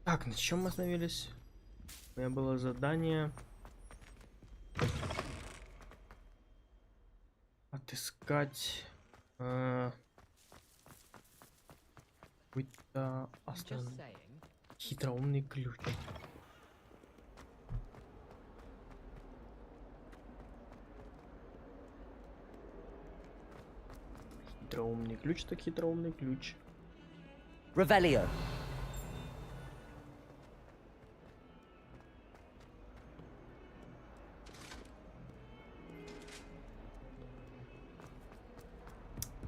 Так, на чем мы остановились? У меня было задание отыскать какой-то хитроумный ключ. Хитроумный ключ, так хитроумный ключ. Revelio.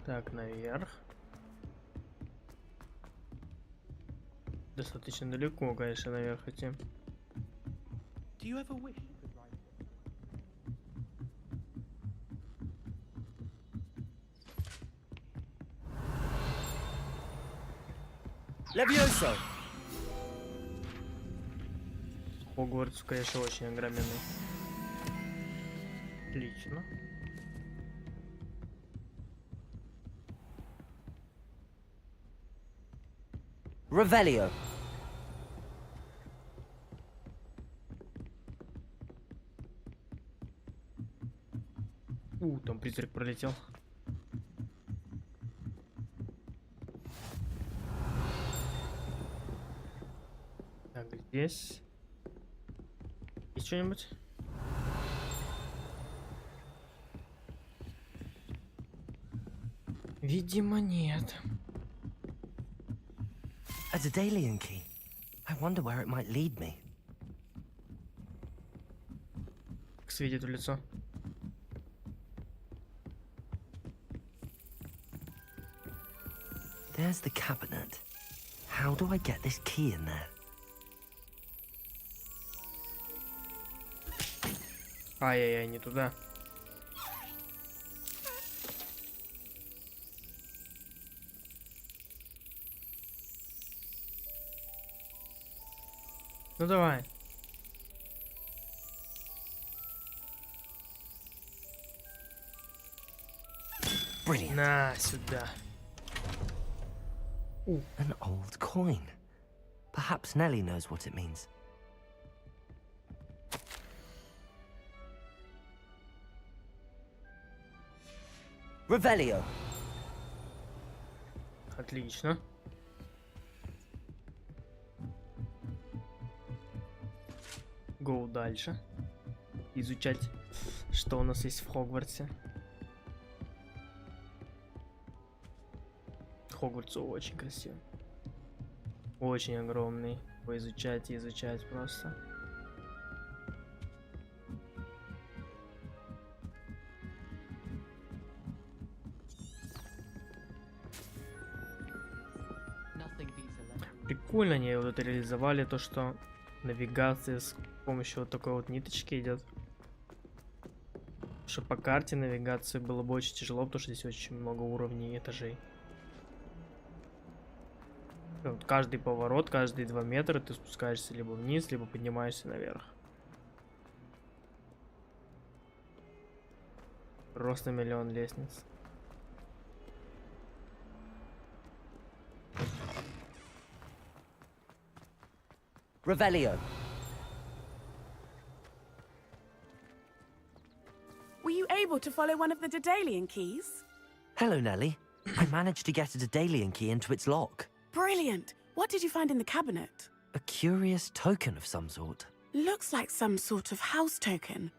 Так, наверх. Достаточно далеко, конечно, наверх идти. Do you ever wish Levioso. Хогвартс, конечно, очень огроменный. Отлично. Revelio. Там призрак пролетел. Так, здесь есть что-нибудь? Видимо, нет. A Daedalian key. I wonder where it might lead me. Как светит в лицо. There's the cabinet. How do I get this key in there? Ай-яй-яй, не туда. Ну давай. Brilliant. На, сюда. An old coin. Perhaps Nellie knows what it means. Revelio. Отлично. Гоу дальше. Изучать, что у нас есть в Хогвартсе. Хогвартс очень красивый. Очень огромный. Его изучать и изучать просто. Прикольно они вот это реализовали, то что навигация с помощью вот такой вот ниточки идет. Потому что по карте навигации было бы очень тяжело, потому что здесь очень много уровней и этажей. Вот каждый поворот, каждые 2 метра ты спускаешься либо вниз, либо поднимаешься наверх. Просто миллион лестниц. Revelio. Were you able to follow one of the Daedalian keys? Hello, Nellie. I managed to get a Daedalian key into its lock. Brilliant! What did you find in the cabinet? A curious token of some sort. Looks like some sort of house token.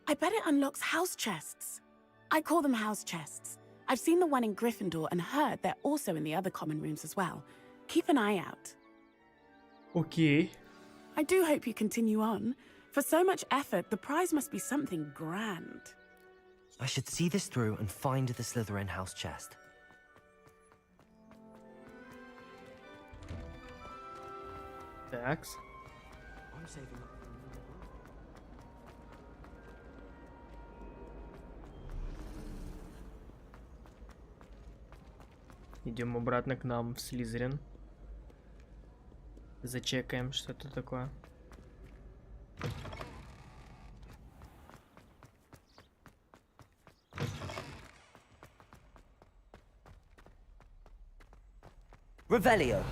I bet it unlocks house chests. I call them house chests. I've seen the one in Gryffindor and heard they're also in the other common rooms as well. Keep an eye out. Окей. I do hope you continue on. For so much effort, the prize must be something grand. I should see this through and find the Slytherin house chest. Такс. Идем обратно к нам в Слизерин. Зачекаем, что это такое. Revelio.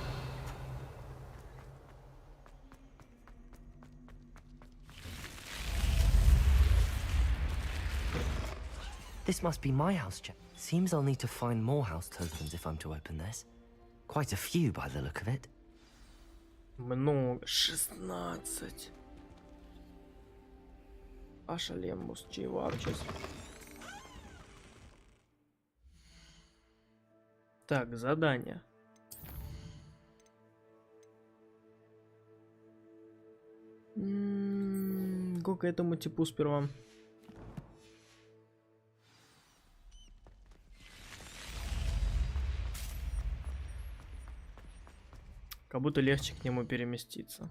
This must be my house chest. Seems I'll need to find more house tokens if I'm to open this. Quite a few by the look of it. Много. 16. Паша Лембус, чувак. Так, задание. Го к этому типу сперва. Как будто легче к нему переместиться.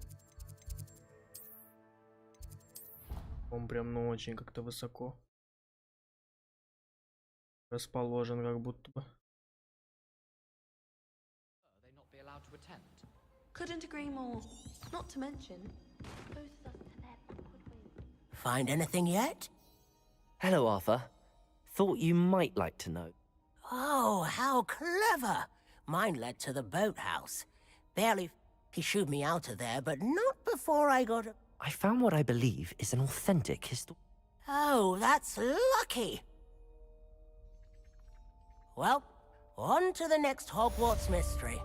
Он прям, ну, очень как-то высоко расположен, как будто бы. Couldn't agree more. Not to mention, both of us to their backward ways. Find anything yet? Hello, Arthur. Thought you might like to know. Oh, how clever! Mine led to the boathouse. Barely he shooed me out of there, but not before I got... I found what I believe is an authentic history. Oh, that's lucky! Well, on to the next Hogwarts mystery.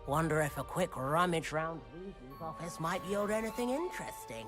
Wonder if a quick rummage round Weasley's office might yield anything interesting.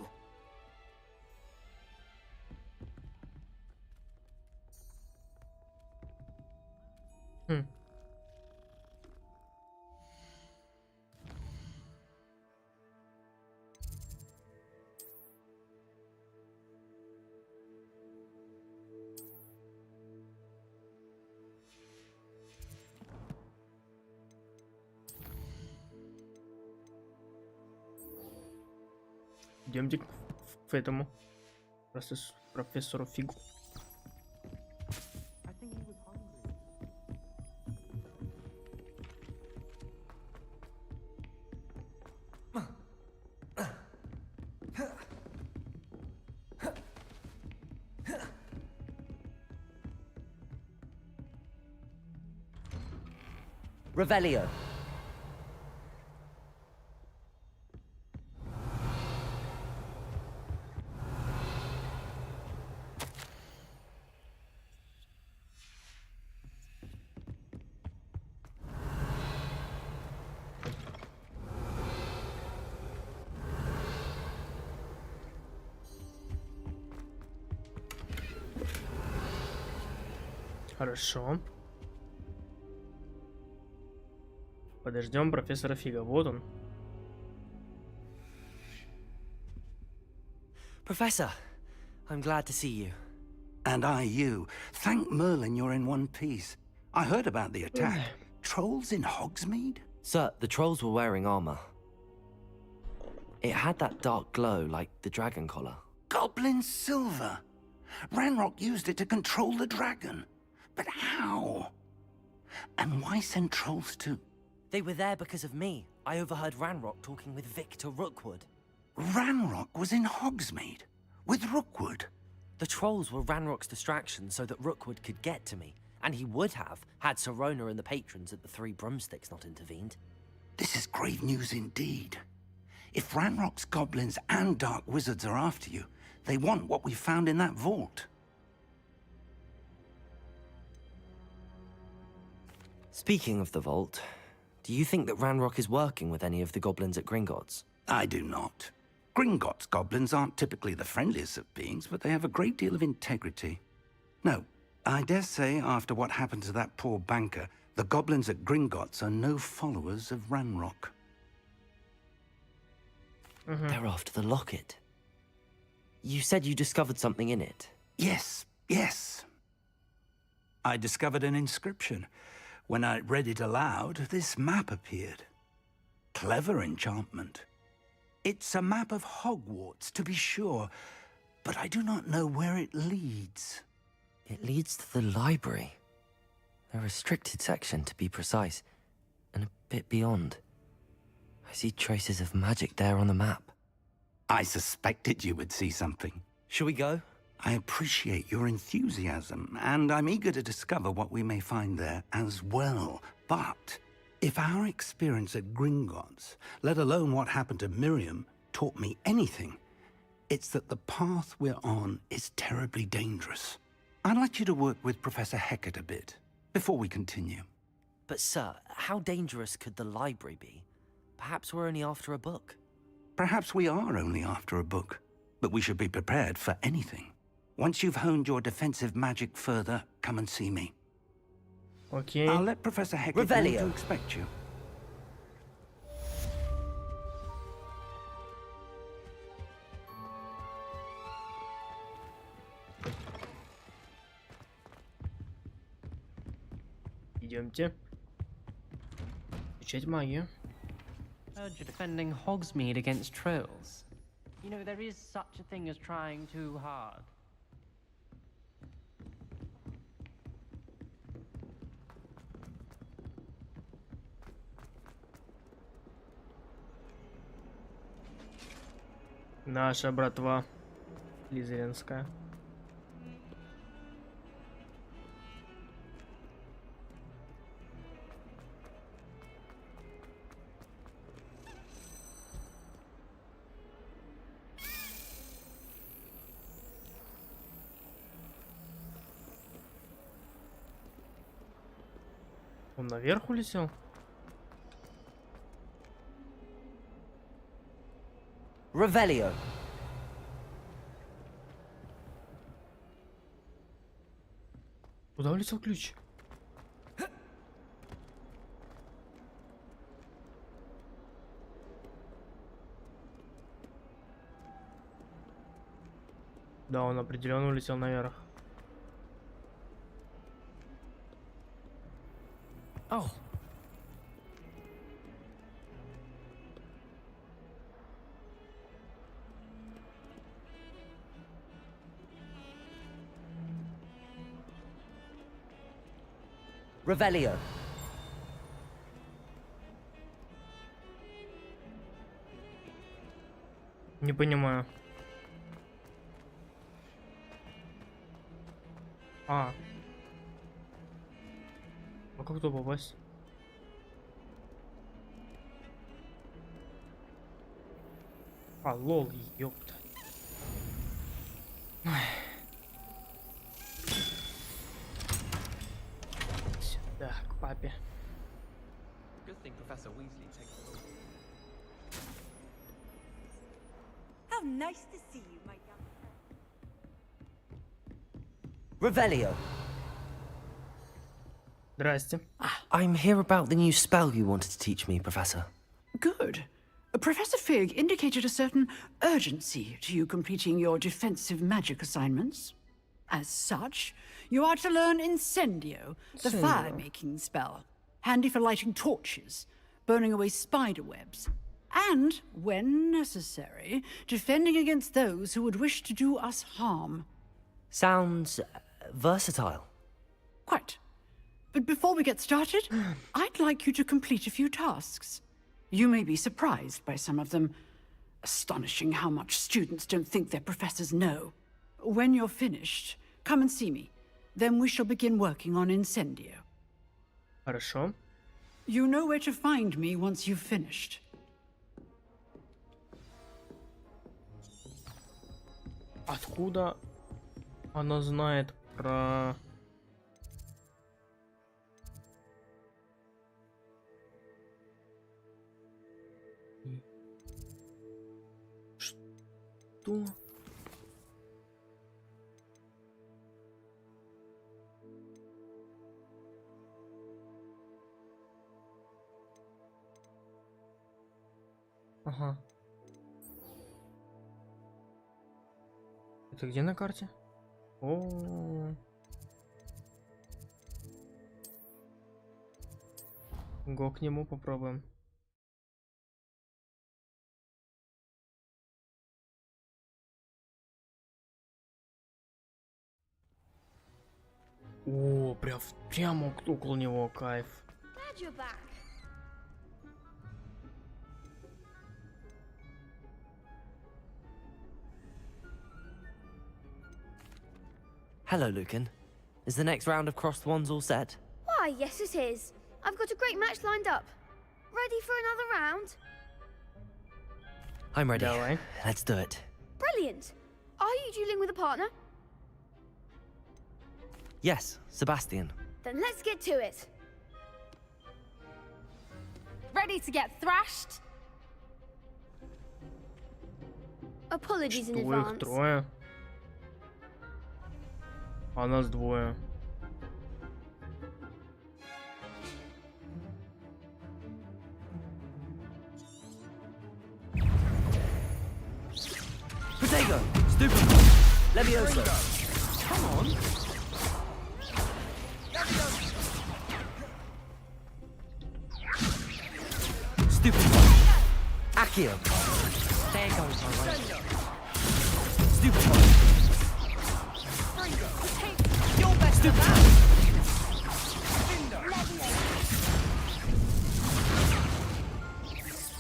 Идемте к этому профессору Фигу. Revelio. Хорошо. Подождем профессора Фига. Вот он. Professor, I'm glad to see you. And I you. Thank Merlin you're in one piece. I heard about the attack. Trolls in Hogsmeade? Sir, the trolls were wearing armor. It had that dark glow like the dragon collar. Goblin silver. Ranrock used it to control the dragon. But how? And why send trolls too? They were there because of me. I overheard Ranrock talking with Victor Rookwood. Ranrock was in Hogsmeade with Rookwood. The trolls were Ranrock's distraction so that Rookwood could get to me, and he would have had Sirona and the patrons at the Three Broomsticks not intervened. This is grave news indeed. If Ranrock's goblins and dark wizards are after you, they want what we found in that vault. Speaking of the vault, do you think that Ranrock is working with any of the goblins at Gringotts? I do not. Gringotts goblins aren't typically the friendliest of beings, but they have a great deal of integrity. No, I dare say after what happened to that poor banker, the goblins at Gringotts are no followers of Ranrock. They're after the locket. You said you discovered something in it. Yes, yes. I discovered an inscription. When I read it aloud, this map appeared. Clever enchantment. It's a map of Hogwarts, to be sure, but I do not know where it leads. It leads to the library. A restricted section, to be precise, and a bit beyond. I see traces of magic there on the map. I suspected you would see something. Shall we go? I appreciate your enthusiasm, and I'm eager to discover what we may find there as well. But if our experience at Gringotts, let alone what happened to Miriam, taught me anything, it's that the path we're on is terribly dangerous. I'd like you to work with Professor Hecat a bit, before we continue. But sir, how dangerous could the library be? Perhaps we're only after a book. Perhaps we are only after a book, but we should be prepared for anything. Once you've honed your defensive magic further, come and see me. Окей. I'll let Professor Hecat know Revelio. to expect you. Идемте. Изучать магию. Heard you're defending Hogsmeade against trolls. You know, there is such a thing as trying too hard. Наша братва Слизеринская. Он наверх улетел? Revelio. Куда улетел ключ? Да, он определенно улетел наверх. Oh. Revelio. Не понимаю. А как туда попасть? Лол, ёпта. Сюда, к папе. Good thing Professor Weasley takes a look. How nice to see you, my young friend. Revelio. Здрасте. I'm here about the new spell you wanted to teach me, Professor. Good. Professor Fig indicated a certain urgency to you completing your defensive magic assignments. As such, you are to learn Incendio, the Incendio. fire-making spell, handy for lighting torches, burning away spider webs, and, when necessary, defending against those who would wish to do us harm. Sounds versatile. Quite. But before we get started, I'd like you to complete a few tasks. You may be surprised by some of them. Astonishing how much students don't think their professors know. When you're finished, come and see me. Then we shall begin working on Incendio. Хорошо. You know where to find me once you've finished. Откуда она знает про... Что? Ага. Это где на карте? О. Го к нему попробуем. О, прямо около него, кайф. Glad you're back. Hello, Lucan. Is the next round of Cross the Wands all set? Why, yes it is. I've got a great match lined up. Ready for another round? I'm ready. Давай. Let's do it. Brilliant. Are you dueling with a partner? Yes, Sebastian. Then let's get to it. Ready to get thrashed? Apologies in Что их advance. трое? А нас двое. Protego! Stupid! Levioso! Come on! Stupid! Accio! There goes my way. Stupid! Your best of that!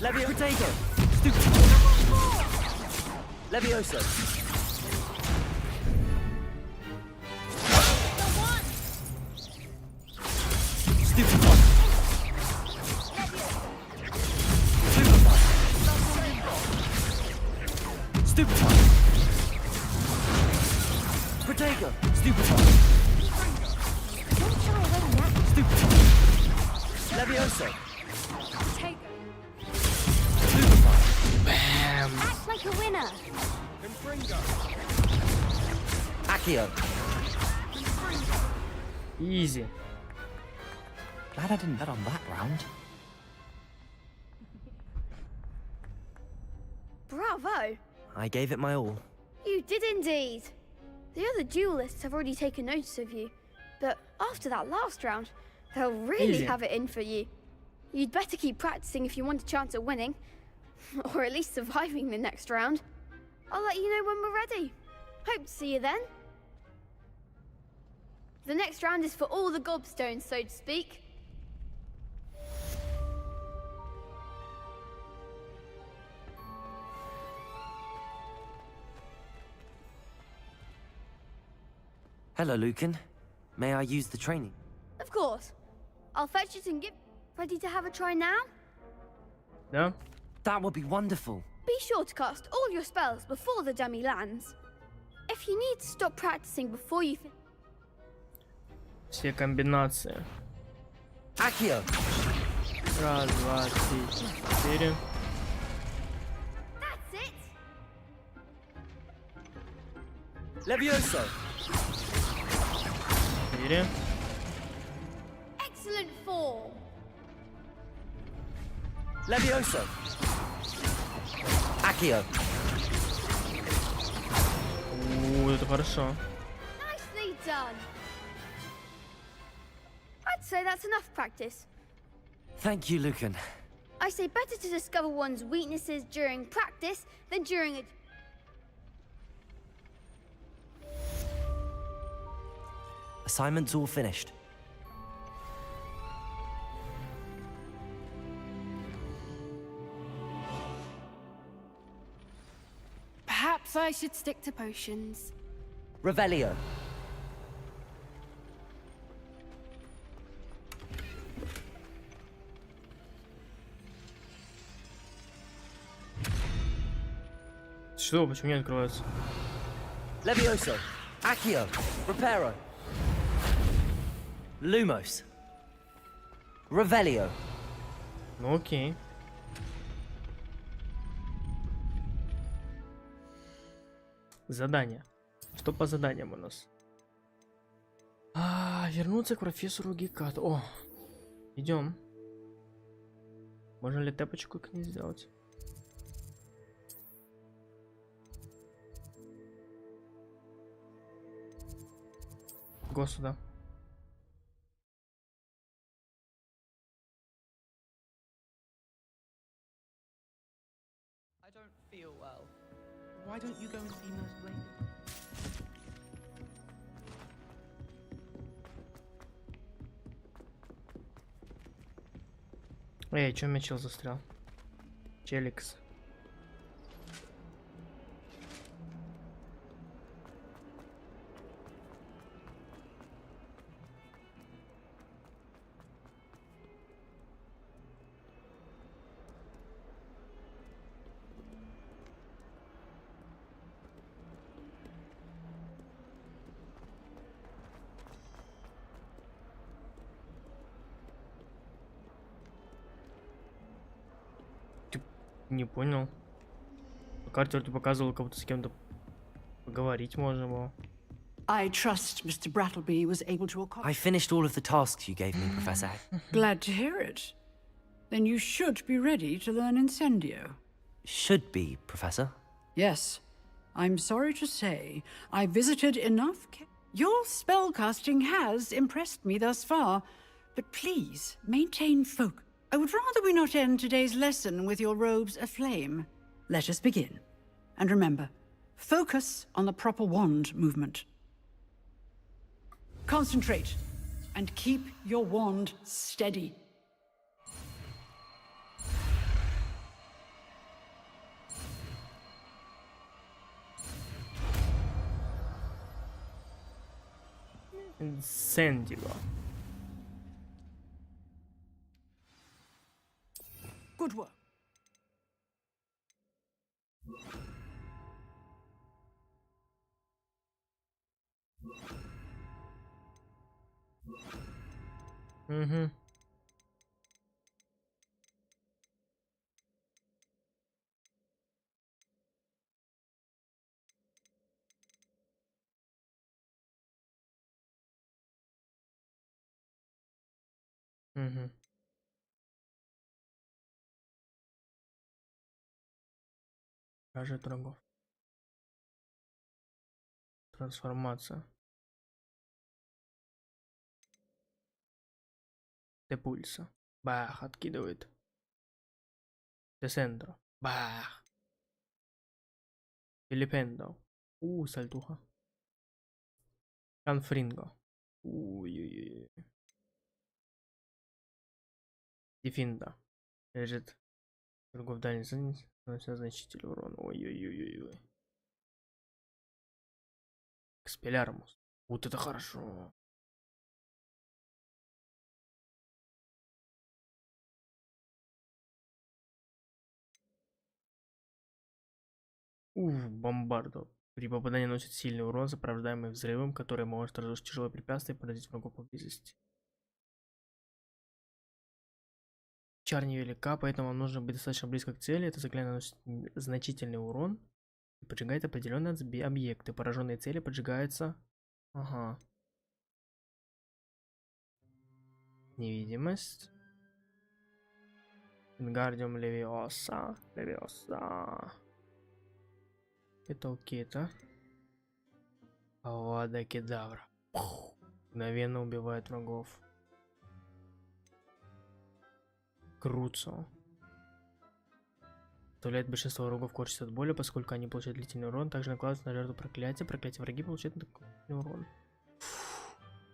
Levio! Protego! Stupid! Levioso! Stupid! Stupid! Protego! Stupid! Stupid! Levioso! Act like a winner. Accio! Easy. Glad I didn't bet on that round. Bravo. I gave it my all. You did indeed. The other duelists have already taken notice of you, but after that last round, they'll really Easy. have it in for you. You'd better keep practicing if you want a chance at winning, or at least surviving the next round. I'll let you know when we're ready. Hope to see you then. The next round is for all the gobstones, so to speak. Hello, Lucan. May I use the training? Of course. I'll fetch it and get ready to have a try now. Да? That would be wonderful. Be sure to cast all your spells before the dummy lands. If you need to stop practicing before you Все комбинации. Accio! Раз, два, три, четыре. That's it! Levioso! 4. Excellent form! Levioso! Accio! Это хорошо. Nicely done! I'd say that's enough practice. Thank you, Lucan. I say better to discover one's weaknesses during practice than during a... Assignment's all finished. Perhaps I should stick to potions. Revelio. Что? Почему не открывается? Levioso. Accio. Reparo. Lumos. Revelio. Ну окей. Задание. Что по заданиям у нас? Вернуться к профессору Гекат. О, идем. Можно ли тэпочку к ней сделать? Го сюда. I don't feel well. Why don't you go and see Nurse Lady? Эй, чё мячел застрял? Челикс. Не понял. По карте вроде показывал, как будто с кем-то поговорить можно было. I trust Mr. Brattleby was able to accomplish. I finished all of the tasks you gave me, Professor. Glad to hear it. Then you should be ready to learn Incendio. Should be, Professor. Yes. I'm sorry to say, I visited enough. Your spellcasting has impressed me thus far, but please maintain focus. I would rather we not end today's lesson with your robes aflame. Let us begin. And remember, focus on the proper wand movement. Concentrate and keep your wand steady. Инсендио. Good work. Угу. Угу. Даже врагов. Трансформация. Депульса. Бах, откидывает. Десендро. Бах. Филиппендо. Сальтуха. Конфринго. Ой-ой-ой. Дефинда. Лежит. Другой в дальней зоне. Наносит значительный урон. Ой-ой-ой-ой-ой. Экспелярмус. Вот это хорошо. Бомбардо. При попадании наносит сильный урон, сопровождаемый взрывом, который может разрушить тяжелое препятствие и поразить врагов поблизости. Чар невелика, поэтому вам нужно быть достаточно близко к цели. Это заклинание наносит значительный урон и поджигает определенные объекты. Пораженные цели поджигаются. Ага. Невидимость. Ингардиум левиоса. Левиоса. Это окей-то. Авада кедавра. Мгновенно убивает врагов. Круцо. Заставляет большинство врагов корчиться от боли, поскольку они получают длительный урон. Также накладывается на жертву проклятия. Проклятие враги получают длительный урон.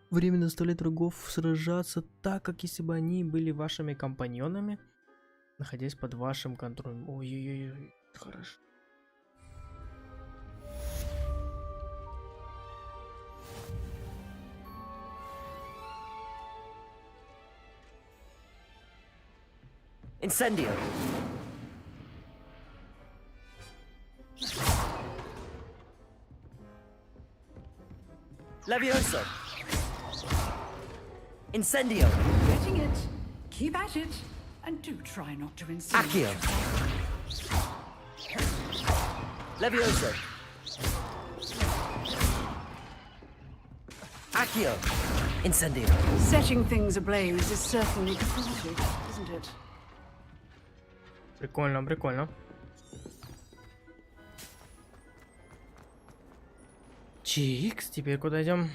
Временно заставляет врагов сражаться так, как если бы они были вашими компаньонами, находясь под вашим контролем. Ой-ой-ой, хорошо. Incendio. Levioso. Incendio. Getting it. Keep at it. And do try not to insult. Accio. Levioso. Accio. Incendio. Setting things ablaze is certainly cathartic, isn't it? Прикольно, прикольно. Чикс, теперь куда идем?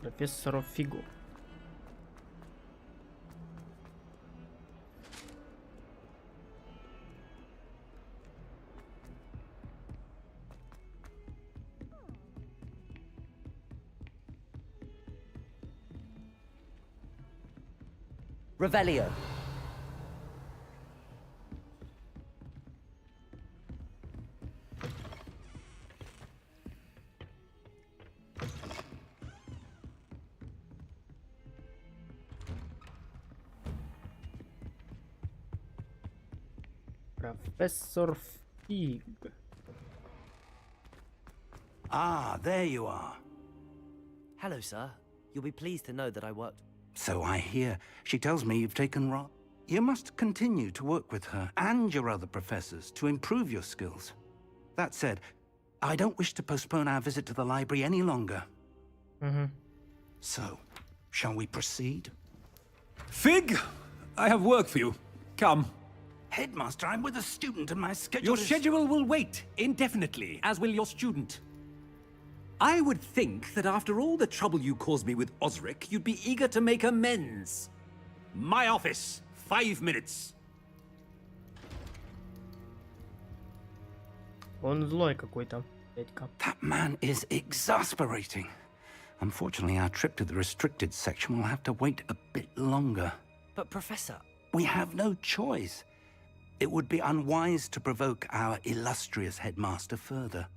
Профессору Фигу. Revelio. Профессор Фиг. Ah, there you are. Hello, sir. You'll be pleased to know that I worked. So I hear. She tells me you've taken You must continue to work with her and your other professors to improve your skills. That said, I don't wish to postpone our visit to the library any longer. So, shall we proceed? Fig! I have work for you. Come. Headmaster, I'm with a student and my schedule Your is... schedule will wait indefinitely, as will your student. I would think that after all the trouble you caused me with Osric, you'd be eager to make amends. My office, 5 minutes. Он злой какой-то, дядька. That man is exasperating. Unfortunately, our trip to the restricted section will have to wait a bit longer. But Professor... We have no choice. It would be unwise to provoke our illustrious headmaster further.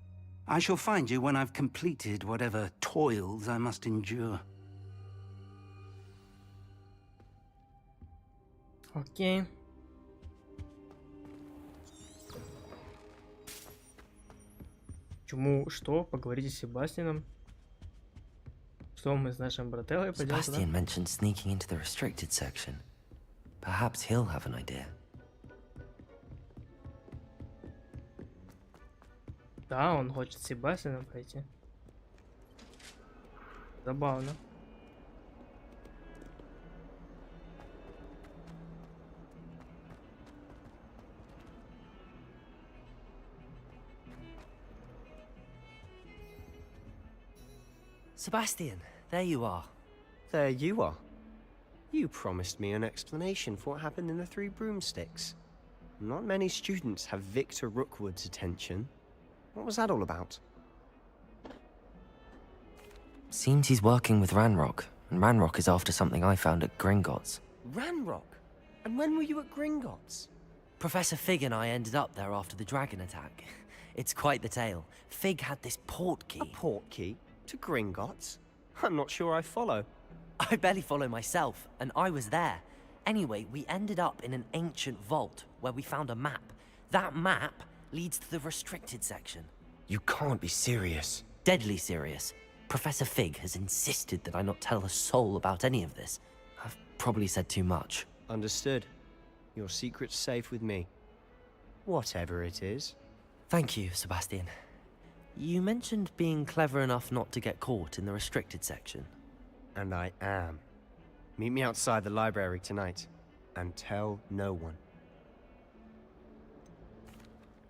I shall find you when I've completed whatever toils I must endure. Окей. Чему что? Поговорите с Себастьяном. Что мы с нашим брателлой пойдем туда? Sebastian mentioned sneaking into the restricted section. Perhaps he'll have an idea. Да, он хочет с Себастьяном пойти. Забавно. Sebastian, there you are. There you are. You promised me an explanation for what happened in the Three Broomsticks. Not many students have Victor Rookwood's attention. What was that all about? Seems he's working with Ranrock, and Ranrock is after something I found at Gringotts. Ranrock? And when were you at Gringotts? Professor Fig and I ended up there after the dragon attack. It's quite the tale. Fig had this port key. A port key? To Gringotts? I'm not sure I follow. I barely follow myself, and I was there. Anyway, we ended up in an ancient vault where we found a map. That map leads to the restricted section. You can't be serious. Deadly serious. Professor Fig has insisted that I not tell a soul about any of this. I've probably said too much. Understood. Your secret's safe with me. Whatever it is. Thank you, Sebastian. You mentioned being clever enough not to get caught in the restricted section. And I am. Meet me outside the library tonight. And tell no one.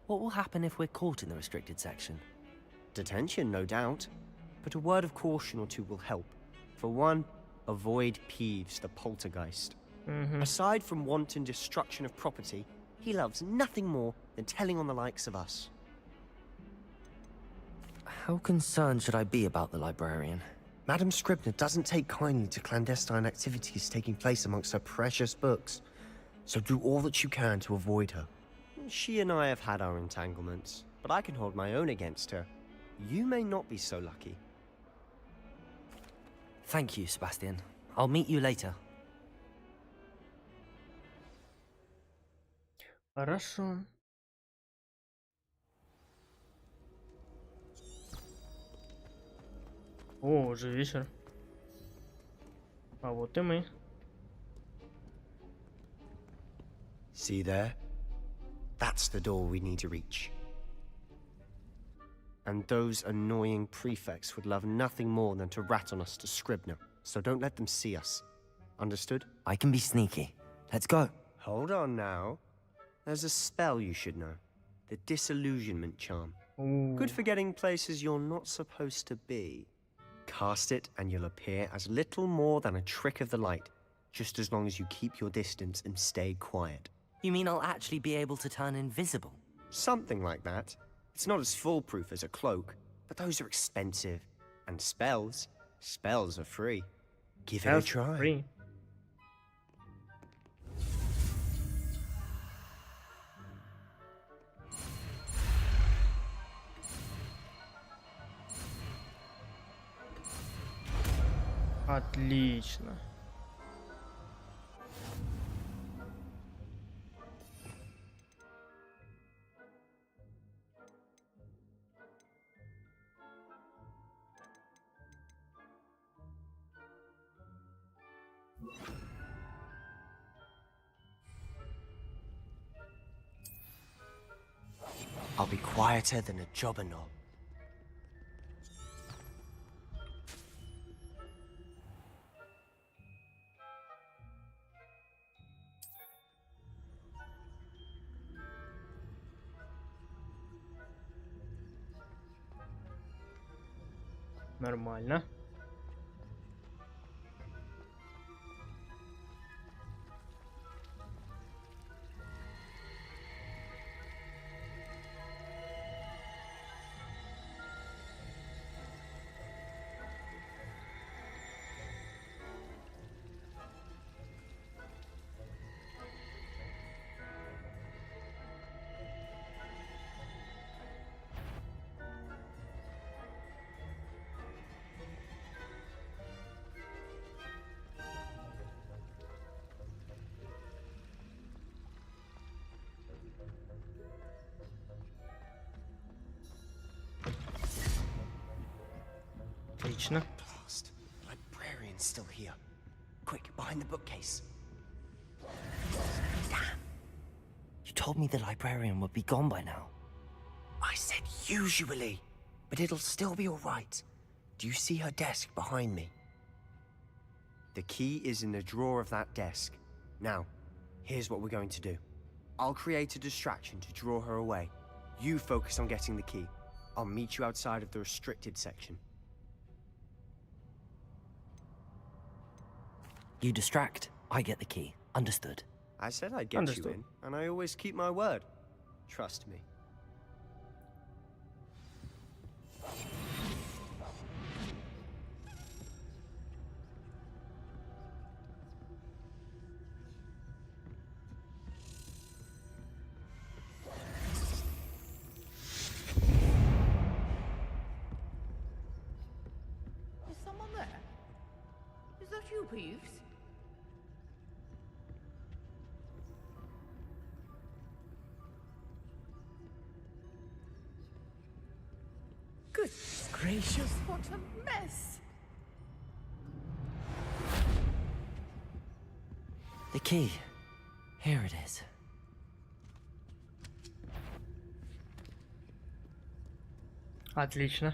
What will happen if we're caught in the restricted section? Detention, no doubt. But a word of caution or two will help. For one, avoid Peeves, the poltergeist. Aside from wanton destruction of property, he loves nothing more than telling on the likes of us. How concerned should I be about the librarian? Madame Scribner doesn't take kindly to clandestine activities taking place amongst her precious books. So do all that you can to avoid her. She and I have had our entanglements, but I can hold my own against her. You may not be so lucky. Thank you, Sebastian. I'll meet you later. Хорошо. О, уже вечер. А вот и мы. See there? That's the door we need to reach. And those annoying prefects would love nothing more than to rat on us to Scribner, so don't let them see us. Understood? I can be sneaky. Let's go. Hold on now. There's a spell you should know. The Disillusionment Charm. Ooh. Good for getting places you're not supposed to be. Cast it and you'll appear as little more than a trick of the light, just as long as you keep your distance and stay quiet. You mean I'll actually be able to turn invisible? Something like that. It's not as foolproof as a cloak, but those are expensive. And spells are free. Give it a try. Free. Отлично. quieter than a jobberknoll. Нормально. Отлично. Blast. The librarian's still here. Quick, behind the bookcase. Damn. You told me the librarian would be gone by now. I said usually, but it'll still be all right. Do you see her desk behind me? The key is in the drawer of that desk. Now, here's what we're going to do. I'll create a distraction to draw her away. You focus on getting the key. I'll meet you outside of the restricted section. You distract, I get the key. Understood. I said I'd get you in, and I always keep my word. Trust me. Is someone there? Is that you, Peeves? Goodness gracious, what a mess! The key. Here it is. Отлично.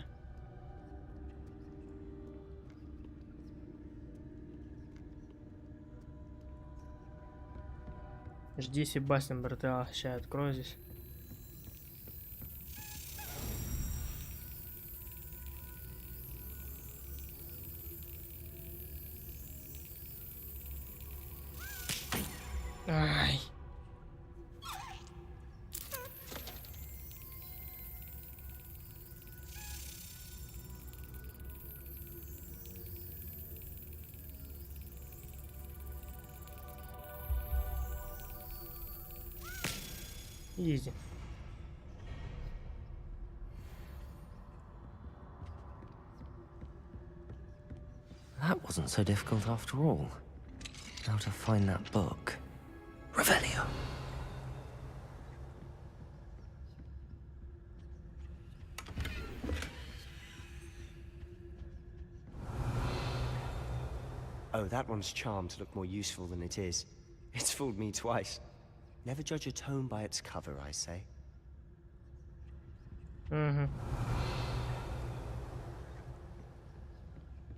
Жди, Себястьян, брата. Сейчас открою здесь. Ай. Изи. That wasn't so difficult after all. How to find that book. Revelio. Oh, that one's charmed to look more useful than it is. It's fooled me twice. Never judge a tome by its cover, I say. Угу.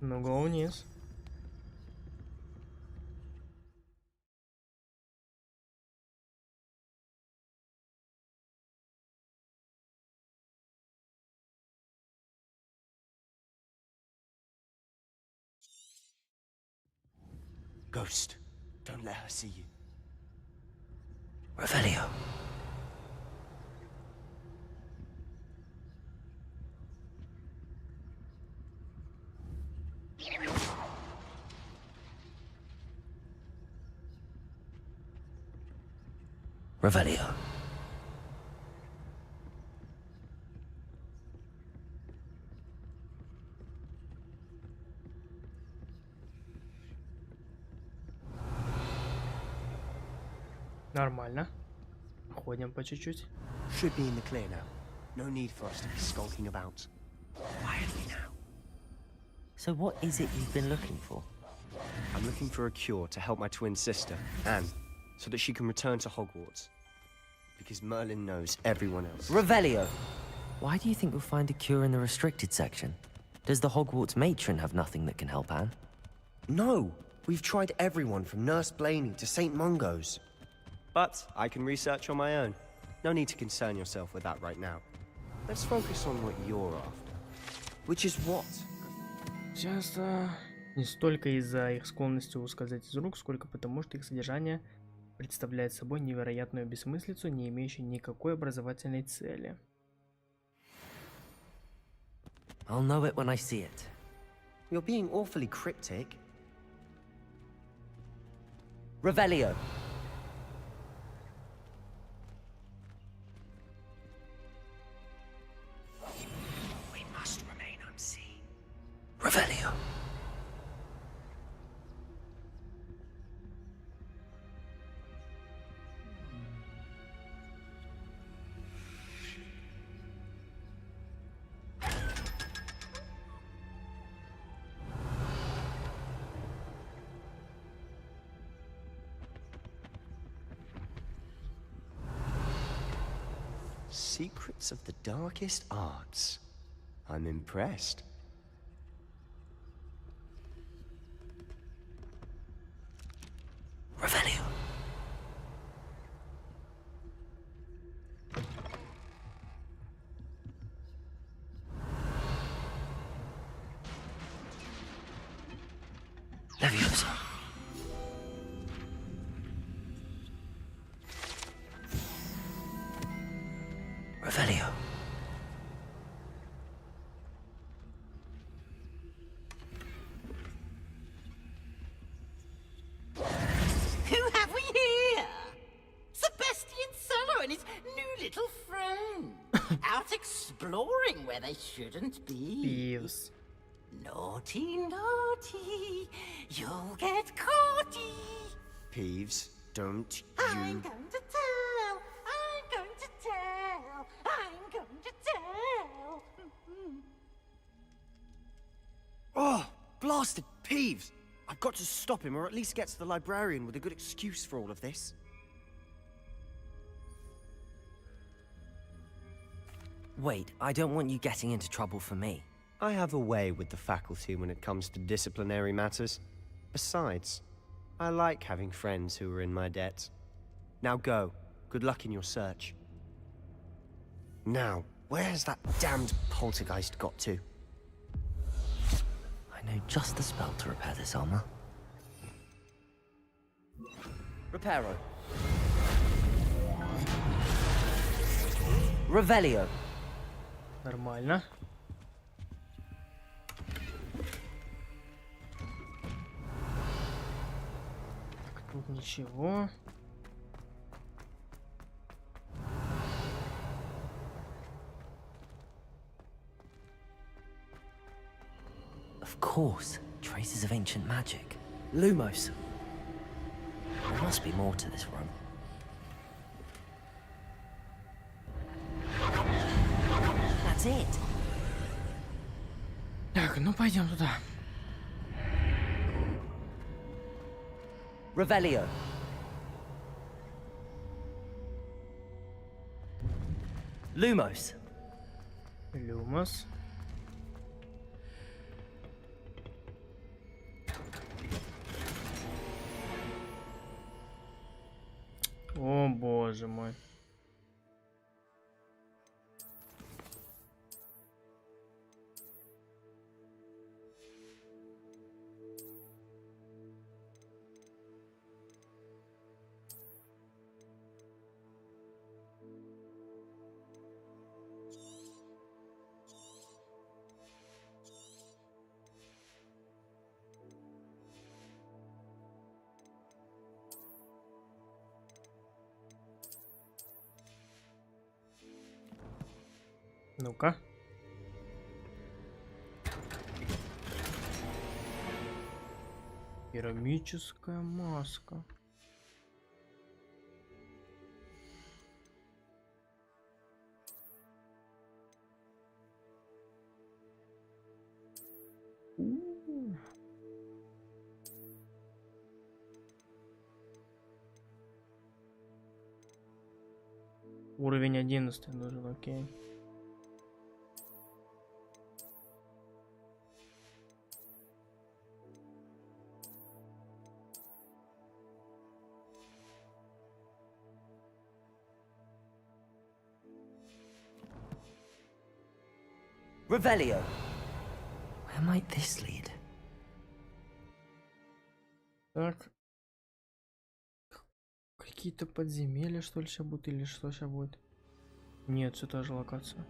Ну-ка вниз. Ghost, don't let her see you. Revelio. Revelio. Нормально. Ходим по чуть-чуть. Should be in the clear now. No need for us to be skulking about. Quietly now. So what is it you've been looking for? I'm looking for a cure to help my twin sister, Anne, so that she can return to Hogwarts. Because Merlin knows everyone else. Revelio! Why do you think you'll find a cure in the restricted section? Does the Hogwarts matron have nothing that can help Anne? No! We've tried everyone from Nurse Blaney to St. Mungo's. But I can research on my own. No need to concern yourself with that right now. Let's focus on what you're after. Which is what? Часто не столько из-за их склонности ускользать из рук, сколько потому, что их содержание представляет собой невероятную бессмыслицу, не имеющую никакой образовательной цели. I'll know it when I see it. You're being awfully cryptic. Revelio! We must remain unseen. Revelio! Secrets of the darkest arts. I'm impressed. Revelio! Leviosa! Revelio! Who have we here? Sebyastian Cello and his new little friend. Out exploring where they shouldn't be. Пивс. Naughty, naughty, you'll get caughty. Peeves, don't I'm you... going to tell, I'm going to tell, I'm going to tell. Oh, blasted Peeves! I've got to stop him, or at least get to the librarian with a good excuse for all of this. Wait, I don't want you getting into trouble for me. I have a way with the faculty when it comes to disciplinary matters. Besides, I like having friends who are in my debt. Now go. Good luck in your search. Now, where's that damned poltergeist got to? I know just the spell to repair this armor. Reparo. Revelio. Нормально. Так, тут ничего. Of course, traces of ancient magic. Lumos. There must be more to this room. That's it. Так, ну пойдем туда. Revelio. Lumos. Люмос. О, боже мой. Ну-ка. Керамическая маска. Уровень 11 нужен, окей. Revelio. Where might this lead? Так. Какие-то подземелья, что ли, сейчас будут, или что сейчас будет? Нет, все та же локация.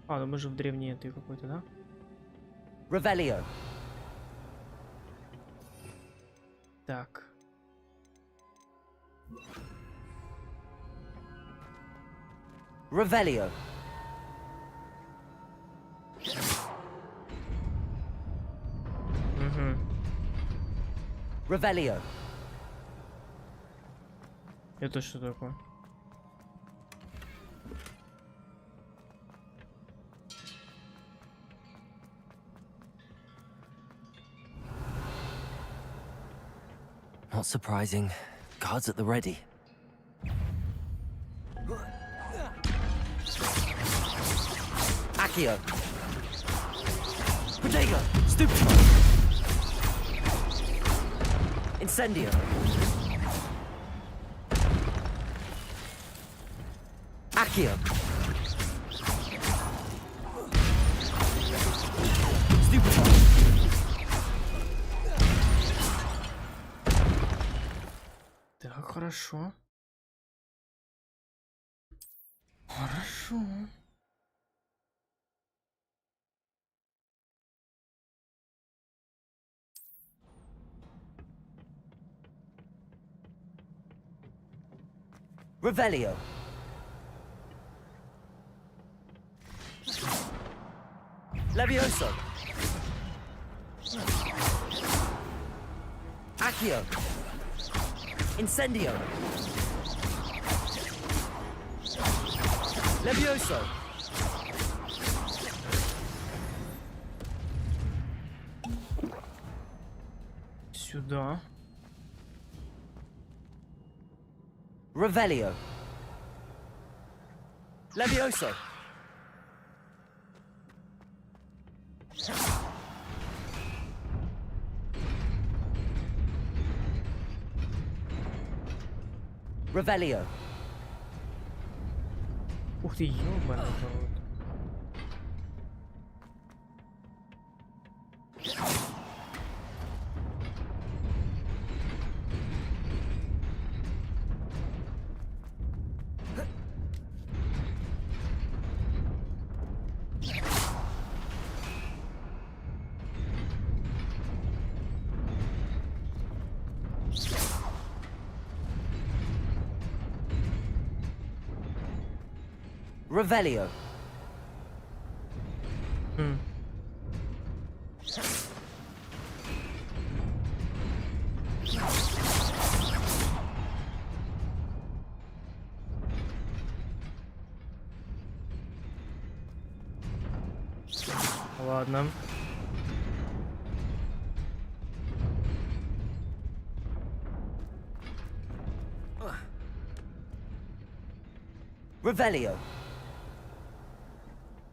А, ну мы же в древней этой какой-то, да? Revelio. Так. Revelio. Угу. Revelio. Это что такое? Not surprising. Guards at the ready. Accio. Bodega. Stupid. Incendio. Accio. Stupid. Так, хорошо. Хорошо. Revelio. Levioso. Accio. Incendio. Levioso. Сюда. Revelio. Levioso. Revelio. Ух ты, ёбаный в рот. Revelio. Ладно. Revelio.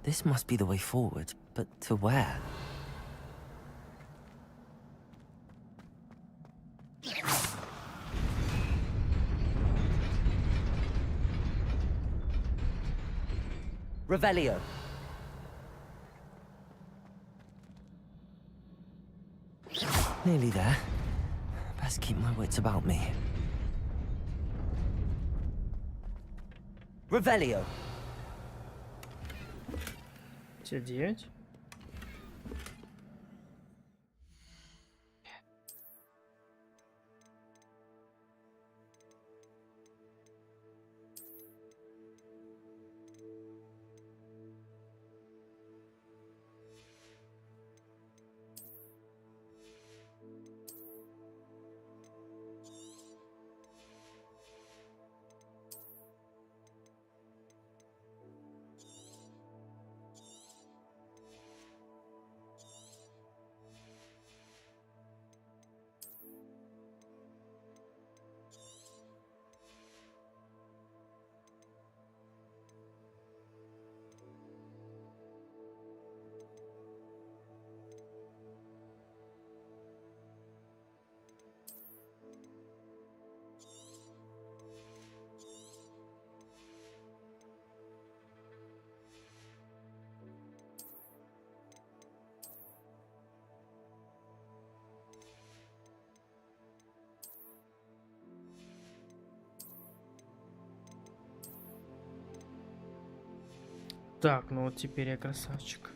This must be the way forward, but to where? Revelio. Nearly there. Best keep my wits about me. Revelio. 59. Так, ну вот теперь я красавчик.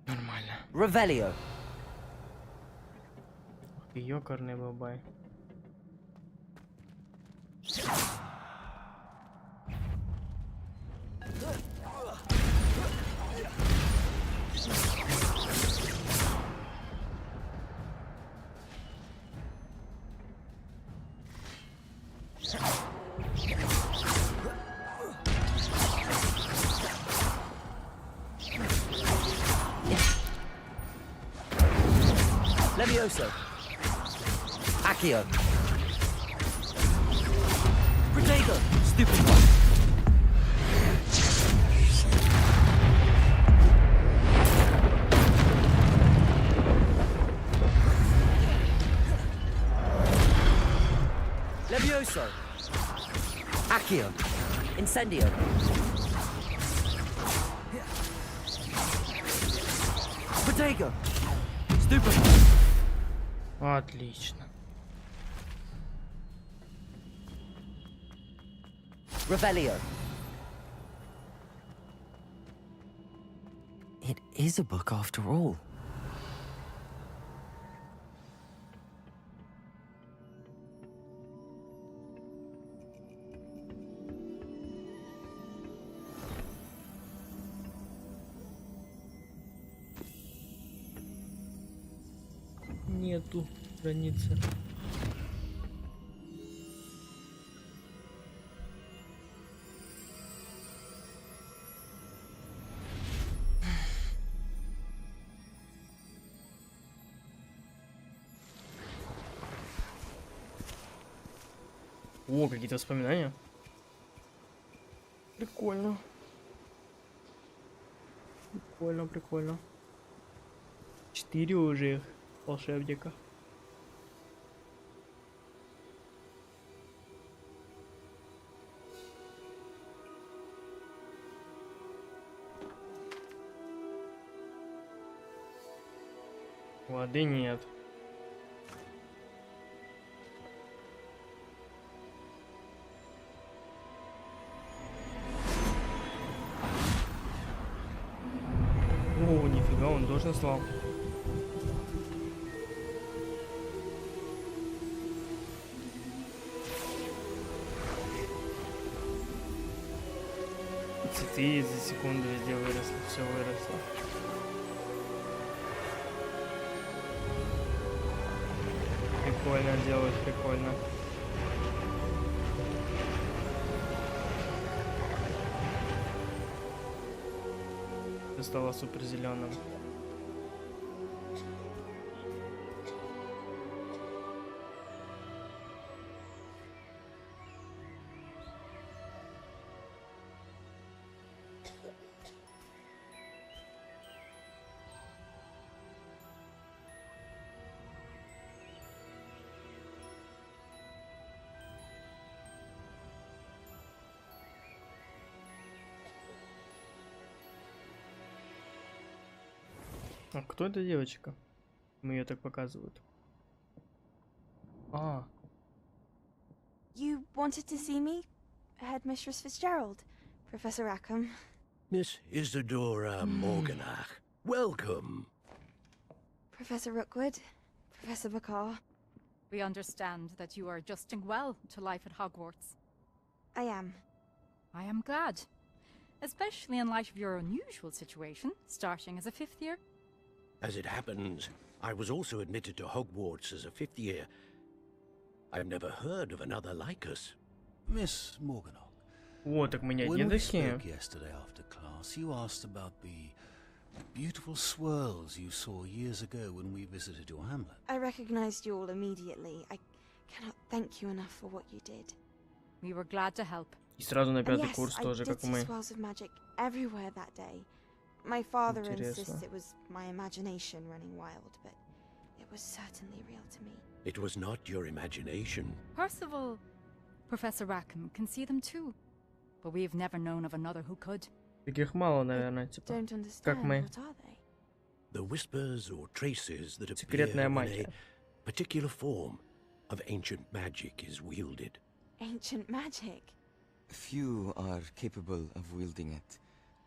Нормально. Revelio. Ёкарный бабай. Levioso. Accio. Protego. Stupid one. Levioso. Accio. Incendio. Protego. Stupid. Отлично. Revelio. It is a book after all. Нету границы. О, какие-то воспоминания. Прикольно. Прикольно, прикольно. 4 уже их волшебника. Воды нет. О, нифига, он должен слал. Цветы за секунду везде выросли, все выросло. Прикольно делают, прикольно. Все стало супер зеленым. А кто эта девочка? Мы ее так показывают. А. You wanted to see me? Headmistress Fitzgerald, Professor Rackham. Miss Isadora Morganach, welcome. Professor Rookwood, Professor Bakar. We understand that you are adjusting well to life at Hogwarts. I am. I am glad. Especially in light of your unusual situation, starting as a 5th year. As it happens, I was also admitted to Hogwarts as a 5th year. I've never heard of another like us. Miss Morganach. О, так мы не When одни we такие. spoke yesterday after class, you asked about the beautiful swirls you saw years ago when we visited your hamlet. I recognized you all immediately. I cannot thank you enough for what you did. We were glad to help. И сразу на And пятый yes, курс I тоже, did как see мы. swirls of magic everywhere that day. My father Интересно. insists it was my imagination running wild, but it was certainly real to me. It was not your imagination. Percival, Professor Rackham can see them too. but we've never known of another who could. Таких мало, наверное, типа. Как мы. The whispers or traces that appear Секретная when магия. a particular form of ancient magic is wielded. Ancient magic? Few are capable of wielding it.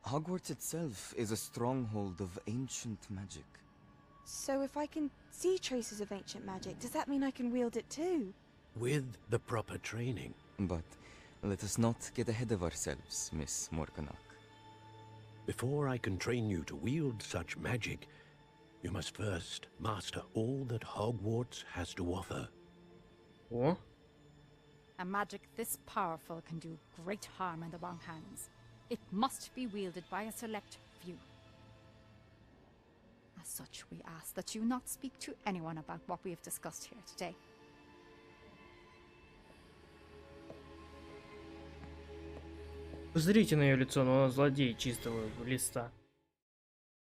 Hogwarts itself is a stronghold of ancient magic. So if I can see traces of ancient magic, does that mean I can wield it too? With the proper training. But let us not get ahead of ourselves, Miss Morganach. Before I can train you to wield such magic, you must first master all that Hogwarts has to offer. О, A magic this powerful can do great harm in the wrong hands. It must be wielded by a select few. As such, we ask that you not speak to anyone about what we have discussed here today. посмотрите на ее лицо, но она злодей чистого листа.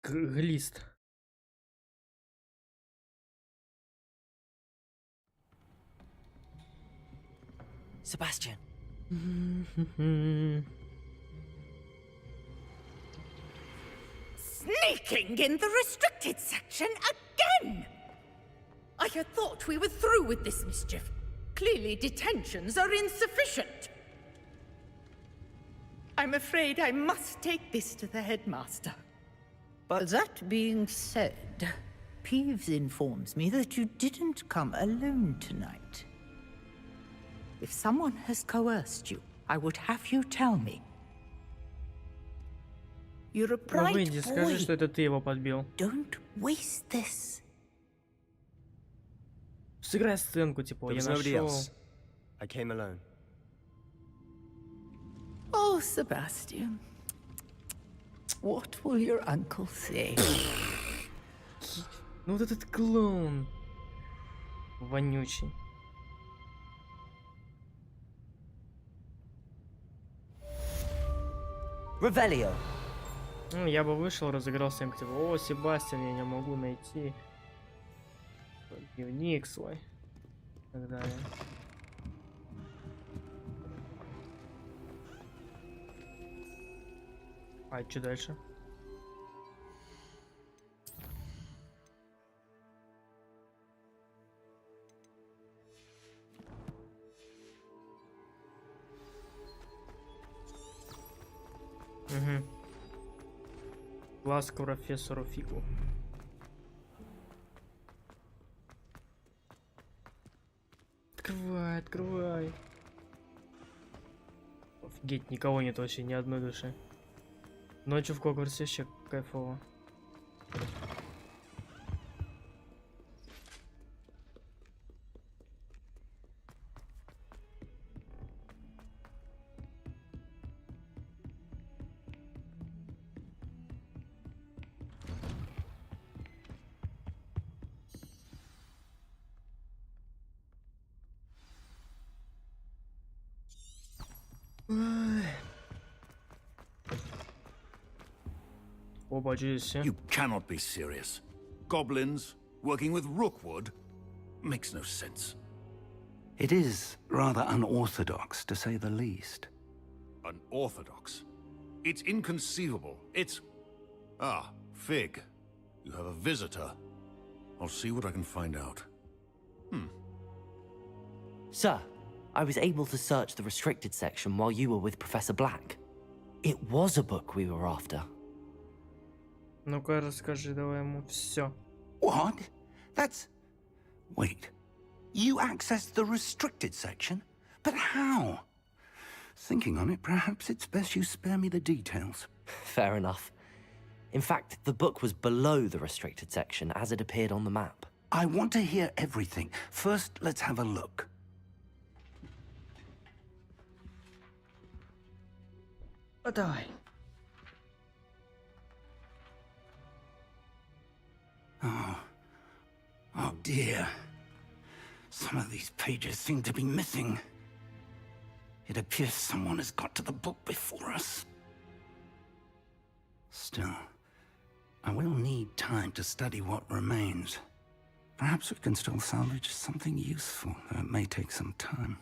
Глист. Sebastian. Sneaking in the restricted section again! I had thought we were through with this mischief. Clearly detentions are insufficient. I'm afraid I must take this to the headmaster. But that being said, Peeves informs me that you didn't come alone tonight. If someone has coerced you, I would have you tell me. You're a Ну bright выйди, скажи, что boy. это ты его подбил. Don't waste this. Сыграй сценку, типа, There я was nobody нашел. else. I came alone. Oh, Sebastian. What will your uncle say? Ну вот этот клоун. Вонючий. Revelio. Ну, я бы вышел, разыграл всем, типа, о, Себастьян, я не могу найти дневник свой. И так далее. А что дальше? Угу. Класс к профессору Фигу. Открывай, открывай. Офигеть, никого нет вообще, ни одной души. Ночью в Хогвартсе вообще кайфово. Оба, здесь. You cannot be serious. Goblins working with Rookwood makes no sense. It is rather unorthodox, to say the least. Unorthodox? It's inconceivable. It's... Ah, Fig. You have a visitor. I'll see what I can find out. Sir, I was able to search the restricted section while you were with Professor Black. It was a book we were after. Ну-ка, расскажи, давай ему все. What? That's... Wait. You accessed the restricted section? But how? Thinking on it, perhaps it's best you spare me the details. Fair enough. In fact, the book was below the restricted section as it appeared on the map. I want to hear everything. First, let's have a look. Давай. Oh dear. Some of these pages seem to be missing. It appears someone has got to the book before us. Still, I will need time to study what remains. Perhaps we can still salvage something useful, though it may take some time.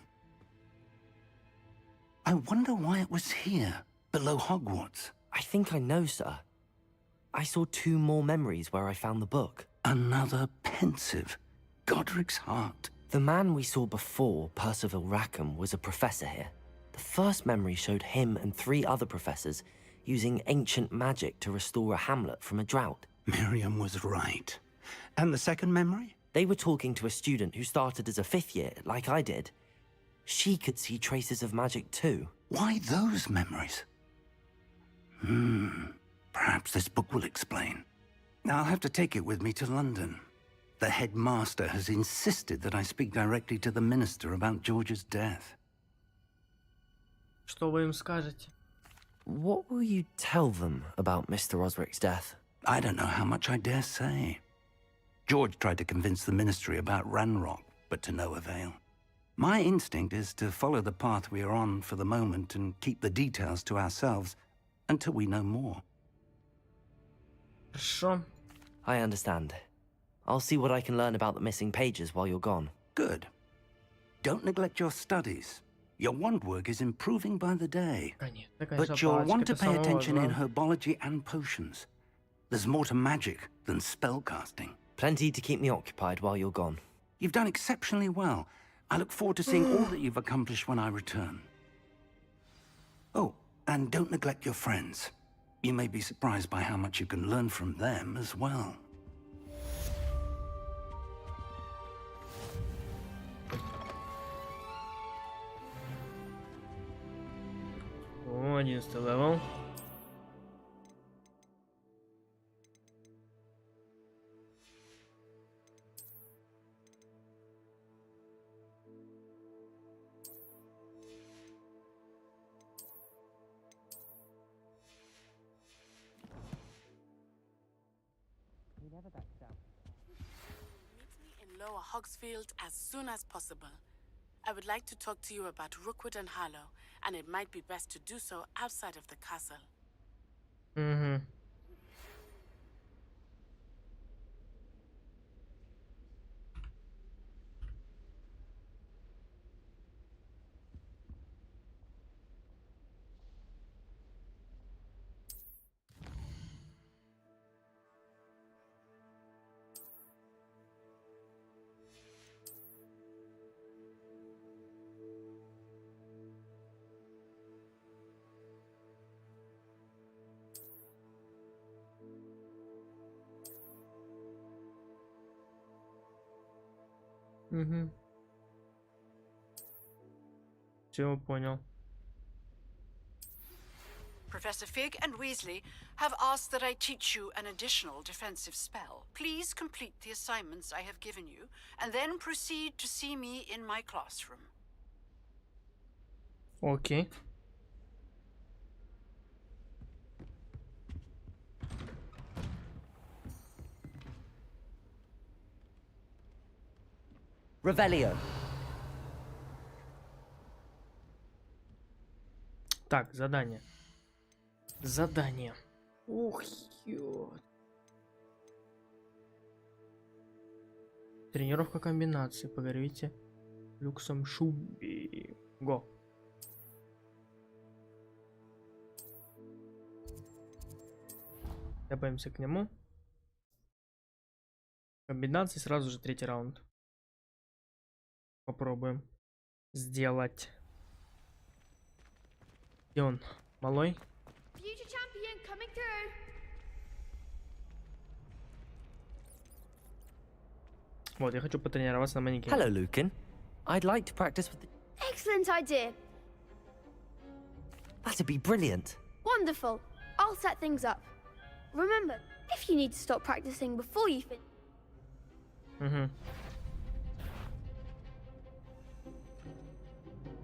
I wonder why it was here, below Hogwarts. I think I know, sir. I saw 2 more memories where I found the book. Another pensive. Godric's heart. The man we saw before, Percival Rackham, was a professor here. The first memory showed him and 3 other professors using ancient magic to restore a hamlet from a drought. Miriam was right. And the second memory? They were talking to a student who started as a 5th year, like I did. She could see traces of magic too. Why those memories? Perhaps this book will explain. I'll have to take it with me to London. The headmaster has insisted that I speak directly to the minister about George's death. Что вы им скажете? What will you tell them about Mr. Osric's death? I don't know how much I dare say. George tried to convince the ministry about Ranrock, but to no avail. My instinct is to follow the path we are on for the moment and keep the details to ourselves until we know more. Хорошо. I understand. I'll see what I can learn about the missing pages while you're gone. Good. Don't neglect your studies. Your wand work is improving by the day. But you'll want to pay attention in herbology and potions. There's more to magic than spellcasting. Plenty to keep me occupied while you're gone. You've done exceptionally well. I look forward to seeing all that you've accomplished when I return. Oh, and don't neglect your friends. You may be surprised by how much you can learn from them as well. О, 11 левел. In Lower Hogsfield as soon as possible. I would like to talk to you about Rookwood and Harlow, and it might be best to do so outside of the castle. Все, понял. Professor Fig and Weasley have asked that I teach you an additional defensive spell. Please complete the assignments I have given you, and then proceed to see me in my classroom. Окей. Revelio. Так, задание. Задание. Ух, ё. Тренировка комбинаций. Поговорите люксом Шуби. Го. Добавимся к нему. Комбинации сразу же 3-й раунд. Попробуем сделать. Где он? Малой? Вот, я хочу потренироваться на манекене. Hello, Lucan. I'd like to practice with the... Excellent idea. That'd be brilliant. Wonderful. I'll set things up. Remember, if you need to stop practicing before you finish.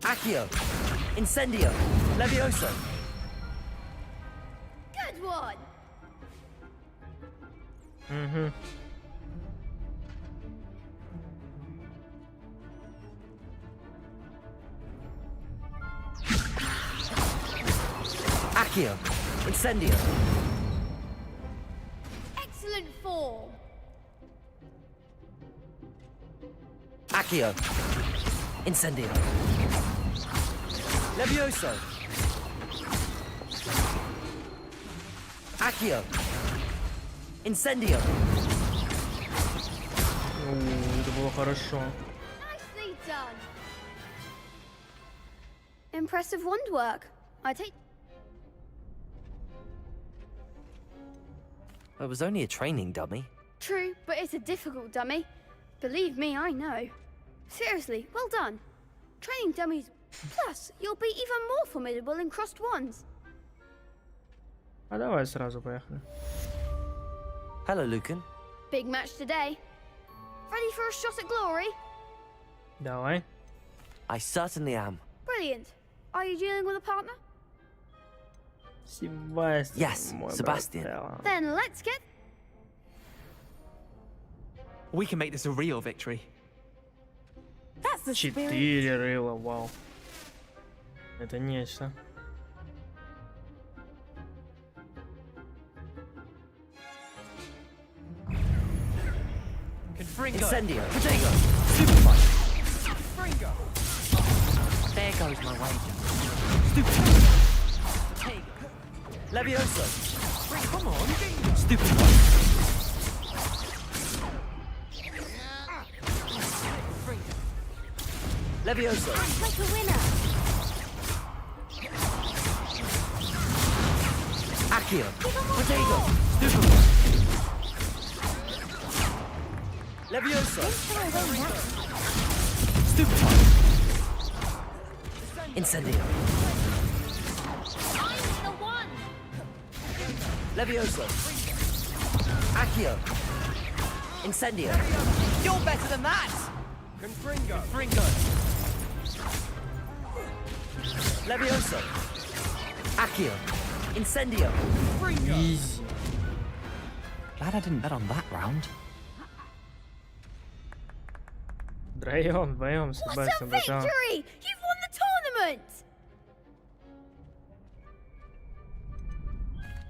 Accio. Incendio. Levioso. Good one. Accio. Incendio. Excellent form. Accio. Incendio. Levioso! Accio! Incendio! Это было хорошо. Nicely done. Impressive wand work. I take. It was only a training dummy. True, but it's a difficult dummy. Believe me, I know. Seriously, well done. Training dummies. Plus, you'll be even more formidable in crossed wands. А давай сразу поехали. Hello, Lucan. Big match today. Ready for a shot at glory? Давай. I certainly am. Brilliant. Are you dealing with a partner? Себястьян. Yes, Sebastian. Then let's get. We can make this a real victory. That's the spirit. 4 рыла, вау. Это нечто. Incendio. Protego! Super punch! Fringo! There goes my wager. Stupid punch! Protego! Levioso! Come on! Stupid punch! Fringo! Levioso! Act like a winner. Accio! Protego! Stupid punch! Levioso! Stupid punch! Incendio! I'm the one. Levioso! Accio! Incendio! You're better than that! Confringo! Fringo! Levioso! Accio! Incendio! Easy. Glad I didn't bet on that round. Вдвоем, What a Себястьян, братан. victory! You've won the tournament!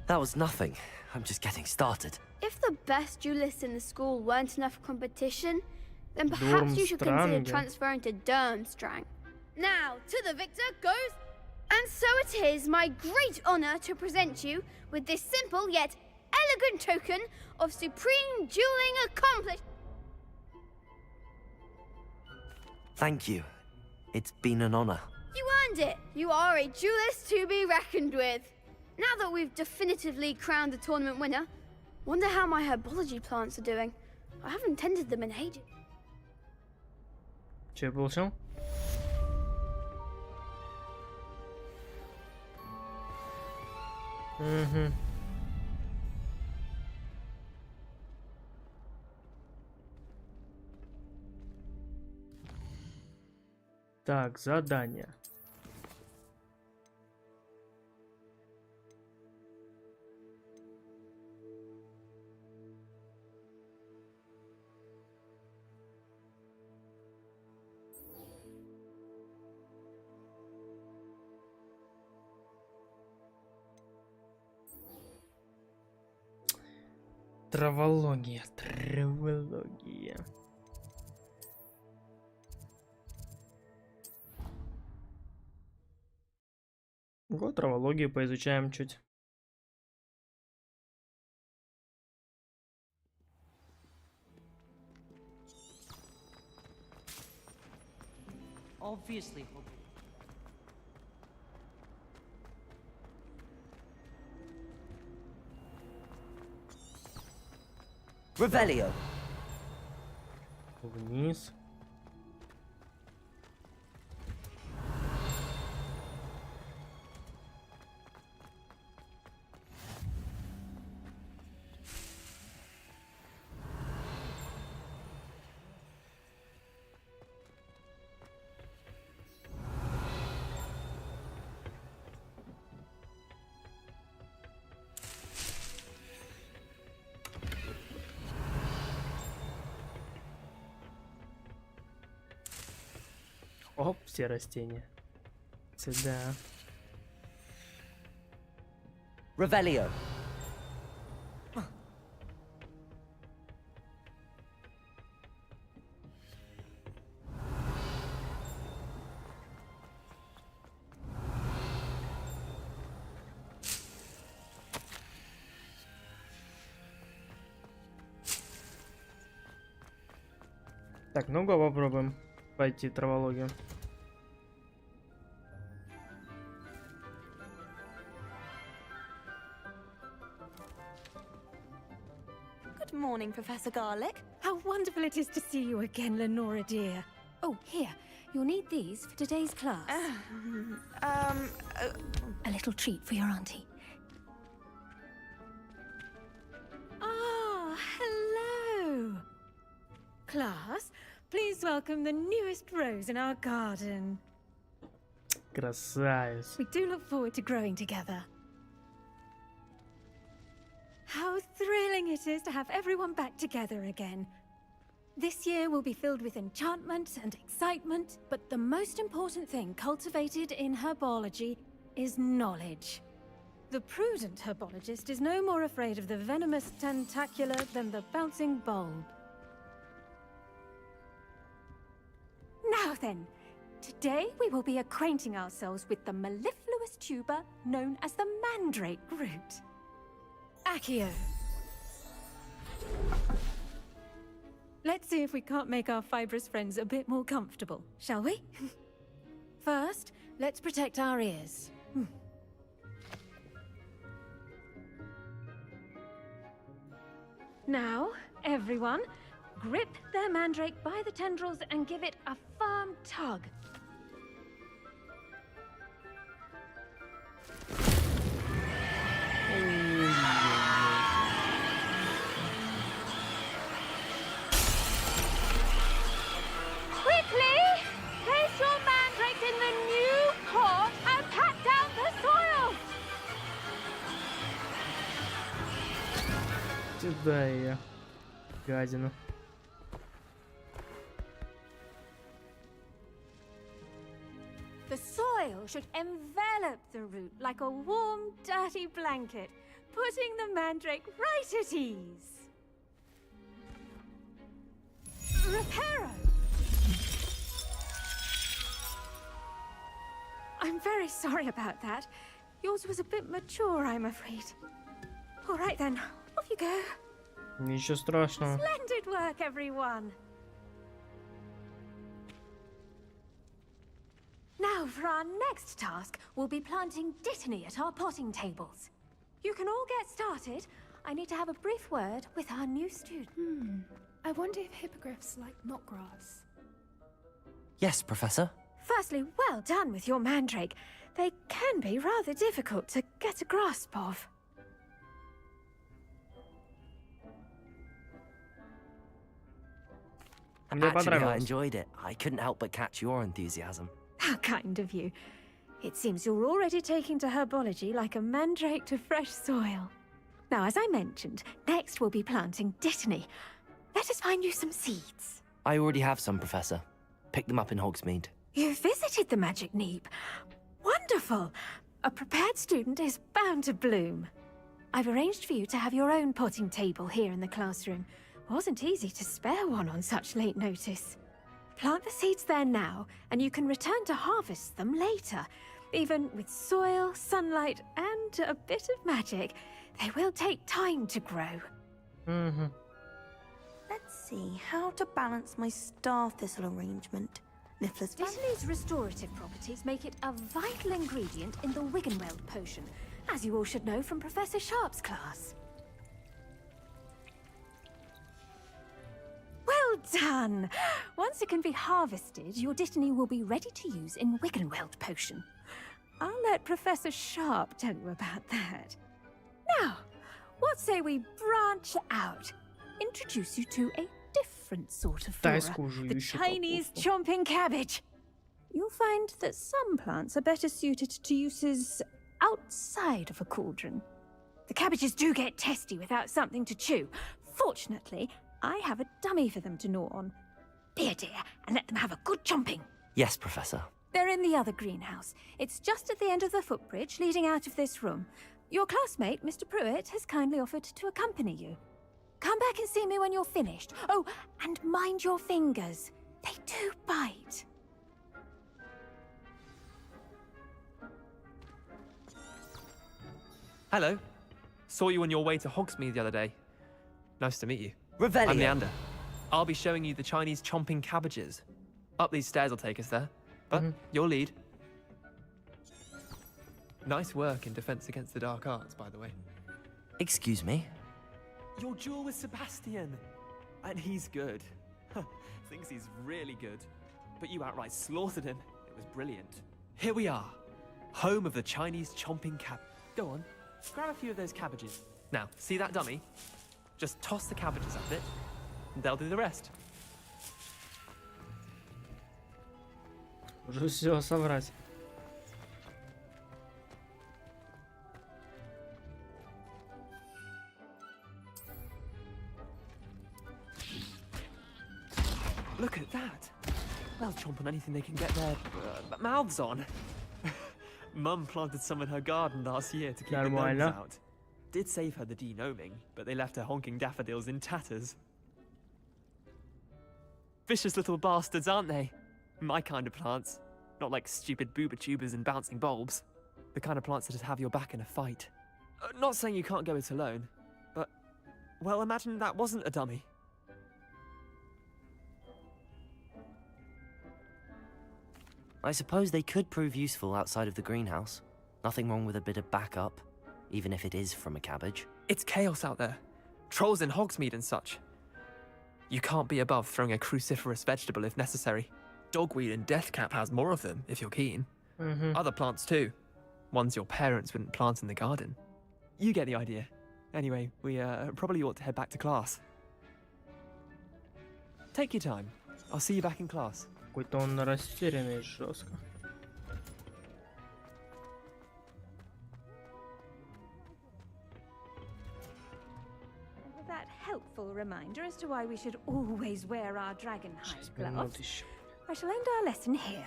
That was nothing. I'm just getting started. If the best duelists in the school weren't enough competition, then perhaps you should consider Durmstrang. transferring to Durmstrang. Now, to the victor goes... And so it is my great honor to present you with this simple yet elegant token of supreme dueling accomplishment. Thank you. It's been an honor. You earned it. You are a duelist to be reckoned with. Now that we've definitively crowned the tournament winner, wonder how my herbology plants are doing. I haven't tended them in ages. Че я получил? Угу. Так, задание. Травология. Вот травологию поизучаем чуть. Obviously, Revelio! Вниз. Оп, все растения. Сюда. Revelio! Так, ну-ка попробуем пойти травологию. Good morning, Professor Garlick. How wonderful it is to see you again, Lenora dear. Oh, here. You'll need these for today's class. A little treat for your auntie. Ah, hello. Class, please welcome the newest rose in our garden. Красавец. We do look forward to growing together. How thrilling it is to have everyone back together again. This year will be filled with enchantment and excitement, but the most important thing cultivated in herbology is knowledge. The prudent herbologist is no more afraid of the venomous tentacular than the bouncing bulb. Now then, today we will be acquainting ourselves with the mellifluous tuber known as the mandrake root. Accio. Let's see if we can't make our fibrous friends a bit more comfortable, shall we? First, let's protect our ears. Now, everyone, grip their mandrake by the tendrils and give it a firm tug. Quickly! Place your mandrake in the new pot and pat down the soil! Сюда я. Гадина. The soil should envelop the root like a warm, dirty blanket, putting the mandrake right at ease. Reparo! I'm very sorry about that. Yours was a bit mature, I'm afraid. All right then, off you go. Ничего страшного. Splendid work, everyone. Now, for our next task, we'll be planting dittany at our potting tables. You can all get started. I need to have a brief word with our new student. I wonder if hippogriffs like knotgrass. Yes, Professor. Firstly, well done with your mandrake. They can be rather difficult to get a grasp of. Actually, I enjoyed it. I couldn't help but catch your enthusiasm. How kind of you. It seems you're already taking to herbology like a mandrake to fresh soil. Now, as I mentioned, next we'll be planting dittany. Let us find you some seeds. I already have some, Professor. Picked them up in Hogsmeade. You visited the Magic Neep. Wonderful! A prepared student is bound to bloom. I've arranged for you to have your own potting table here in the classroom. Wasn't easy to spare one on such late notice. Plant the seeds there now, and you can return to harvest them later. Even with soil, sunlight, and a bit of magic, they will take time to grow. Let's see how to balance my star thistle arrangement. Niffler's Dittany's restorative properties make it a vital ingredient in the Wiggenweld potion, as you all should know from Professor Sharp's class. Well done! Once it can be harvested, your dittany will be ready to use in Wiggenweld potion. I'll let Professor Sharp tell you about that. Now, what say we branch out? Introduce you to a different sort of flora, the Chinese chomping cabbage. You'll find that some plants are better suited to uses outside of a cauldron. The cabbages do get testy without something to chew. Fortunately, I have a dummy for them to gnaw on. Be a dear and let them have a good chomping. Yes, Professor. They're in the other greenhouse. It's just at the end of the footbridge leading out of this room. Your classmate, Mr. Pruitt, has kindly offered to accompany you. Come back and see me when you're finished. Oh, and mind your fingers. They do bite. Hello. Saw you on your way to Hogsmeade the other day. Nice to meet you. Revelio. I'm Leander. I'll be showing you the Chinese chomping cabbages. Up these stairs will take us there. But your lead. Nice work in defense against the dark arts, by the way. Excuse me? Your duel with Sebyastian. And he's good. Thinks he's really good. But you outright slaughtered him. It was brilliant. Here we are. Home of the Chinese chomping cab. Go on. Grab a few of those cabbages. Now, see that dummy? Just toss the cabbages at it, and they'll do the rest. Уже все соврать. Look at that. They'll chomp on anything they can get their mouths on. Mum planted some in her garden last year to keep the gnomes out. Did save her the denoming, but they left her honking daffodils in tatters. Vicious little bastards, aren't they? My kind of plants. Not like stupid booba tubers and bouncing bulbs. The kind of plants that'd have your back in a fight. Not saying you can't go it alone, but, well, imagine that wasn't a dummy. I suppose they could prove useful outside of the greenhouse. Nothing wrong with a bit of backup, even if it is from a cabbage. It's chaos out there. Trolls in Hogsmeade and such. You can't be above throwing a cruciferous vegetable if necessary. Dogweed and deathcap has more of them, if you're keen. Other plants too. Ones your parents wouldn't plant in the garden. You get the idea. Anyway, we probably ought to head back to class. Take your time. I'll see you back in class. Какой-то он растерянный жестко. With that helpful reminder as to why we should always wear our dragonhide gloves, I shall end our lesson here.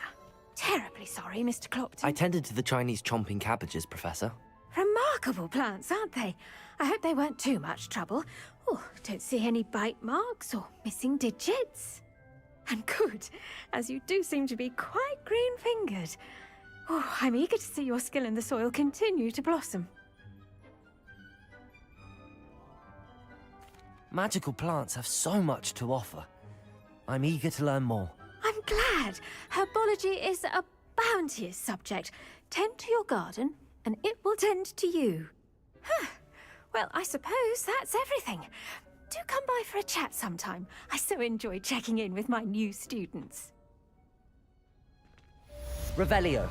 Terribly sorry, Mr. Clopton. I tended to the Chinese chomping cabbages, Professor. Remarkable plants, aren't they? I hope they weren't too much trouble. Oh, don't see any bite marks or missing digits. And good, as you do seem to be quite green-fingered. Oh, I'm eager to see your skill in the soil continue to blossom. Magical plants have so much to offer. I'm eager to learn more. I'm glad. Herbology is a bounteous subject. Tend to your garden, and it will tend to you. Huh. Well, I suppose that's everything. Do come by for a chat sometime. I so enjoy checking in with my new students. Revelio.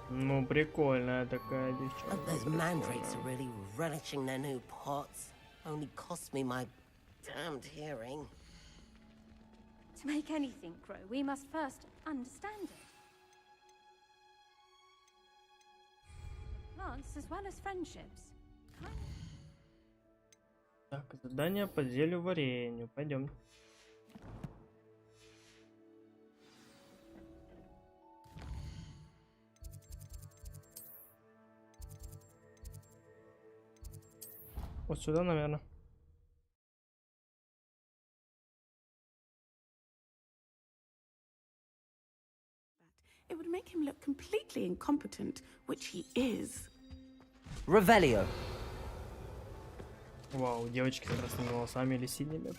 Ну, прикольная такая девчонка. Those mandrakes are really relishing their new pots. Only cost me my damned hearing. To make anything grow, we must first understand it. Plants as well as friendships. Так, задание по зелью варенью. Пойдем. Вот сюда, наверное. It would make him look completely incompetent, which he is. Revelio. Вау, девочки с красными волосами или синими.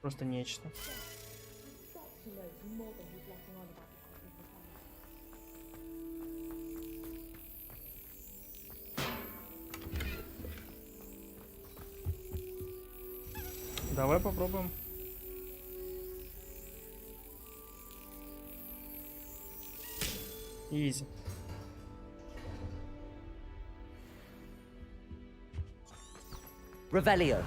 Просто нечто. Давай попробуем. Изи. Revelio.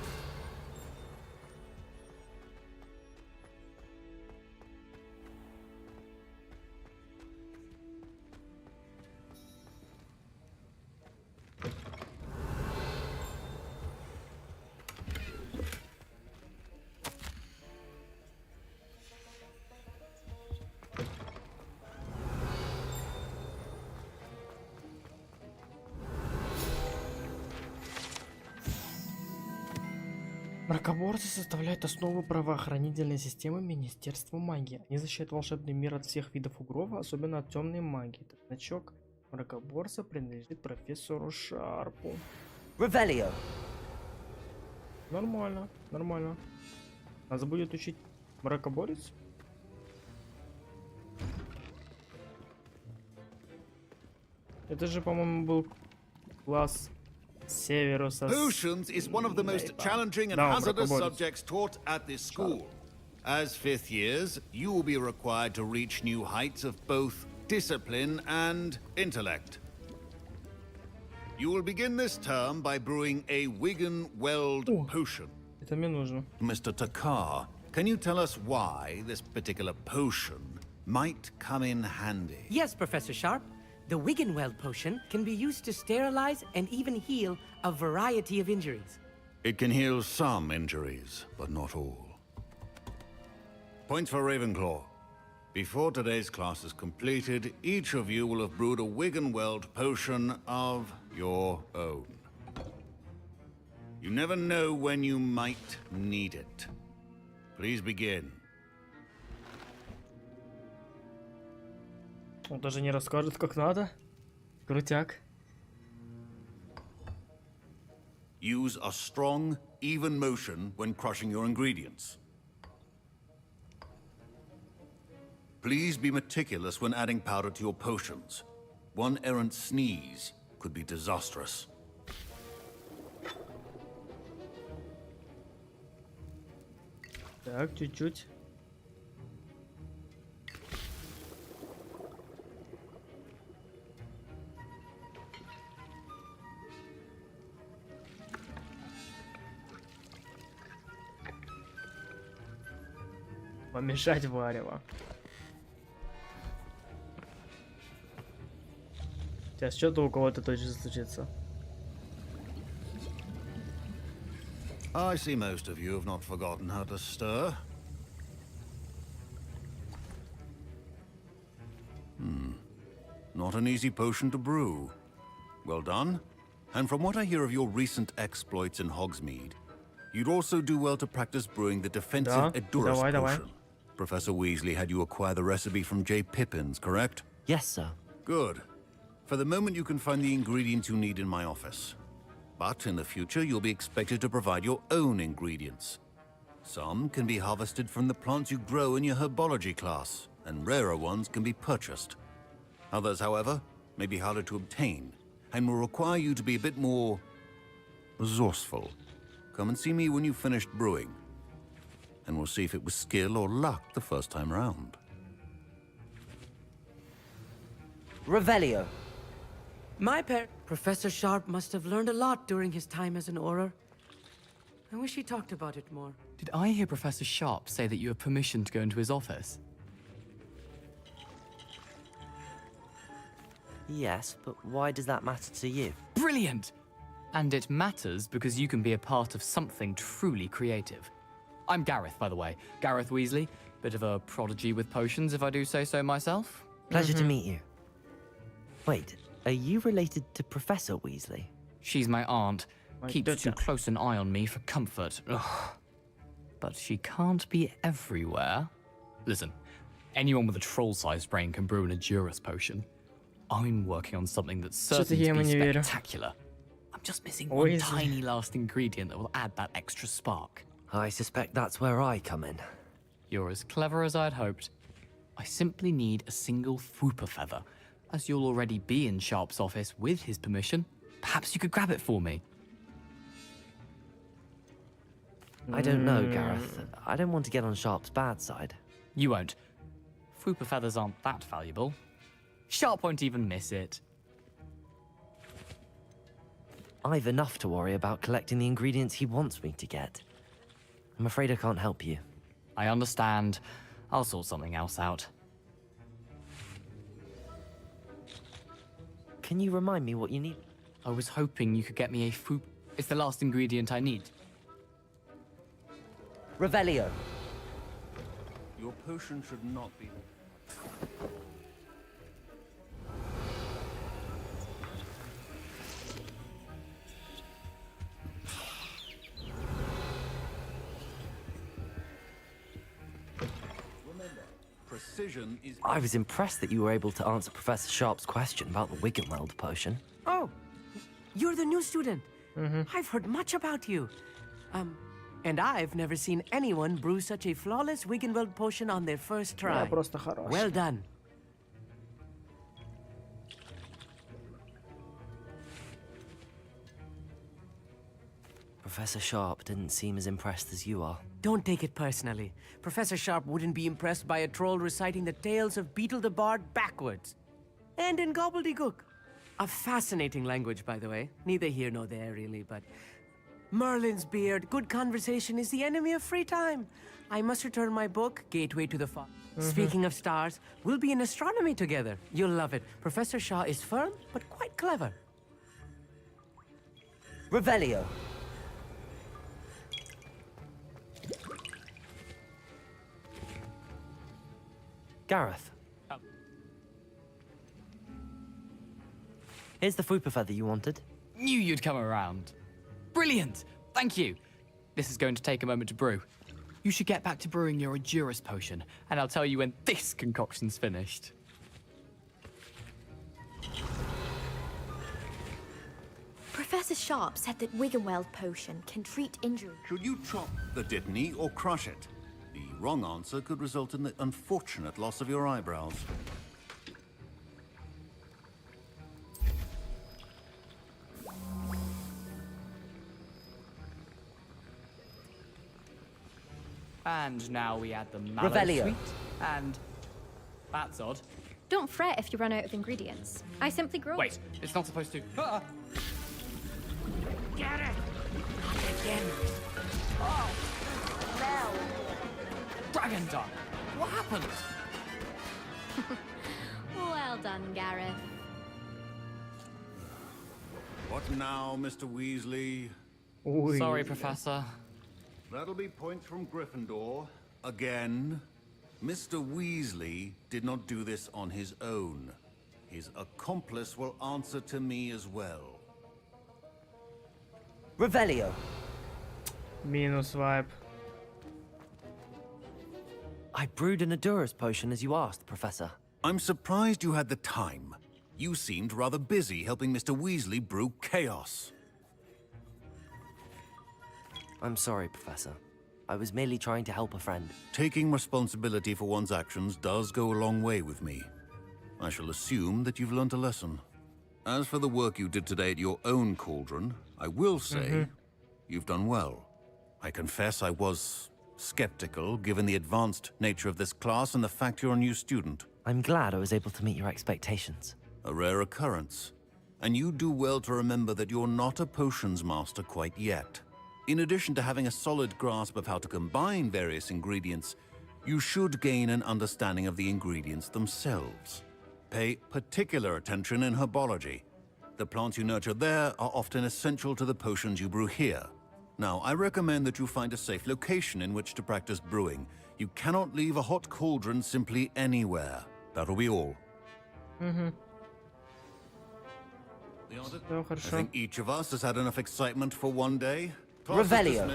Мракоборцы составляют основу правоохранительной системы Министерства магии. Они защищают волшебный мир от всех видов угроз, особенно от темной магии. Этот значок мракоборца принадлежит профессору Шарпу. Revelio. Нормально, нормально. Нас будет учить мракоборец? Это же, по-моему, был класс Северуса. Potions is one of the most challenging and hazardous subjects taught at this school. As fifth years, you will be required to reach new heights of both discipline and intellect. You will begin this term by brewing a Wiggenweld potion. Это мне нужно. Mr. Takar, can you tell us why this particular potion might come in handy? Yes, Professor Sharp. The Wiggenweld potion can be used to sterilize and even heal a variety of injuries. It can heal some injuries, but not all. Points for Ravenclaw. Before today's class is completed, each of you will have brewed a Wiggenweld potion of your own. You never know when you might need it. Please begin. Он даже не расскажет, как надо. Крутяк. Use a strong, even motion when crushing your ingredients. Please be meticulous when adding powder to your potions. One errant sneeze could be disastrous. Так, чуть-чуть. Помешать варево. Сейчас что-то у кого-то точно случится. I see most of you have not forgotten how to stir. Not an easy potion to brew. Well done. And from what I hear of your recent exploits in Hogsmeade, you'd also do well to practice brewing the defensive Edurus potion. Professor Weasley had you acquire the recipe from J. Pippin's, correct? Yes, sir. Good. For the moment, you can find the ingredients you need in my office. But in the future, you'll be expected to provide your own ingredients. Some can be harvested from the plants you grow in your herbology class, and rarer ones can be purchased. Others, however, may be harder to obtain, and will require you to be a bit more resourceful. Come and see me when you've finished brewing, and we'll see if it was skill or luck the first time round. Revelio. Professor Sharp must have learned a lot during his time as an Auror. I wish he talked about it more. Did I hear Professor Sharp say that you have permission to go into his office? Yes, but why does that matter to you? Brilliant! And it matters because you can be a part of something truly creative. I'm Gareth, by the way. Gareth Weasley. Bit of a prodigy with potions, if I do say so myself. Pleasure to meet you. Wait, are you related to Professor Weasley? She's my aunt. Keeps too close an eye on me for comfort. Ugh. But she can't be everywhere. Listen, anyone with a troll-sized brain can brew an Edurus potion. I'm working on something that's certain to be spectacular. I'm just missing one tiny last ingredient that will add that extra spark. I suspect that's where I come in. You're as clever as I'd hoped. I simply need a single Fwooper feather. As you'll already be in Sharp's office with his permission, perhaps you could grab it for me. I don't know, Gareth. I don't want to get on Sharp's bad side. You won't. Fwooper feathers aren't that valuable. Sharp won't even miss it. I've enough to worry about collecting the ingredients he wants me to get. I'm afraid I can't help you. I understand. I'll sort something else out. Can you remind me what you need? I was hoping you could get me a Fwooper. It's the last ingredient I need. Revelio. Your potion should not be... I was impressed that you were able to answer Professor Sharp's question about the Wiggenweld potion. Oh, you're the new student. I've heard much about you. And I've never seen anyone brew such a flawless Wiggenweld potion on their first try. Я просто хорош. Well done. Professor Sharp didn't seem as impressed as you are. Don't take it personally. Professor Sharp wouldn't be impressed by a troll reciting the tales of Beetle the Bard backwards. And in gobbledygook. A fascinating language, by the way. Neither here nor there, really, but... Merlin's beard, good conversation is the enemy of free time. I must return my book, Gateway to the Far. Speaking of stars, we'll be in astronomy together. You'll love it. Professor Shaw is firm, but quite clever. Revelio. Gareth. Here's the Fupa feather you wanted. Knew you'd come around. Brilliant! Thank you. This is going to take a moment to brew. You should get back to brewing your Edurus potion, and I'll tell you when this concoction's finished. Professor Sharp said that Wiggenweld potion can treat injury. Should you chop the Dittany or crush it? The wrong answer could result in the unfortunate loss of your eyebrows. And now we add the mallow Revelio. sweet, and... That's odd. Don't fret if you run out of ingredients. I simply grow. Wait, it's not supposed to... Get it! Again. Oh, no! Dragon Dog! What happened? Well done, Gareth. What now, Mr. Weasley? Sorry, Professor. That'll be points from Gryffindor. Again. Mr. Weasley did not do this on his own. His accomplice will answer to me as well. Revelio. Minus vibe. I brewed an Edurus potion as you asked, Professor. I'm surprised you had the time. You seemed rather busy helping Mr. Weasley brew chaos. I'm sorry, Professor. I was merely trying to help a friend. Taking responsibility for one's actions does go a long way with me. I shall assume that you've learnt a lesson. As for the work you did today at your own cauldron, I will say you've done well. I confess I was skeptical, given the advanced nature of this class and the fact you're a new student. I'm glad I was able to meet your expectations. A rare occurrence. And you do well to remember that you're not a potions master quite yet. In addition to having a solid grasp of how to combine various ingredients, you should gain an understanding of the ingredients themselves. Pay particular attention in herbology. The plants you nurture there are often essential to the potions you brew here. Now, I recommend that you find a safe location in which to practice brewing. You cannot leave a hot cauldron simply anywhere. That'll be all. I think each of us has had enough excitement for one day. Class is Revelio.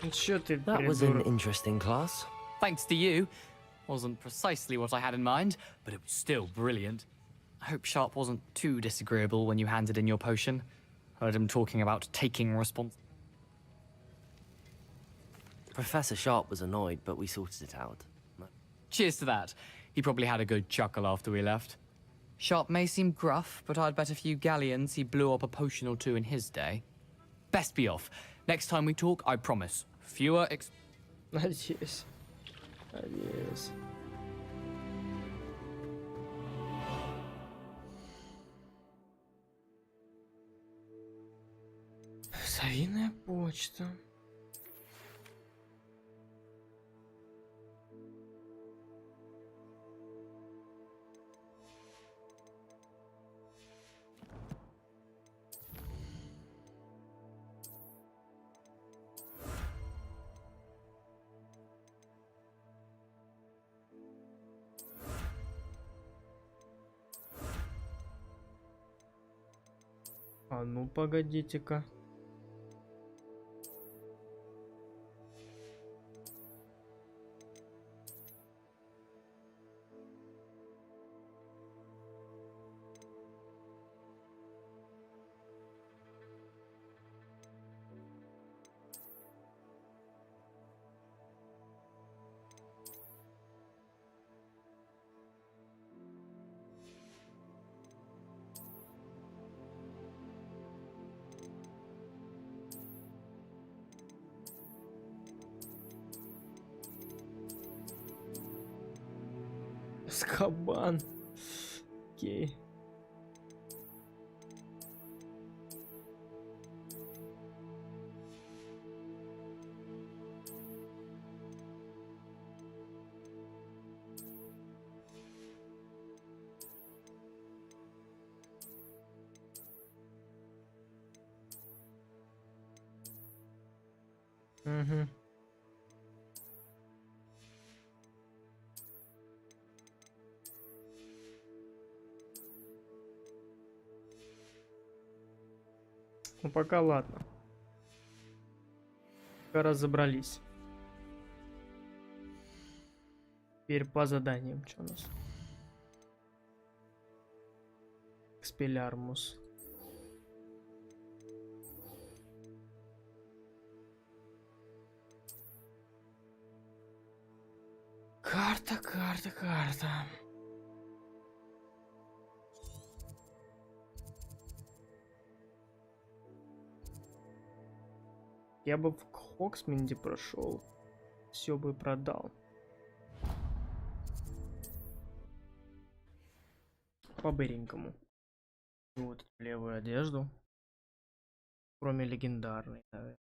dismissed. That was an interesting class. Thanks to you. Wasn't precisely what I had in mind, but it was still brilliant. I hope Sharp wasn't too disagreeable when you handed in your potion. Heard him talking about taking Professor Sharp was annoyed, but we sorted it out. Cheers to that. He probably had a good chuckle after we left. Sharp may seem gruff, but I'd bet a few galleons he blew up a potion or two in his day. Best be off. Next time we talk, I promise. Fewer Надеюсь. Надеюсь. Совиная почта. А ну погодите-ка. Азкабан. Окей. Угу. Ну пока ладно. Пока разобрались. Теперь по заданиям. Что у нас? Экспелярмус. Карта. Я бы в Хоксминде прошел, все бы продал. По-быренькому. Вот левую одежду. Кроме легендарной, наверное.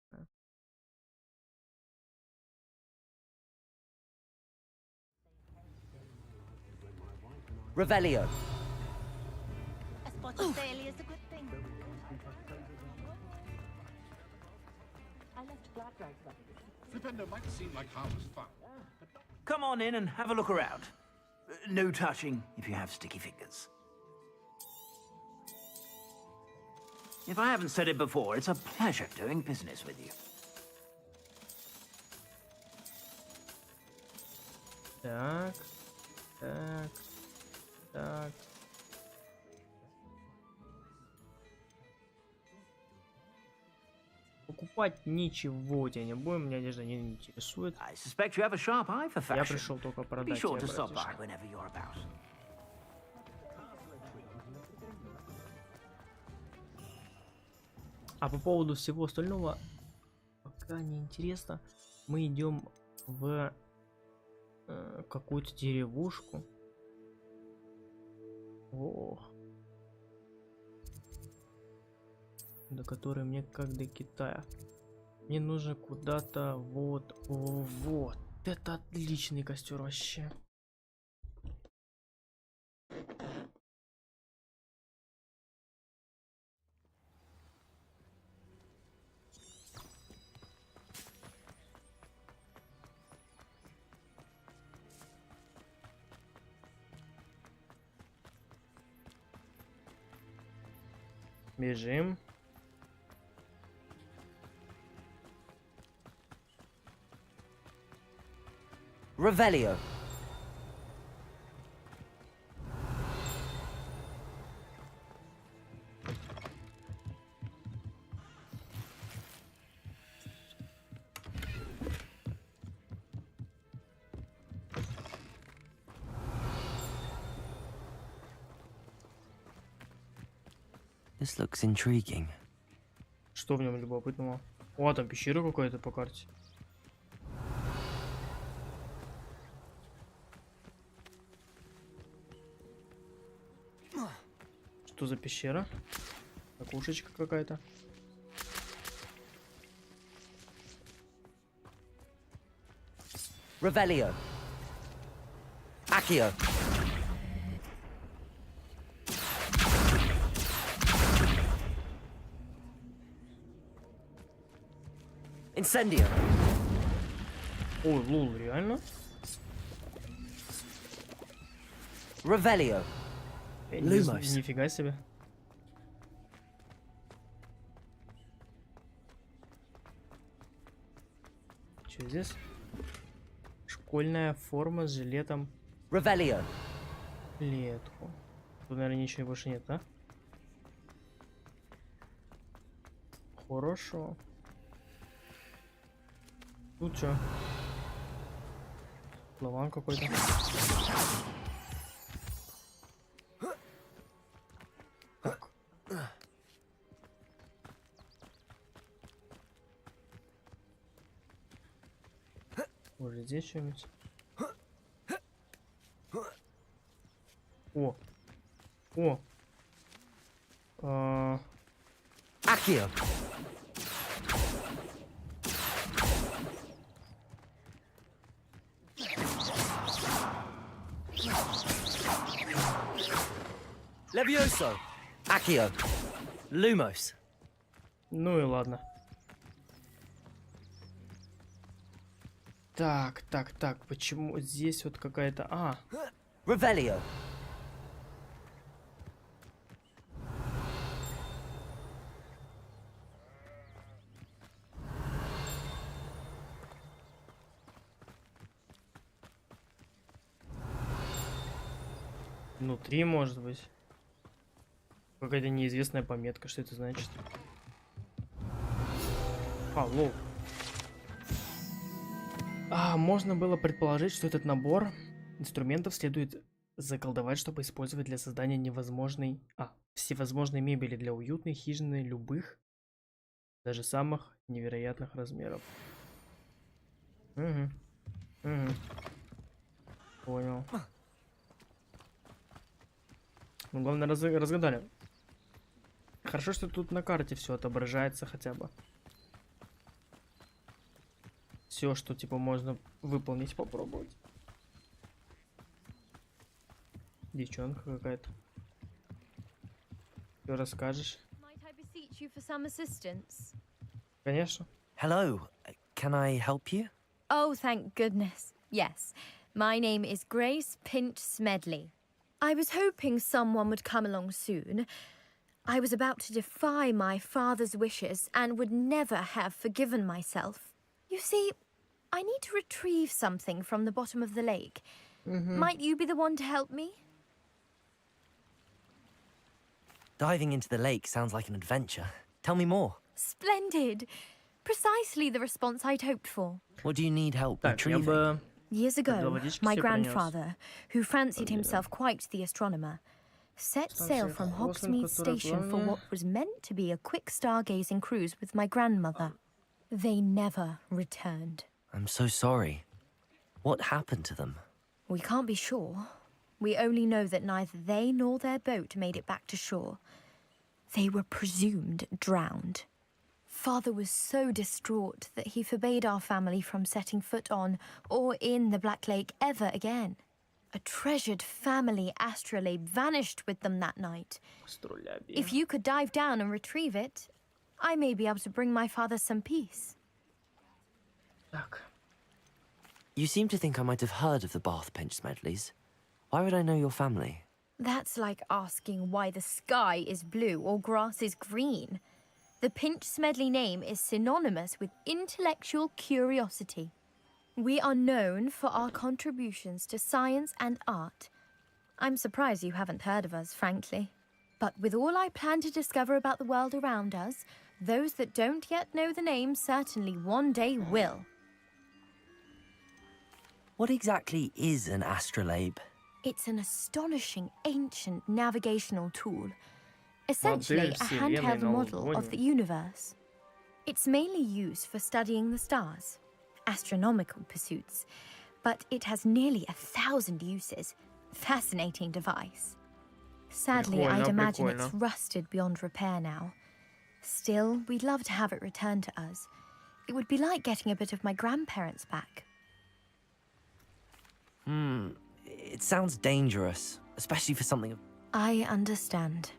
Revelio. A spot of daily is a good thing. I left glad rags up. Flipendo might seem like harmless fun. Come on in and have a look around. No touching if you have sticky fingers. If I haven't said it before, it's a pleasure doing business with you. Так. Покупать ничего тебя не будем, меня одежда не интересует. Я пришел только продать. А по поводу всего остального, пока не интересно, мы идем в какую-то деревушку. До которой мне как до Китая. Мне нужно куда-то вот. Это отличный костер вообще. Бежим. Revelio. This looks intriguing. Что в нем любопытного? О, там пещера какая-то по карте. Что за пещера? Окушечка какая-то. Revelio. Accio. Incendio. Ой, лол, реально? Revelio. Lumos. Нифига себе. Что здесь? Школьная форма с жилетом. Revelio. Летку. Тут, наверное, ничего больше нет, да? Хорошо. Тут что? Лаван какой-то. Так. Может здесь что-нибудь? О. О. Accio. Levioso. Accio. Lumos. Ну и ладно. Так, почему здесь вот какая-то... Revelio. Внутри, может быть. Какая-то неизвестная пометка, что это значит. Лол. Можно было предположить, что этот набор инструментов следует заколдовать, чтобы использовать для создания всевозможной мебели для уютной хижины любых, даже самых невероятных размеров. Понял. Ну, главное, разгадали. Хорошо, что тут на карте все отображается хотя бы. Все, что типа можно выполнить, попробовать. Девчонка какая-то. Что расскажешь? Конечно. Hello. Can I help you? Oh, thank goodness. Yes. My name is Grace Pinch Smedley. I was hoping someone would come along soon. I was about to defy my father's wishes and would never have forgiven myself. You see, I need to retrieve something from the bottom of the lake. Might you be the one to help me? Diving into the lake sounds like an adventure. Tell me more. Splendid. Precisely the response I'd hoped for. What do you need help retrieving? Years ago, my grandfather, who fancied himself quite the astronomer, set sail from Hogsmeade Station for what was meant to be a quick stargazing cruise with my grandmother. They never returned. I'm so sorry. What happened to them? We can't be sure. We only know that neither they nor their boat made it back to shore. They were presumed drowned. Father was so distraught that he forbade our family from setting foot on or in the Black Lake ever again. A treasured family astrolabe vanished with them that night. If you could dive down and retrieve it, I may be able to bring my father some peace. You seem to think I might have heard of the Bath Pinch Smedleys. Why would I know your family? That's like asking why the sky is blue or grass is green. The Pinch Smedley name is synonymous with intellectual curiosity. We are known for our contributions to science and art. I'm surprised you haven't heard of us, frankly. But with all I plan to discover about the world around us, those that don't yet know the name certainly one day will. What exactly is an astrolabe? It's an astonishing ancient navigational tool. Essentially, a handheld model of the universe. It's mainly used for studying the stars, astronomical pursuits, but it has nearly 1,000 uses. Fascinating device. Sadly, I'd imagine it's rusted beyond repair now. Still, we'd love to have it returned to us. It would be like getting a bit of my grandparents back. It sounds dangerous, especially for something of... I understand.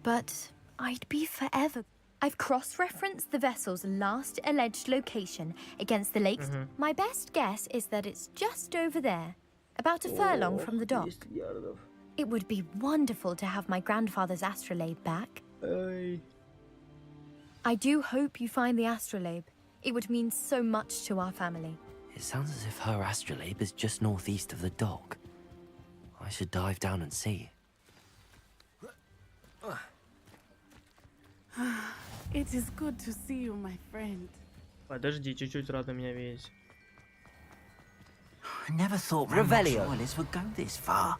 But I'd be forever... I've cross-referenced the vessel's last alleged location against the lakes. My best guess is that it's just over there, about a furlong from the dock. It would be wonderful to have my grandfather's astrolabe back. I do hope you find the astrolabe. It would mean so much to our family. It sounds as if her astrolabe is just northeast of the dock. I should dive down and see. It is good to see you, my friend. Подожди, чуть-чуть рада меня видеть. I never thought Revelio would go this far.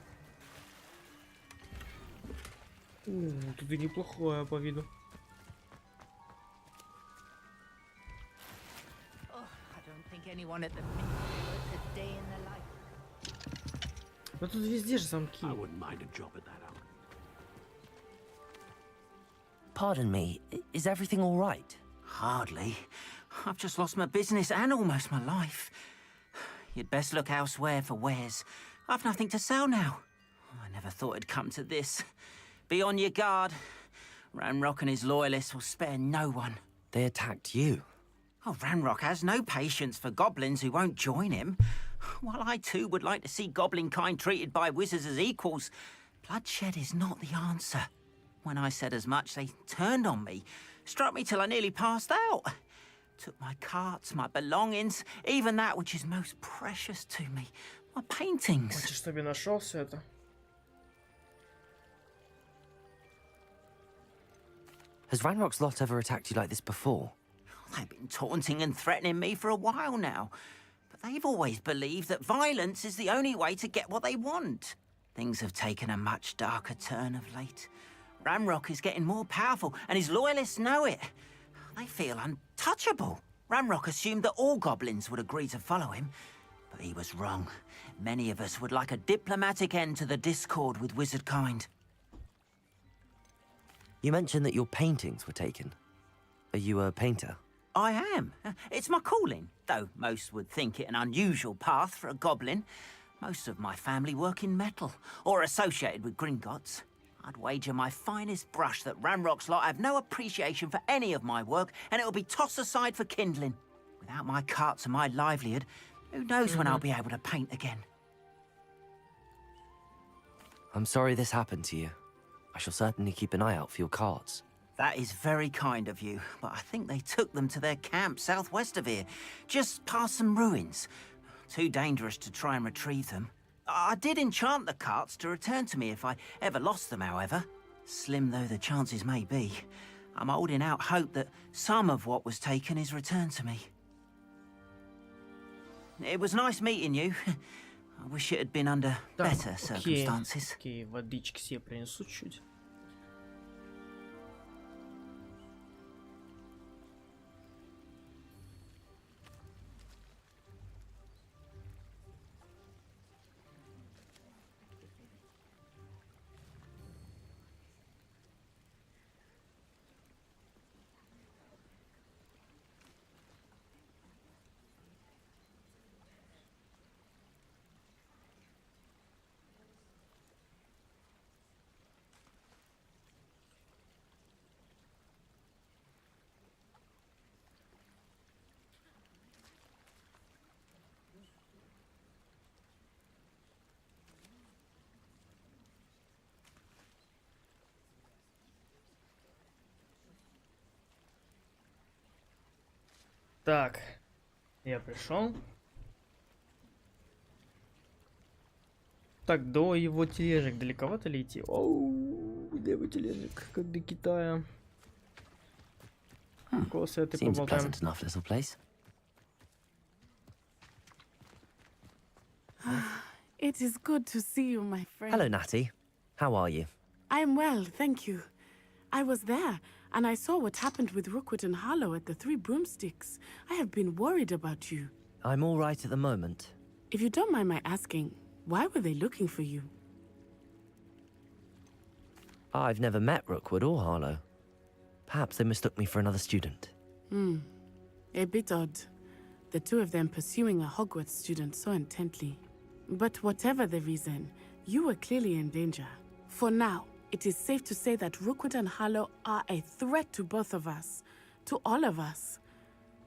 Тут и неплохое по виду. I don't think anyone at the Mint a day in their life. Ну тут везде же замки. I wouldn't mind a job at that hour. Pardon me, is everything all right? Hardly. I've just lost my business and almost my life. You'd best look elsewhere for wares. I've nothing to sell now. I never thought it'd come to this. Be on your guard. Ranrock and his loyalists will spare no one. They attacked you? Oh, Ranrock has no patience for goblins who won't join him. While I too would like to see goblin kind treated by wizards as equals, bloodshed is not the answer. When I said as much, they turned on me, struck me till I nearly passed out. Took my carts, my belongings, even that which is most precious to me, my paintings. Хочешь, чтобы я нашел все это? Has Ranrock's lot ever attacked you like this before? They've been taunting and threatening me for a while now. But they've always believed that violence is the only way to get what they want. Things have taken a much darker turn of late. Ranrock is getting more powerful, and his loyalists know it. They feel untouchable. Ranrock assumed that all goblins would agree to follow him, but he was wrong. Many of us would like a diplomatic end to the discord with wizard kind. You mentioned that your paintings were taken. Are you a painter? I am. It's my calling, though most would think it an unusual path for a goblin. Most of my family work in metal, or associated with Gringotts. I'd wager my finest brush that Ranrock's lot have no appreciation for any of my work, and it'll be tossed aside for kindling. Without my carts and my livelihood, who knows when I'll be able to paint again. I'm sorry this happened to you. I shall certainly keep an eye out for your carts. That is very kind of you, but I think they took them to their camp southwest of here, just past some ruins. Too dangerous to try and retrieve them. I did enchant the carts to return to me if I ever lost them, however. Slim though the chances may be, I'm holding out hope that some of what was taken is returned to me. It was nice meeting you. I wish it had been under better circumstances. Окей, водички себе принесу чуть. Так, я пришел. Так, до его тележек далековато ли идти? Оу, до его тележек, как до Китая. Косы, ты Seems a поболтаем. pleasant enough little place. It is good to see you, my friend. Hello, Natty. How are you? I'm well, thank you. I was there, and I saw what happened with Rookwood and Harlow at the Three Broomsticks. I have been worried about you. I'm all right at the moment. If you don't mind my asking, why were they looking for you? I've never met Rookwood or Harlow. Perhaps they mistook me for another student. A bit odd. The two of them pursuing a Hogwarts student so intently. But whatever the reason, you were clearly in danger. For now, it is safe to say that Rookwood and Harlow are a threat to both of us, to all of us.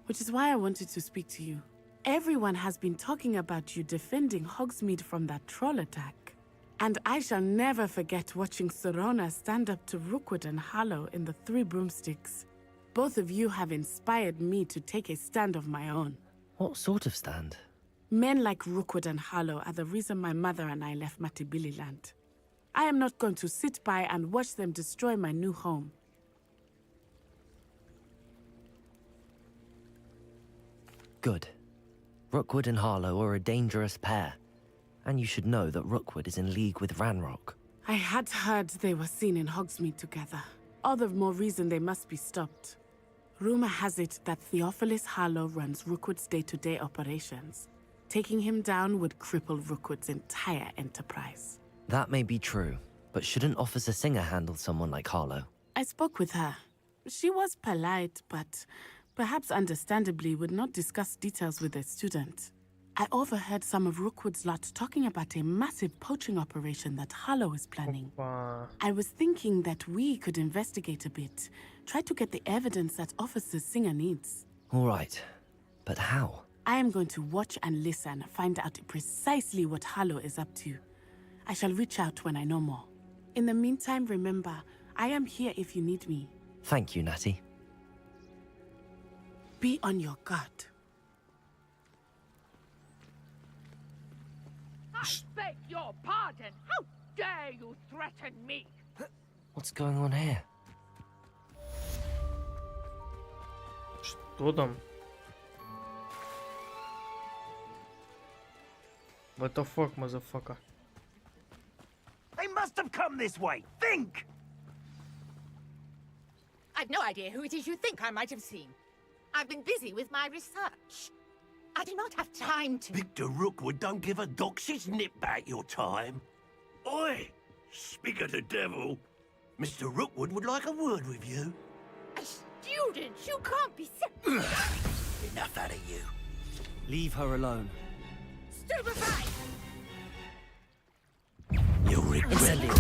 Which is why I wanted to speak to you. Everyone has been talking about you defending Hogsmeade from that troll attack. And I shall never forget watching Sorona stand up to Rookwood and Harlow in the Three Broomsticks. Both of you have inspired me to take a stand of my own. What sort of stand? Men like Rookwood and Harlow are the reason my mother and I left Matabeleland. I am not going to sit by and watch them destroy my new home. Good. Rookwood and Harlow are a dangerous pair. And you should know that Rookwood is in league with Ranrock. I had heard they were seen in Hogsmeade together. All the more reason they must be stopped. Rumor has it that Theophilus Harlow runs Rookwood's day-to-day operations. Taking him down would cripple Rookwood's entire enterprise. That may be true, but shouldn't Officer Singer handle someone like Harlow? I spoke with her. She was polite, but perhaps understandably would not discuss details with a student. I overheard some of Rookwood's lot talking about a massive poaching operation that Harlow is planning. I was thinking that we could investigate a bit, try to get the evidence that Officer Singer needs. All right, but how? I am going to watch and listen, find out precisely what Harlow is up to. I shall reach out when I know more. In the meantime, remember, I am here if you need me. Thank you, Natty. Be on your guard. I beg your pardon. How dare you threaten me? What's going on here? Что там? What the fuck, motherfucker? They must have come this way. Think! I've no idea who it is you think I might have seen. I've been busy with my research. I do not have time to... Victor Rookwood don't give a doxy's nip back your time. Oi! Speak of the devil. Mr. Rookwood would like a word with you. A student? You can't be... Enough out of you. Leave her alone. Stupefy! You'll regret it.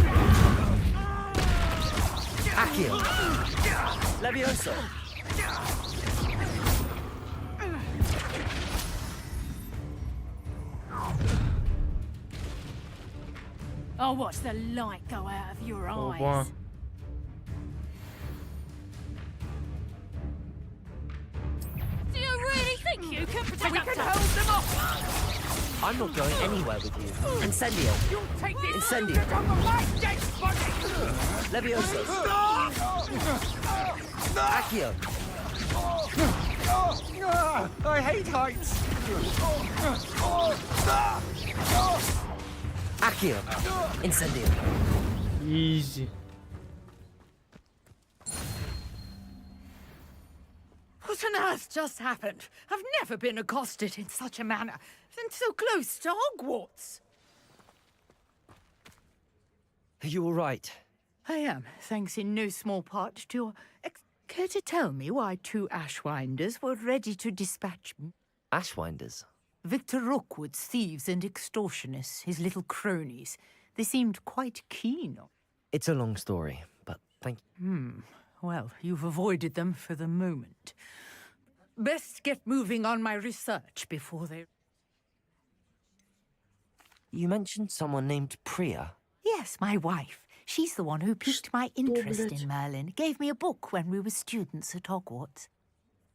Accio! Levioso! I'll watch the light go out of your eyes. Wow. Do you really think you can protect We can hold them off! I'm not going anywhere with you. Incendio! You'll take this Incendio! from my dead body! Levioso! Accio! I hate heights! Accio! Incendio! Easy. What on earth just happened? I've never been accosted in such a manner, and so close to Hogwarts. Are you all right? I am, thanks in no small part to your... Care to tell me why 2 Ashwinders were ready to dispatch me? Ashwinders? Victor Rookwood's thieves and extortionists, his little cronies. They seemed quite keen on... It's a long story, but thank you. Well, you've avoided them for the moment. Best get moving on my research before they... You mentioned someone named Priya. Yes, my wife. She's the one who piqued my interest in Merlin. Gave me a book when we were students at Hogwarts.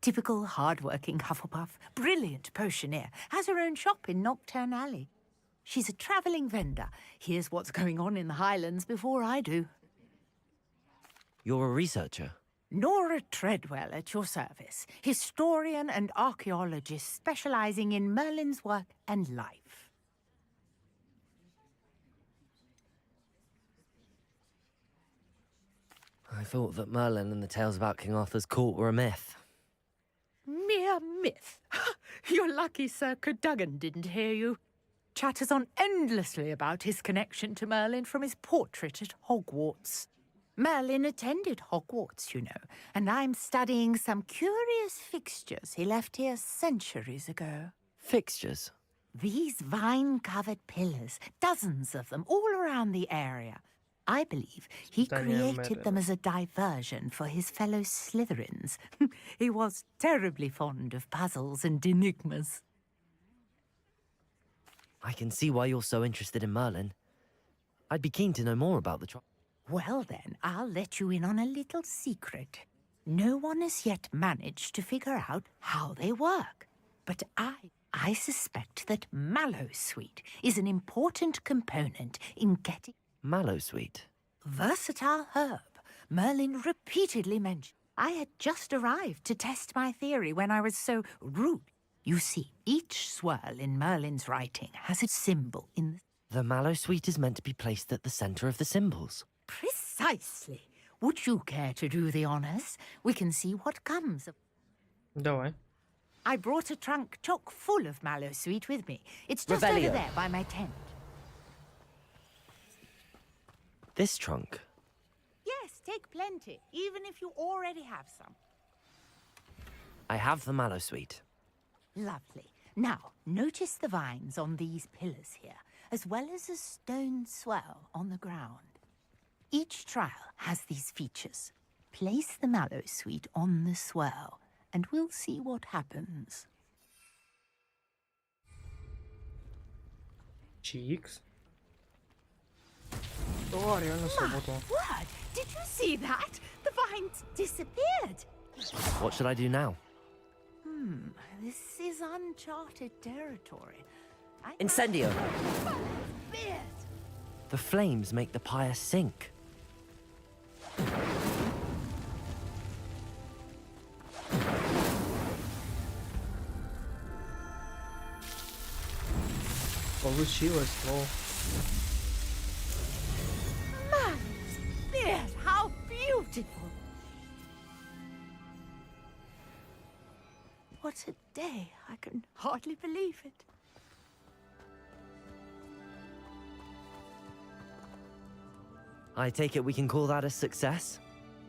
Typical hard-working Hufflepuff, brilliant potioneer, has her own shop in Nocturne Alley. She's a travelling vendor. Hears what's going on in the Highlands before I do. You're a researcher? Nora Treadwell at your service. Historian and archaeologist specialising in Merlin's work and life. I thought that Merlin and the tales about King Arthur's court were a myth. Mere myth. You're lucky Sir Cadogan didn't hear you. Chatters on endlessly about his connection to Merlin from his portrait at Hogwarts. Merlin attended Hogwarts, you know, and I'm studying some curious fixtures he left here centuries ago. Fixtures? These vine-covered pillars, dozens of them, all around the area. I believe he created them as a diversion for his fellow Slytherins. He was terribly fond of puzzles and enigmas. I can see why you're so interested in Merlin. I'd be keen to know more about the trial. Well then, I'll let you in on a little secret. No one has yet managed to figure out how they work. But I suspect that Mallowsweet is an important component in getting... Mallowsweet? Versatile herb. Merlin repeatedly mentioned. I had just arrived to test my theory when I was so rude. You see, each swirl in Merlin's writing has a symbol in the Mallowsweet is meant to be placed at the centre of the symbols. Precisely. Would you care to do the honours? We can see what comes of... Давай. I brought a trunk chock full of mallow sweet with me. It's just Revelio. over there by my tent. This trunk? Yes, take plenty, even if you already have some. I have the mallow sweet. Lovely. Now, notice the vines on these pillars here, as well as a stone swell on the ground. Each trial has these features. Place the mallow sweet on the swell, and we'll see what happens. Чикс. О, реально сработало. Word! Did you see that? The vines disappeared. What should I do now? This is uncharted territory. Incendio! Beard! The flames make the pyre sink. Получилось, но... Man's beard, how beautiful! What a day. I can hardly believe it. I take it we can call that a success?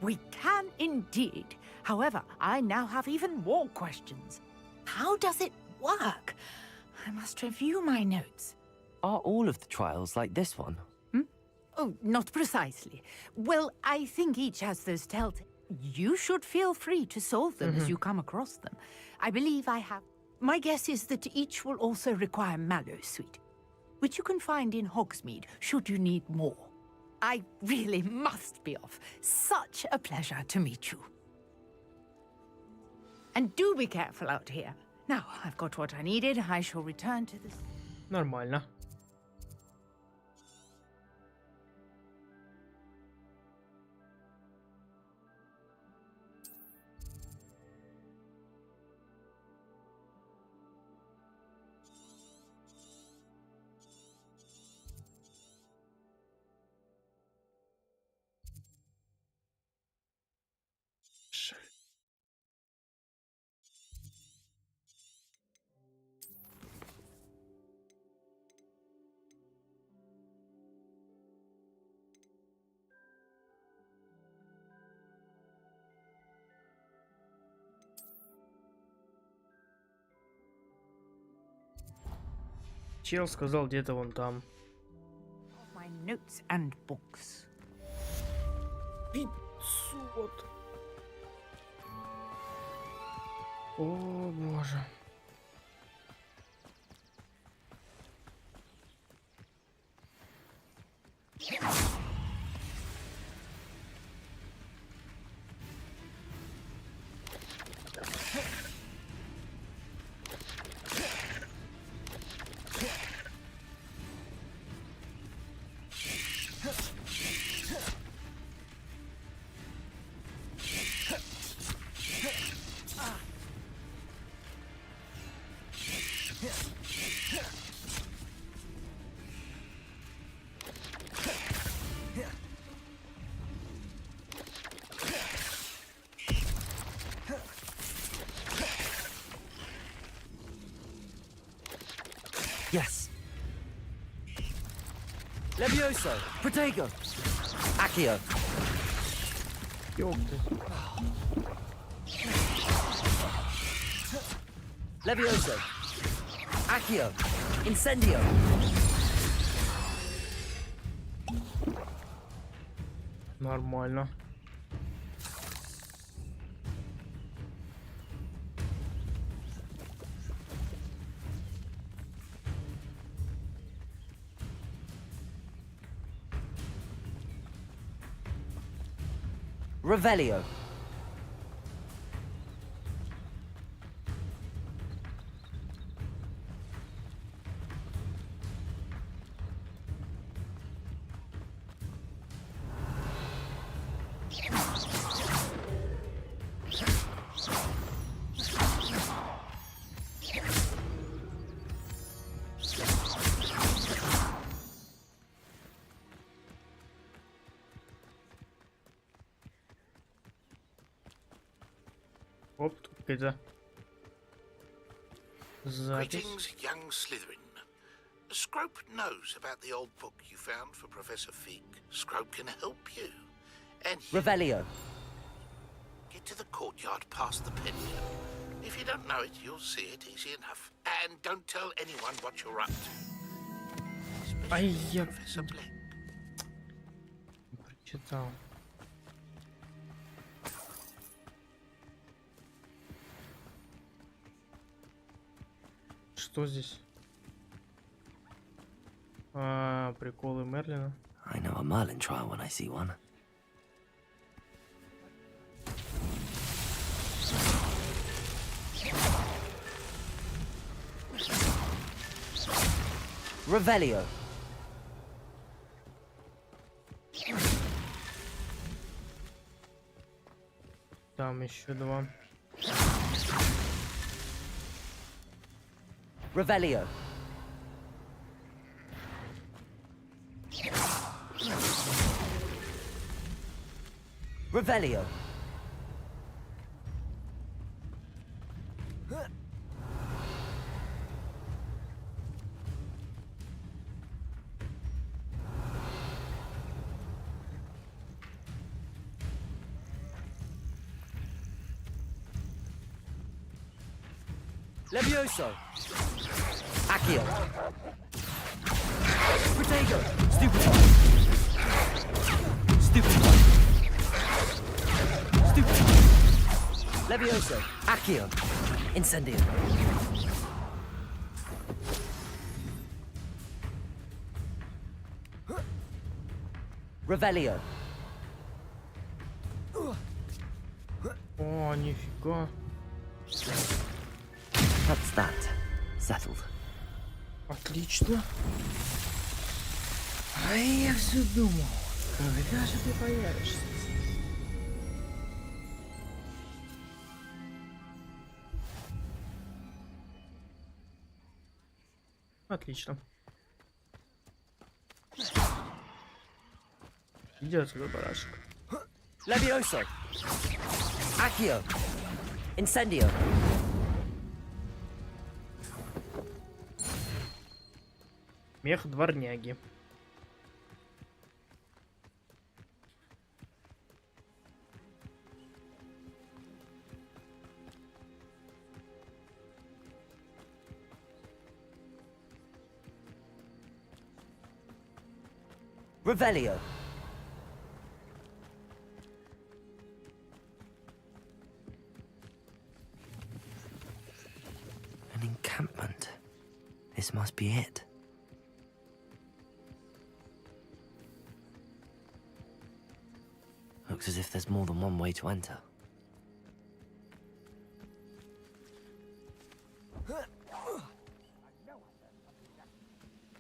We can indeed. However, I now have even more questions. How does it work? I must review my notes. Are all of the trials like this one? Oh, not precisely. Well, I think each has those telltale. You should feel free to solve them as you come across them. I believe I have. My guess is that each will also require mallow sweet, which you can find in Hogsmeade should you need more. I really must be off. Such a pleasure to meet you. And do be careful out here. Now, I've got what I needed. I shall return to this. Нормально. Чел сказал где-то вон там. My notes and books. 500. О, боже. Yes. Levioso, Protego, Accio. Ёпты. Levioso, Accio, Incendio. Нормально. Revelio. Оп, тут какая-то Запись. Greetings, young Slytherin. Scrope knows about the old book you found for Professor Fig. Scrope can help you. And you Revelio. get to the courtyard past the pension. If you don't know it, you'll see it easy enough. And don't tell anyone what you're up to. Ай, я Professor Black. прочитал. Что здесь? А, приколы Мерлина. I know a Merlin trial when I see one. Revelio. Там еще два. Revelio. Revelio. Levioso. Accio. Protego. Stupefy. Stupefy. Stupefy. Levioso. Accio. Incendio. Revelio. О, нифига. That's that. Settled. Отлично. А я все думал, когда же ты появишься? Отлично. Иди отсюда, барашек. Levioso. Accio. Incendio. Мех дворняги. Revelio. An encampment. This must be it. Looks as if there's more than one way to enter.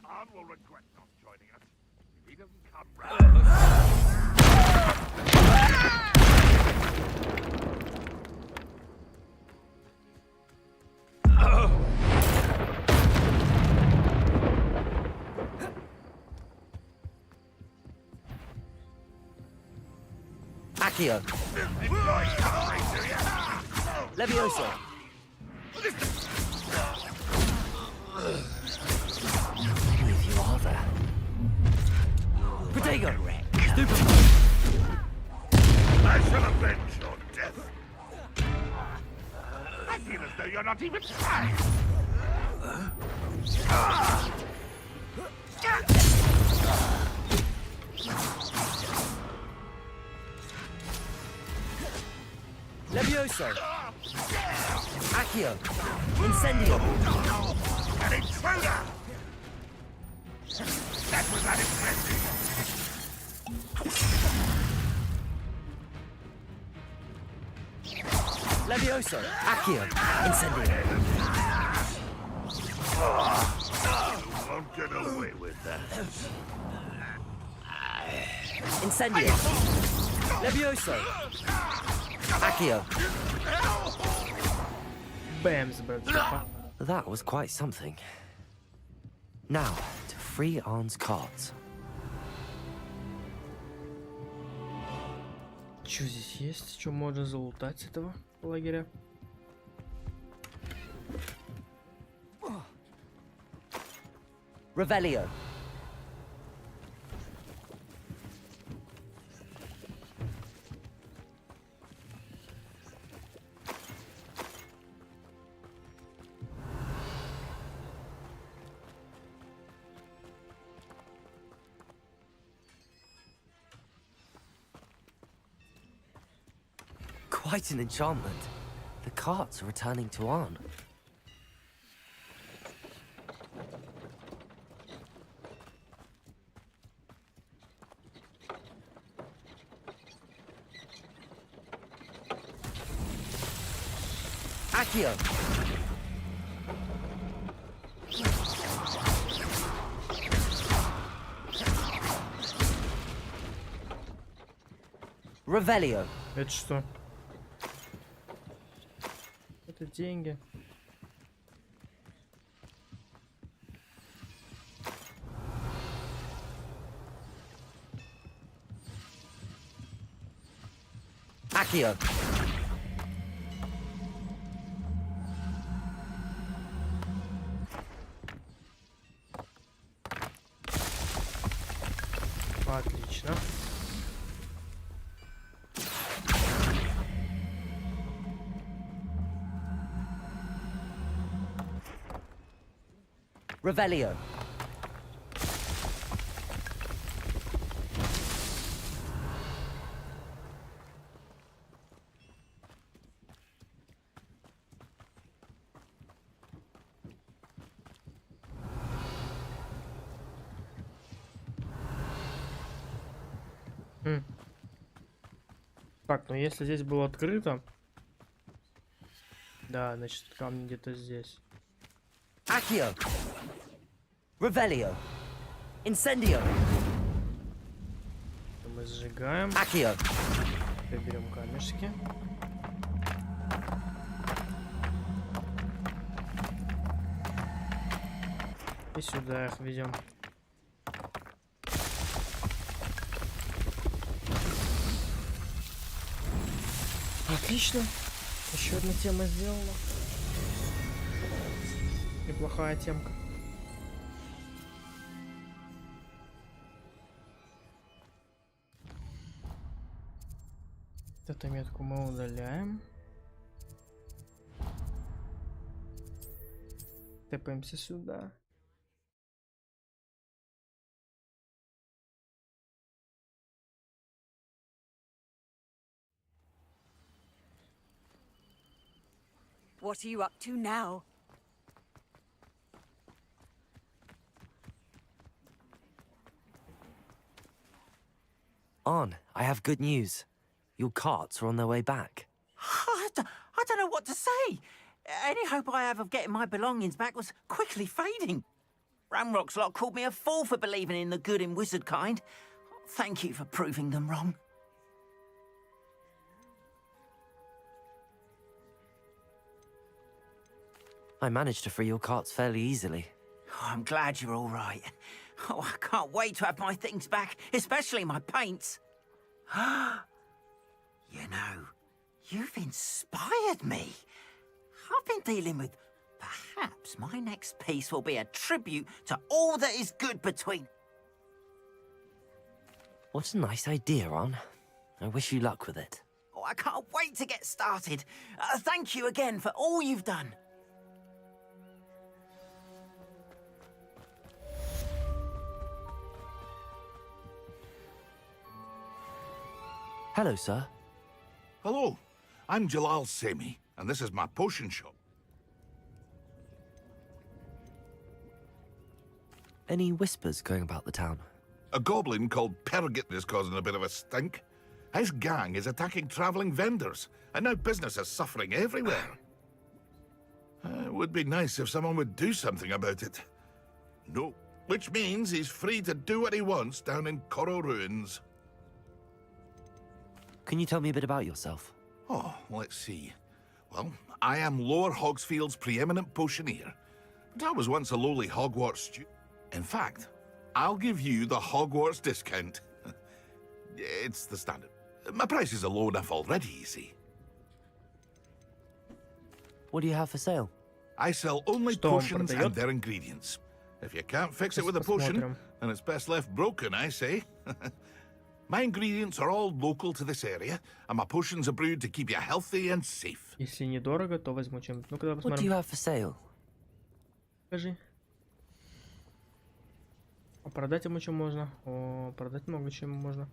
Arn will regret not joining us if he doesn't come round. Accio. Levioso. How many of you are there? Protego. I shall avenge your death. I feel as though you're not even trying. Levioso. Accio. Incendio. An intruder! That was unimpressive. Levioso. Accio. Incendio. You won't get away with that. Incendio. Levioso. Accio. Bam, забрал. That was quite something. Now, to free Arn's cards. Что здесь есть? Что можно залутать с этого лагеря? Revelio. Quite an enchantment. The carts are returning to Arn. Accio! Revelio. Это что? Это деньги. Accio. Отлично. Revelio. Так, ну если здесь было открыто... Да, значит, камни где-то здесь. Accio. Revelio. Incendio. Мы сжигаем. Accio. Берем камешки. И сюда их ведем. Отлично. Еще одна тема сделана. Неплохая темка. Эту метку мы удаляем. Тэпаемся сюда. What are you up to now? Arn, I have good news. Your carts are on their way back. I don't know what to say. Any hope I have of getting my belongings back was quickly fading. Ramrock's lot called me a fool for believing in the good in wizard kind. Thank you for proving them wrong. I managed to free your carts fairly easily. Oh, I'm glad you're all right. Oh, I can't wait to have my things back, especially my paints. You know, you've inspired me. I've been dealing with... Perhaps my next piece will be a tribute to all that is good between... What a nice idea, Arn. I wish you luck with it. Oh, I can't wait to get started. Thank you again for all you've done. Hello, sir. Hello, I'm Jalal Semi, and this is my potion shop. Any whispers going about the town? A goblin called Pergit is causing a bit of a stink. His gang is attacking traveling vendors, and now business is suffering everywhere. It would be nice if someone would do something about it. No, which means he's free to do what he wants down in Coral Ruins. Can you tell me a bit about yourself? Oh, let's see. Well, I am Lower Hogsfield's preeminent potioneer, but I was once a lowly Hogwarts student. In fact, I'll give you the Hogwarts discount. It's the standard. My prices are low enough already, you see. What do you have for sale? I sell only potions and their ingredients. If you can't fix it with a potion, then it's best left broken, I say. My ingredients are all local to this area, and my potions are brewed to keep you healthy and safe. Если недорого, то возьму чем-нибудь. Ну-ка, давай What do you посмотрим. have for sale? Покажи. А продать ему что можно? О, продать много чего можно.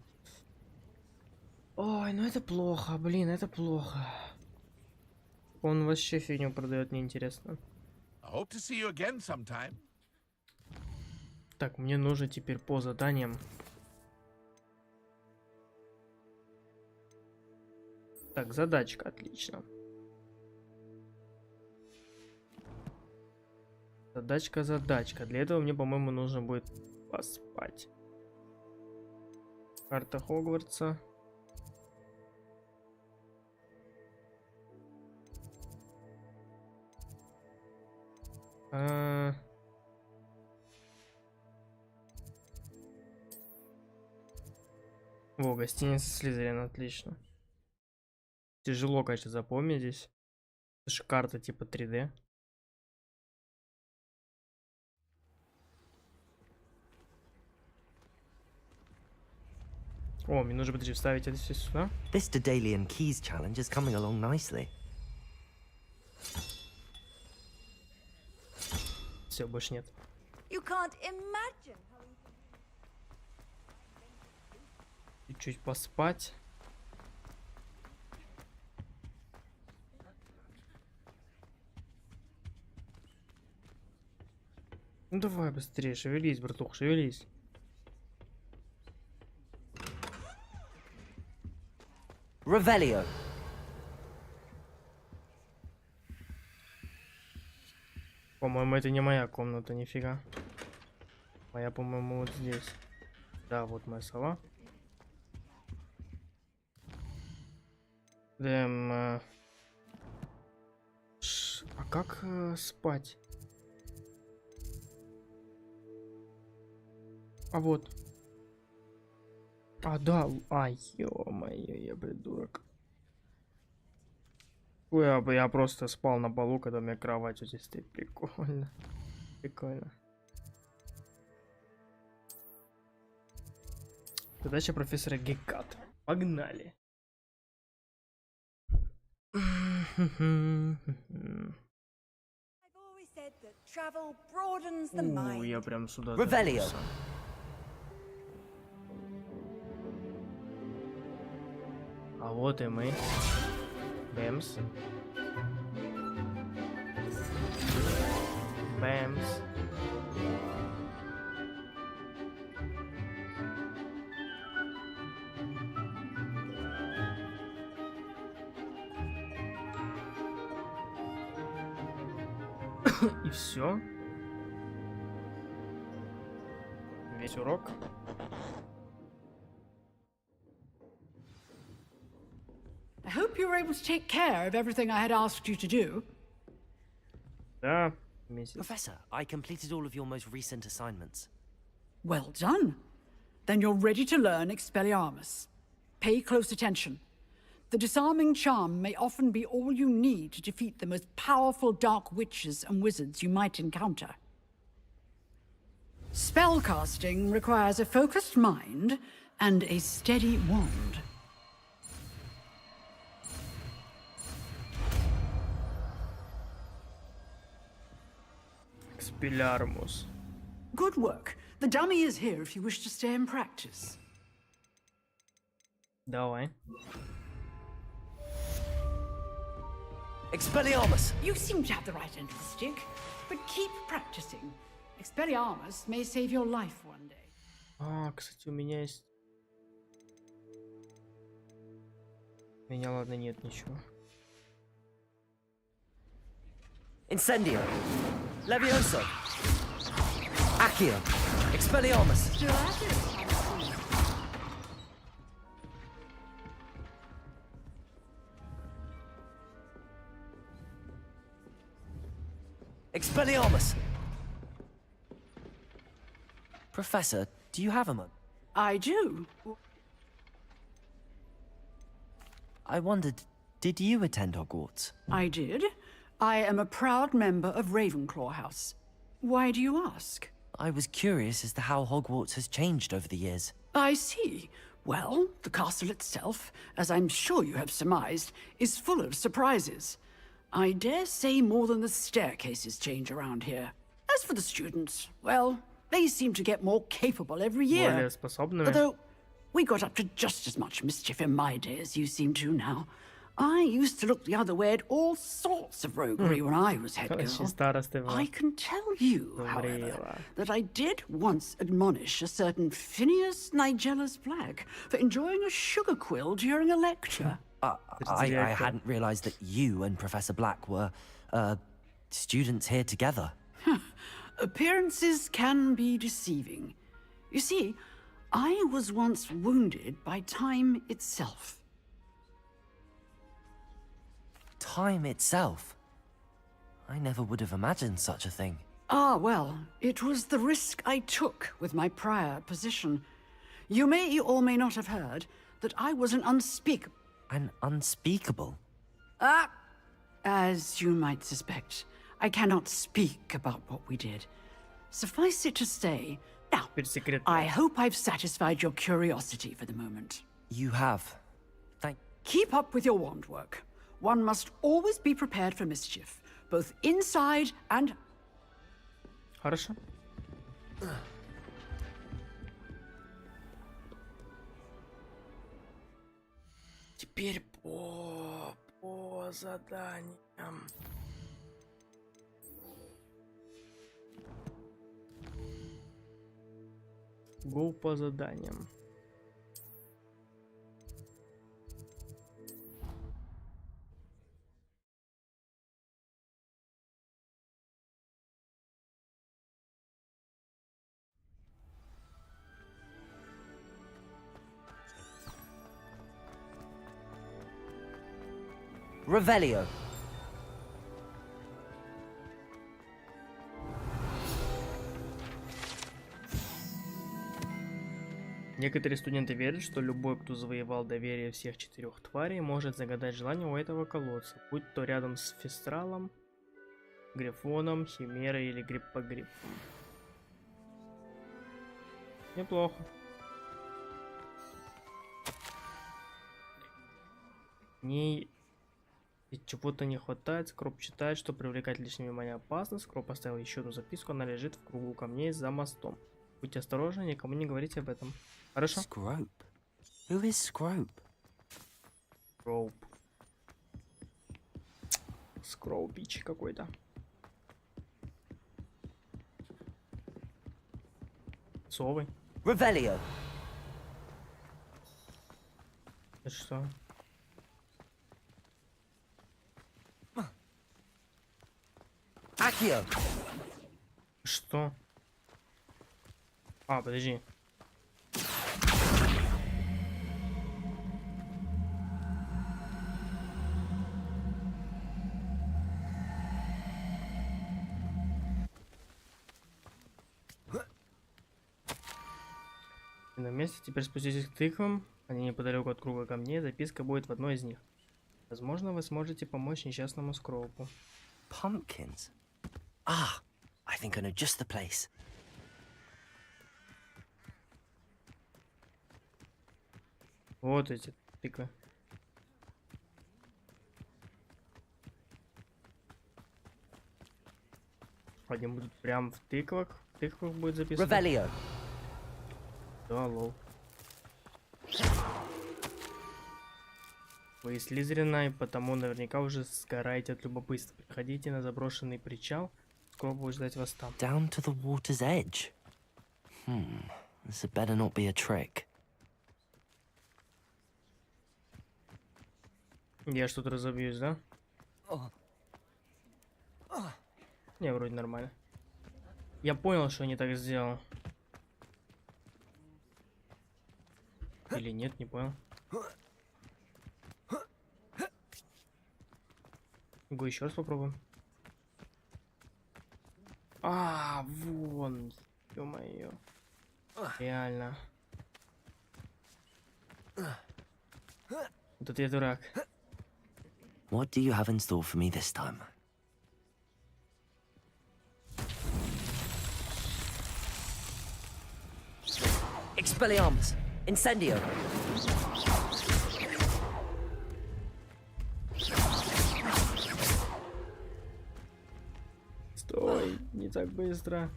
Ой, ну это плохо, блин, это плохо. Он вообще фигню продает, неинтересно. I hope to see you again sometime. Так, мне нужно теперь по заданиям. Так, задачка, отлично. Задачка. Для этого мне, по-моему, нужно будет поспать. Карта Хогвартса. Во, гостиница Слизерин, отлично. Тяжело, конечно, запомнить здесь. Это же карта типа 3D. О, мне нужно, подожди, вставить это все сюда. This Daedalian Keys challenge is coming along nicely. Все, больше нет. You can't imagine. Чуть-чуть поспать. Ну давай быстрее, шевелись, братух, шевелись. Revelio. По-моему, это не моя комната, нифига. Моя, по-моему, вот здесь. Да, вот моя сова. А как спать? А вот. А, да. Ай, ё-моё, я придурок. Ой, я просто спал на полу, когда у меня кровать вот здесь стоит. Прикольно. Прикольно. Задача профессора Гекат. Погнали. Я прям сюда. Revelio. А вот и мы. Бэмс. Бэмс. И все. Весь урок. I hope you were able to take care of everything I had asked you to do. Да, Professor, I completed all of your most recent assignments. Well done. Then you're ready to learn Expelliarmus. Pay close attention. The disarming charm may often be all you need to defeat the most powerful dark witches and wizards you might encounter. Spellcasting requires a focused mind and a steady wand. Expelliarmus. Good work. The dummy is here if you wish to stay and practice. Давай. Expelliarmus! You seem to have the right end of the stick, but keep practicing. Expelliarmus may save your life one day. А, кстати, у меня есть... У меня, ладно, нет ничего. Incendio. Levioso. Accio. Expelliarmus. Expelliarmus. Professor, do you have a moment? I do. I wondered, did you attend Hogwarts? I did. I am a proud member of Ravenclaw House. Why do you ask? I was curious as to how Hogwarts has changed over the years. I see. Well, the castle itself, as I'm sure you have surmised, is full of surprises. I dare say more than the staircases change around here. As for the students, well, they seem to get more capable every year. Более способными. Although, we got up to just as much mischief in my day as you seem to now. I used to look the other way at all sorts of roguery when I was head girl. I can tell you, however, that I did once admonish a certain Phineas Nigella's Black for enjoying a sugar quill during a lecture. I hadn't realized that you and Professor Black were, students here together. Appearances can be deceiving. You see, I was once wounded by time itself. Time itself? I never would have imagined such a thing. Ah, well, it was the risk I took with my prior position. You may or may not have heard that I was an unspeakable... An unspeakable? As you might suspect, I cannot speak about what we did. Suffice it to say, now, I hope I've satisfied your curiosity for the moment. You have. Keep up with your wand work. One must always be prepared for mischief, both inside and... Хорошо. Теперь по заданиям. Go по заданиям. Revelio. Некоторые студенты верят, что любой, кто завоевал доверие всех 4 тварей, может загадать желание у этого колодца, будь то рядом с Фестралом, Грифоном, Химерой или Гриппогриппом. Неплохо. Ней чего-то не хватает. Скроп считает, что привлекать лишнее внимание опасно. Скроп оставил еще одну записку. Она лежит в кругу камней за мостом. Будьте осторожны, никому не говорите об этом. Хорошо? Скроп? Who is Скроп? Скроп. Скроупич какой-то. Совы. Revelio. Это что? Акио. Что? А, подожди. На месте, теперь спуститесь к тыквам. Они неподалеку от круга камней. Записка будет в одной из них. Возможно, вы сможете помочь несчастному Скроупу. Pumpkins? Ah, I think I know just the place. Вот эти тыквы. Они будут прям в тыквах. В тыквах будет записано. Revelio. Да, лол. Вы из Слизерина, и потому наверняка уже сгораете от любопытства. Приходите на заброшенный причал. Скоро будет ждать вас там. Down to the water's edge. This had better not be a trick. Я что-то разобьюсь, да? Не, вроде нормально. Я понял, что не так сделал. Или нет, не понял. Го еще раз попробуем. А, вон, ё-моё. Реально. Вот это я дурак. What do you have in store for me this time? Expelliarmus! Incendio! Стой, не так быстро.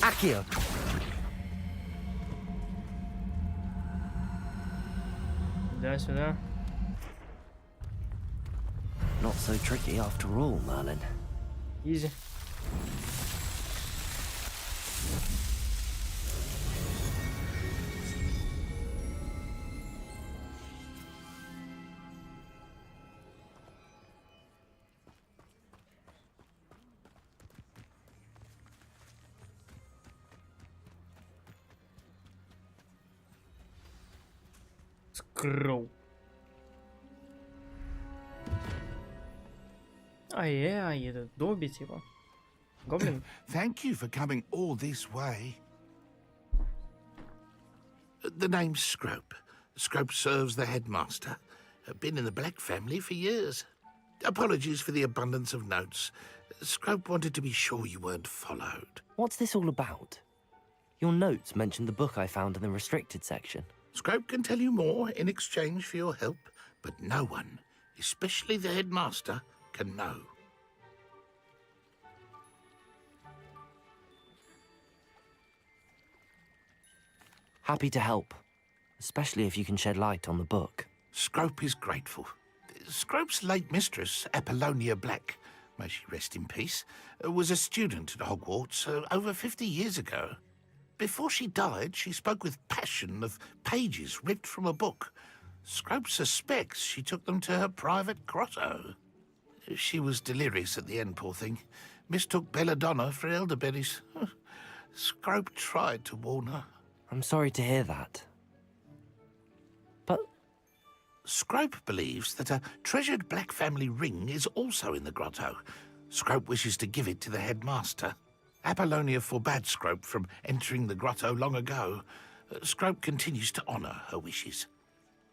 Accio! Сюда. Not so tricky after all, Merlin. Easy. Скроу. Это Добби, типа. Гоблин? Thank you for coming all this way. The name's Scrope. Scrope serves the headmaster. Been in the Black family for years. Apologies for the abundance of notes. Scrope wanted to be sure you weren't followed. What's this all about? Your notes mentioned the book I found in the restricted section. Scrope can tell you more in exchange for your help, but no one, especially the headmaster, can know. Happy to help, especially if you can shed light on the book. Scrope is grateful. Scrope's late mistress, Apollonia Black, may she rest in peace, was a student at Hogwarts over 50 years ago. Before she died, she spoke with passion of pages ripped from a book. Scrope suspects she took them to her private grotto. She was delirious at the end, poor thing. Mistook belladonna for elderberries. Scrope tried to warn her. I'm sorry to hear that. But Scrope believes that a treasured Black family ring is also in the grotto. Scrope wishes to give it to the headmaster. Apollonia forbade Scrope from entering the grotto long ago. Scrope continues to honour her wishes.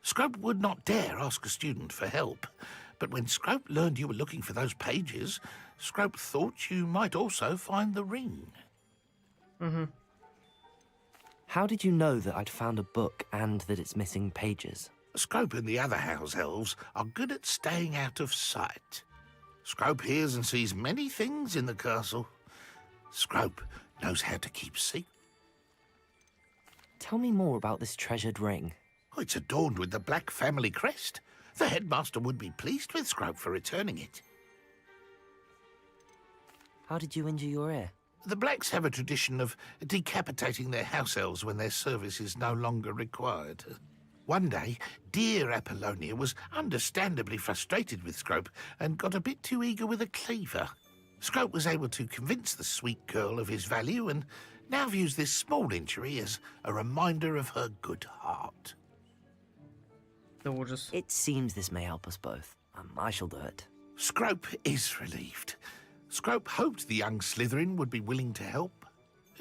Scrope would not dare ask a student for help, but when Scrope learned you were looking for those pages, Scrope thought you might also find the ring. How did you know that I'd found a book and that it's missing pages? Scrope and the other house elves are good at staying out of sight. Scrope hears and sees many things in the castle. Scrope knows how to keep secret. Tell me more about this treasured ring. Oh, it's adorned with the Black family crest. The headmaster would be pleased with Scrope for returning it. How did you injure your ear? The Blacks have a tradition of decapitating their house elves when their service is no longer required. One day, dear Apollonia was understandably frustrated with Scrope and got a bit too eager with a cleaver. Scrope was able to convince the sweet girl of his value and now views this small injury as a reminder of her good heart. It seems this may help us both. I shall do it. Scrope is relieved. Scrope hoped the young Slytherin would be willing to help.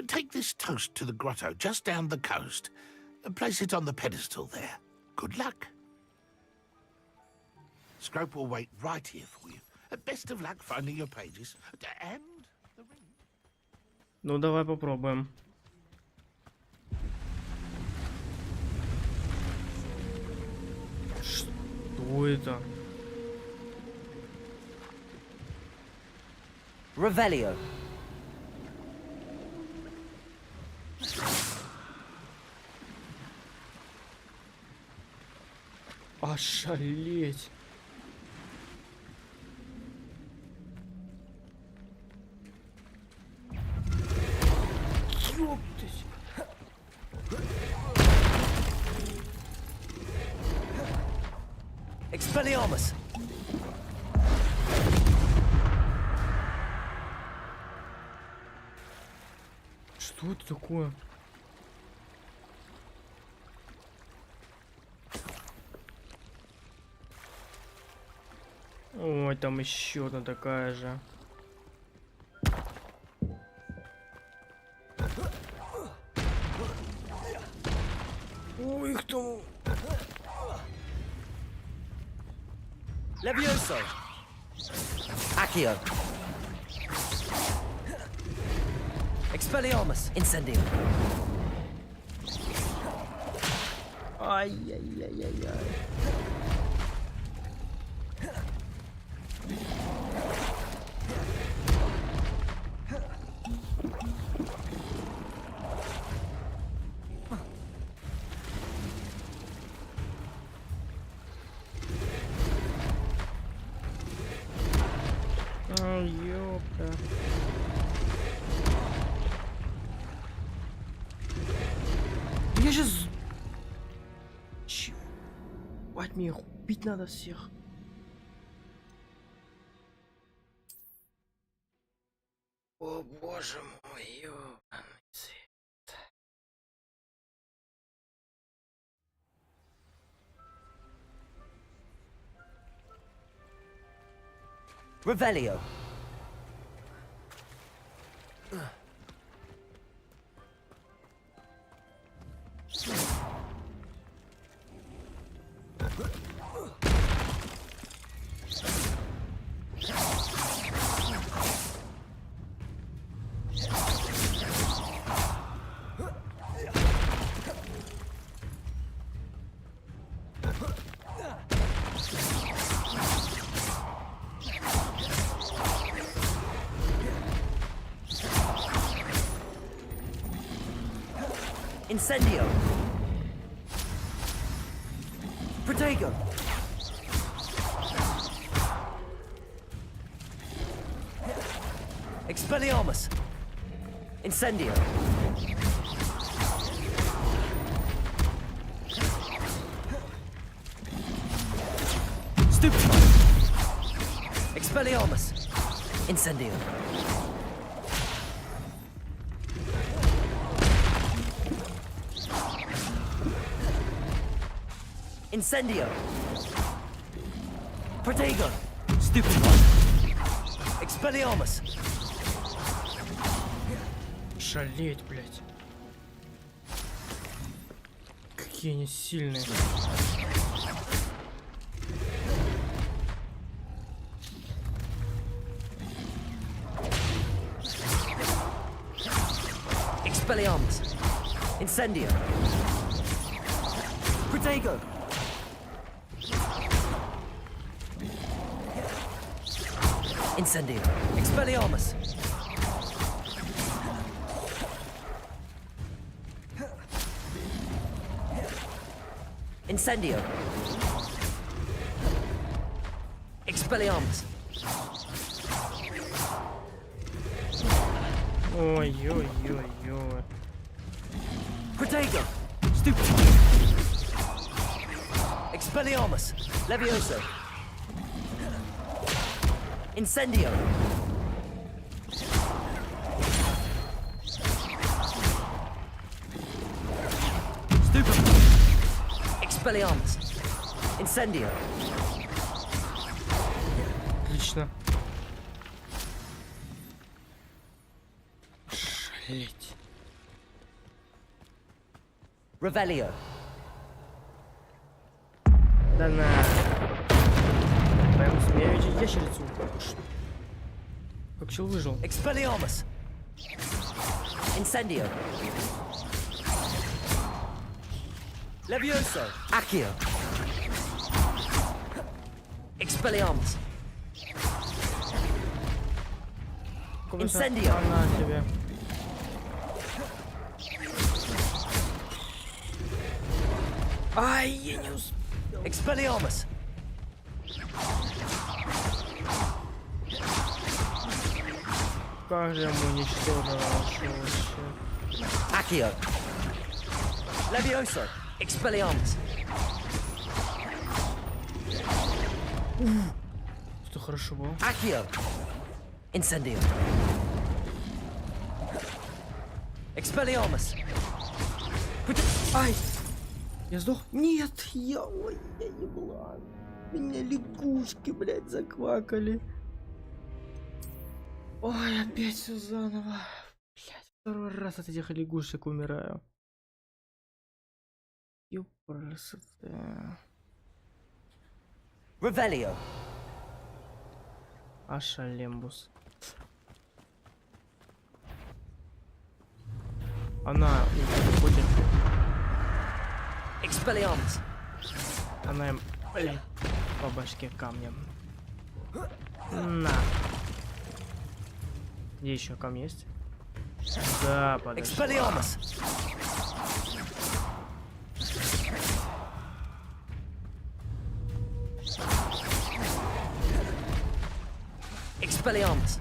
Take this toast to the grotto just down the coast and place it on the pedestal there. Good luck. Scrope will wait right here for you. Best of luck finding your pages. And the ring. Ну, давай попробуем. Что это? Revelio. Ошалеть. Ёптать. Expelliarmus. Что это такое? Ой, там еще одна такая же. Ой, кто? Levioso. Accio. Expelliarmus! Incendio! Ай-яй-яй-яй-яй. Ай, ёпта. Я сейчас... Чё? Бать, мне их убить надо всех. О, боже мой, ёбаный цвет. Revelio! Incendio! Protego! Expelliarmus! Incendio! Stupid! Expelliarmus! Incendio! Incendio! Protego! Stupid one! Expelliarmus! Шалеть, блядь. Какие они сильные. Expelliarmus! Incendio! Protego! Incendio! Expelliarmus! Incendio! Expelliarmus! Ой-ой-ой-ой. Protego! Stupid! Expelliarmus! Levioso! Incendio! Stupid! Expelliarmus! Incendio! Отлично. Шалеть. Revelio! Да на. Прям смею видеть ящерицу. Как чел выжил? Expelliarmus! Incendio! Levioso! Accio! Expelliarmus! Incendio! Она тебе. Ай, я не успел. Expelliarmus! Как же ему уничтожил вообще. Accio! Levioso! Expelliarmus! Что хорошо было? Accio! Incendio! Expelliarmus! Ай! Я сдох? Нет! Ой, я еблан. Меня лягушки, блядь, заквакали. Ой, опять все заново. Блядь, второй раз от этих лягушек умираю. Ёпрст. Revelio! Ашалембус. Она будет. Expelliarmus. Она им, блин, по башке камнем. На. Где еще камень есть? Да, подожди. Expelliarmus. Expelliarmus.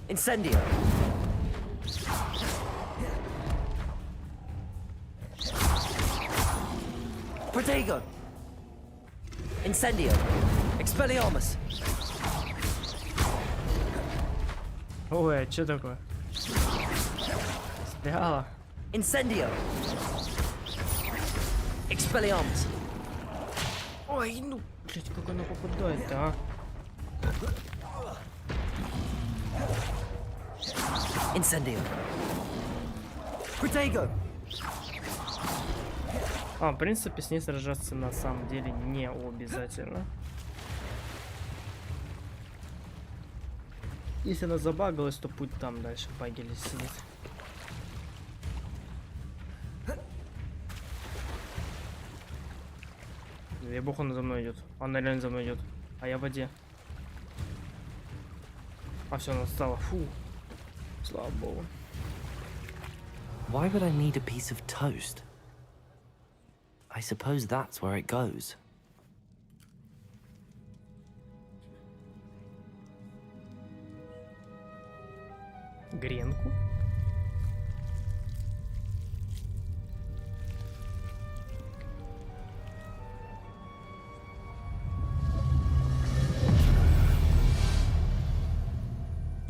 Incendio. Protego. Incendio. Expelliarmus. Ой, а что такое? Стряла. Incendio. Expelliarmus. Ой, ну, блять, как она попадает-то, а? Incendio. Protego. В принципе, с ней сражаться на самом деле не обязательно. Если она забагалась, то путь там дальше в багеле сидит. Я бог, он за мной идет. Она реально за мной идет. А я в воде. А все, она встала. Фу. Слава богу. Why would I need a piece of toast? I suppose that's where it goes. Гренку.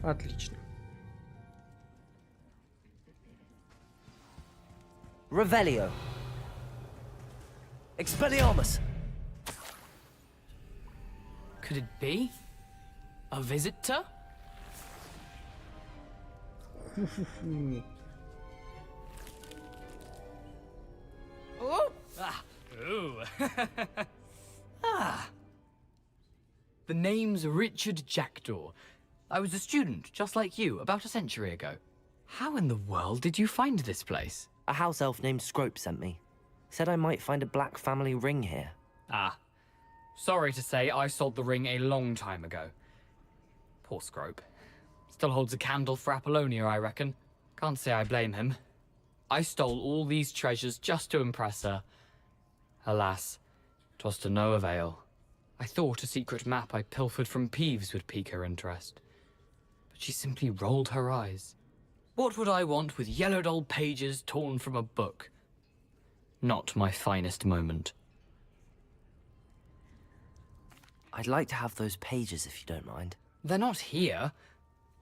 Отлично. Revelio. Expelliarmus. Could it be? A visitor? Oh! Ah! Ooh! Ah! The name's Richard Jackdaw. I was a student, just like you, about a century ago. How in the world did you find this place? A house elf named Scrope sent me. Said I might find a black family ring here. Ah. Sorry to say, I sold the ring a long time ago. Poor Scrope. Still holds a candle for Apollonia, I reckon. Can't say I blame him. I stole all these treasures just to impress her. Alas, 'twas to no avail. I thought a secret map I pilfered from Peeves would pique her interest. But she simply rolled her eyes. What would I want with yellowed old pages torn from a book? Not my finest moment. I'd like to have those pages if you don't mind. They're not here.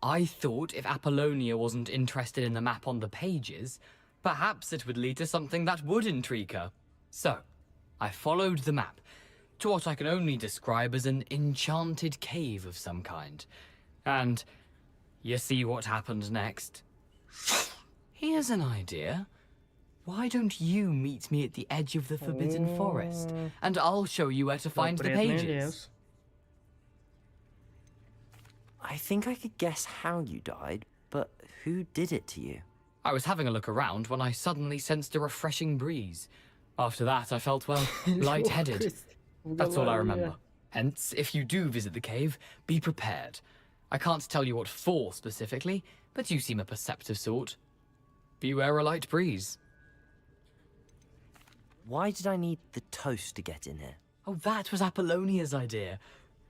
I thought if Apollonia wasn't interested in the map on the pages, perhaps it would lead to something that would intrigue her. So, I followed the map to what I can only describe as an enchanted cave of some kind. And you see what happened next? Here's an idea. Why don't you meet me at the edge of the Forbidden Forest, and I'll show you where to find the pages. I think I could guess how you died, but who did it to you? I was having a look around when I suddenly sensed a refreshing breeze. After that, I felt, well, lightheaded. That's all I remember. Hence, if you do visit the cave, be prepared. I can't tell you what for specifically, but you seem a perceptive sort. Beware a light breeze. Why did I need the toast to get in here? Oh, that was Apollonia's idea.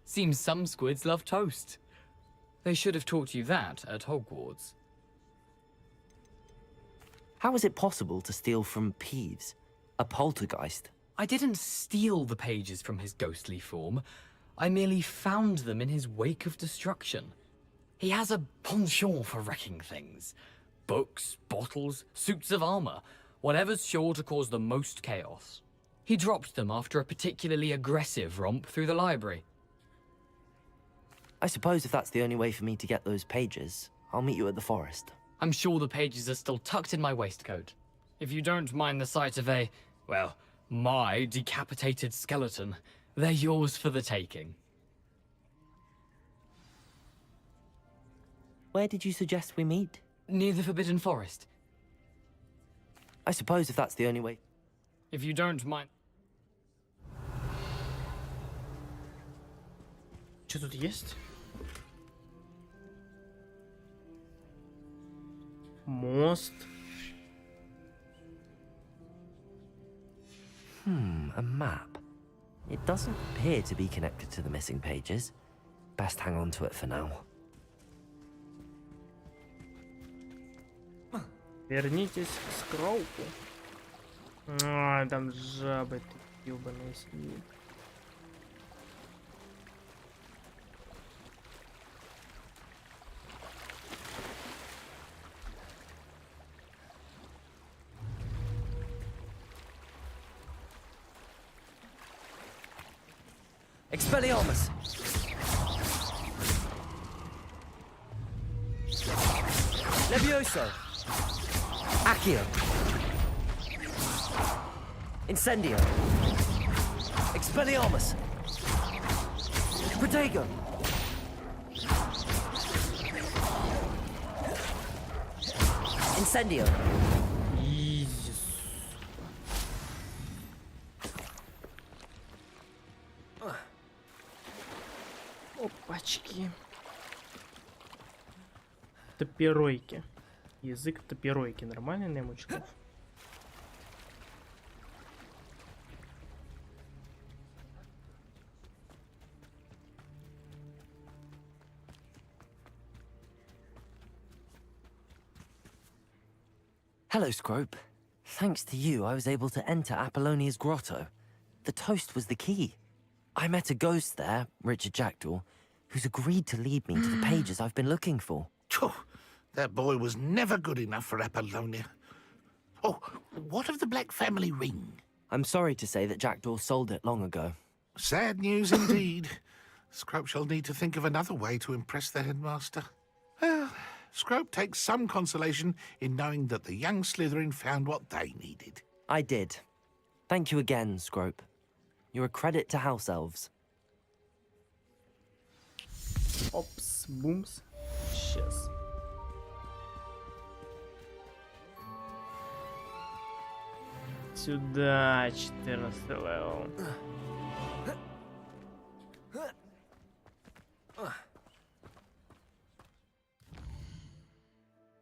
Seems some squids love toast. They should have taught you that at Hogwarts. How is it possible to steal from Peeves, a poltergeist? I didn't steal the pages from his ghostly form. I merely found them in his wake of destruction. He has a penchant for wrecking things. Books, bottles, suits of armor, whatever's sure to cause the most chaos. He dropped them after a particularly aggressive romp through the library. I suppose if that's the only way for me to get those pages, I'll meet you at the forest. I'm sure the pages are still tucked in my waistcoat. If you don't mind the sight of a, well, my decapitated skeleton, they're yours for the taking. Where did you suggest we meet? Near the Forbidden Forest. I suppose if that's the only way. If you don't mind. Что тут есть? Мост. A map. It doesn't appear to be connected to the missing pages. Best hang on to it for now. Вернитесь к Скроупу. А, там жабы тут ёбаные сидят. Expelliarmus! Levioso! Accio! Incendio! Expelliarmus! Protego! Incendio! Опачки. Топиройки. Язык топиройки. Нормальный Немучков? Hello, Scrope. Thanks to you, I was able to enter Apollonia's grotto. The toast was the key. I met a ghost there, Richard Jackdaw, who's agreed to lead me to the pages I've been looking for. That boy was never good enough for Apollonia. Oh, what of the Black family ring? I'm sorry to say that Jackdaw sold it long ago. Sad news indeed. Scrope shall need to think of another way to impress the headmaster. Well, Scrope takes some consolation in knowing that the young Slytherin found what they needed. I did. Thank you again, Scrope. You're a credit to House Elves. Опс, бумс. Сейчас. Сюда, 14 левел.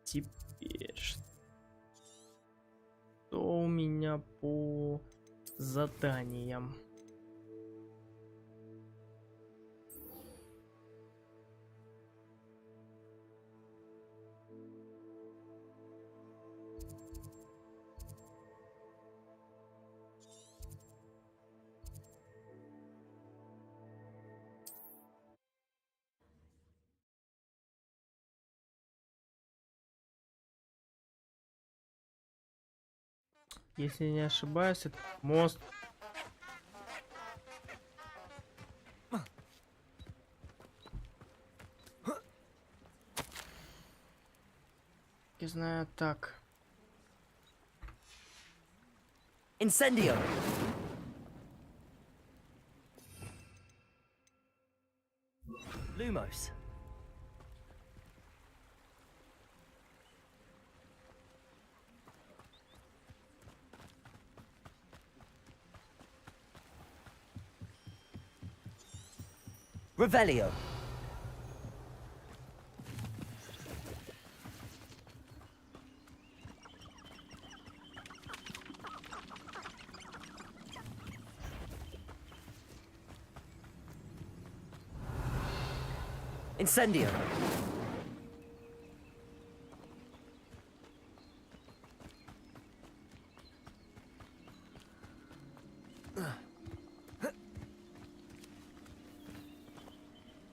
Теперь что у меня по заданиям? Если не ошибаюсь, это мост. Не знаю, так. Incendio! Lumos. Revelio. Incendio.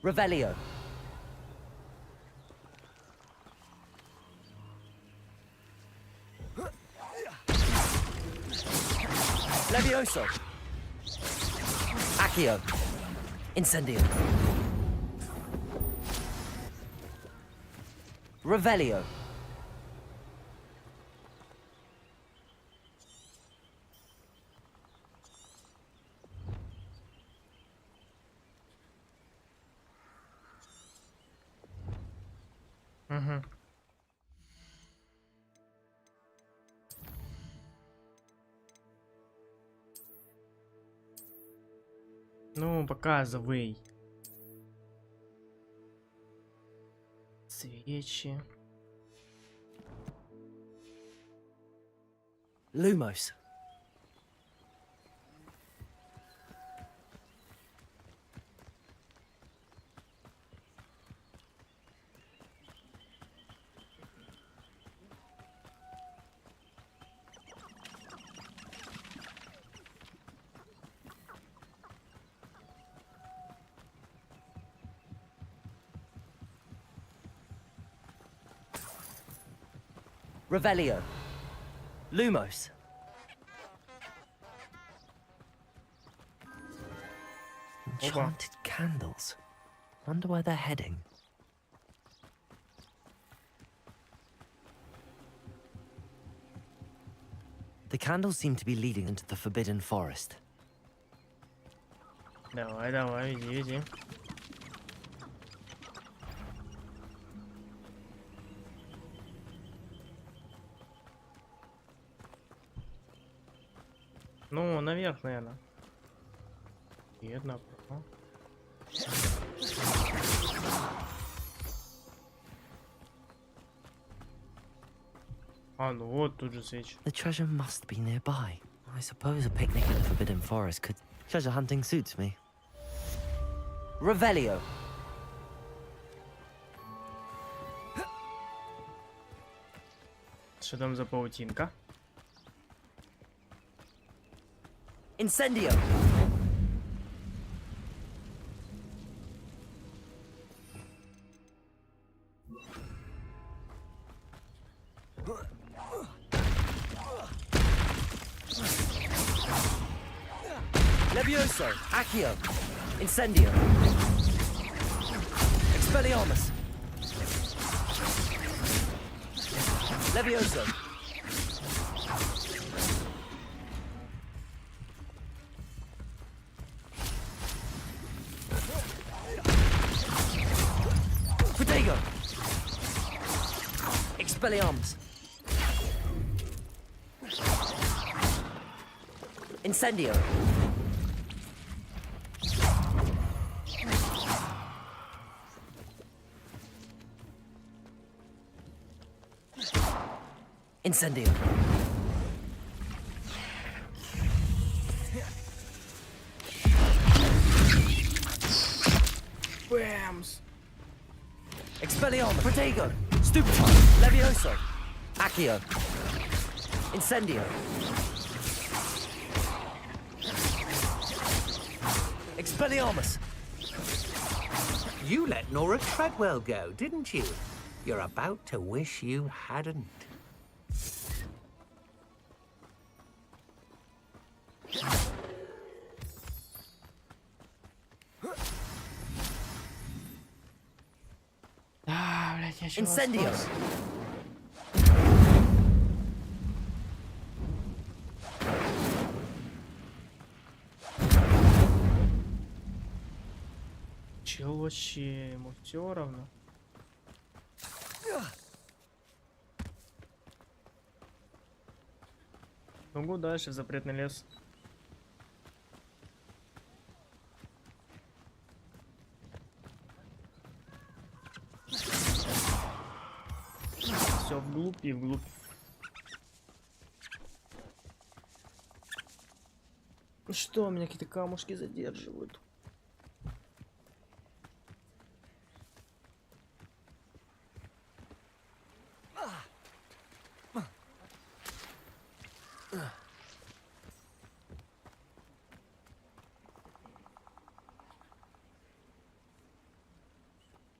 Revelio. Levioso. Accio. Incendio. Revelio. Ну, показывай. Свечи. Lumos. Revelio. Lumos. Enchanted candles. Wonder where they're heading. The candles seem to be leading into the Forbidden Forest. Давай, давай, иди, иди. Ну, наверх, наверное. И одна. А, ну вот тут же свечи. The treasure must be nearby. I suppose a picnic in the Forbidden Forest could... Treasure hunting suits me. Revelio. Что там за паутинка? Incendio. Levioso. Accio. Incendio. Expelliarmus. Levioso. Protego. Expelliarmus. Incendio. Incendio. Bams. Expelliarmus. Protego. Stupefy. Levioso. Accio. Incendio. Expelliarmus. You let Nora Treadwell go, didn't you? You're about to wish you hadn't. А, блядь, я чё Incendio. спас? Чел вообще, ему все равно. Ну, дальше в запретный лес. Все вглубь и вглубь. Что, меня какие-то камушки задерживают?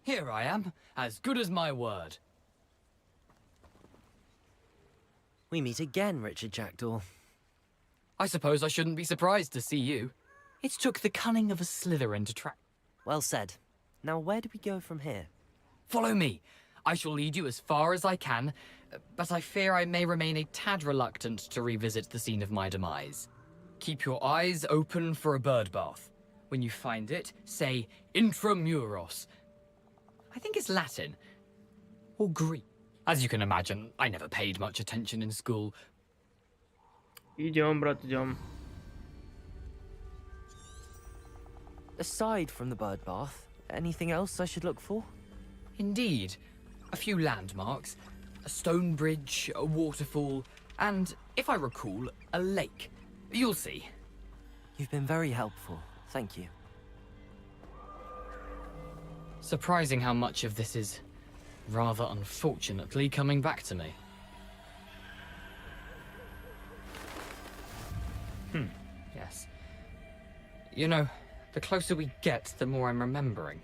Here I am, as good as my word. We meet again, Richard Jackdaw. I suppose I shouldn't be surprised to see you. It took the cunning of a Slytherin to track. Well said. Now where do we go from here? Follow me. I shall lead you as far as I can, but I fear I may remain a tad reluctant to revisit the scene of my demise. Keep your eyes open for a bird bath. When you find it, say intramuros. I think it's Latin. Or Greek. As you can imagine, I never paid much attention in school. Идем, брат, идем. Aside from the bird bath, anything else I should look for? Indeed. A few landmarks, a stone bridge, a waterfall, and, if I recall, a lake. You'll see. You've been very helpful. Thank you. Surprising how much of this is, rather unfortunately, coming back to me. Yes. You know, the closer we get, the more I'm remembering.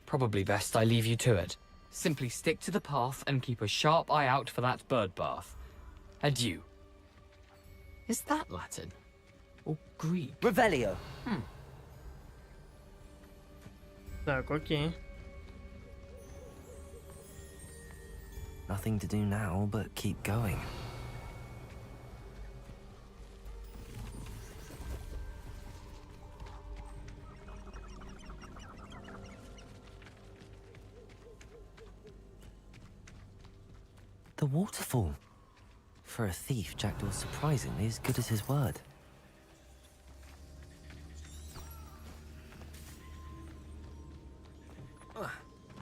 Probably best I leave you to it. Simply stick to the path and keep a sharp eye out for that bird bath. Adieu. Is that Latin? Or Greek? Revelio. Так, окей. Nothing to do now but keep going. The waterfall. For a thief, Jackdaw's surprisingly as good as his word.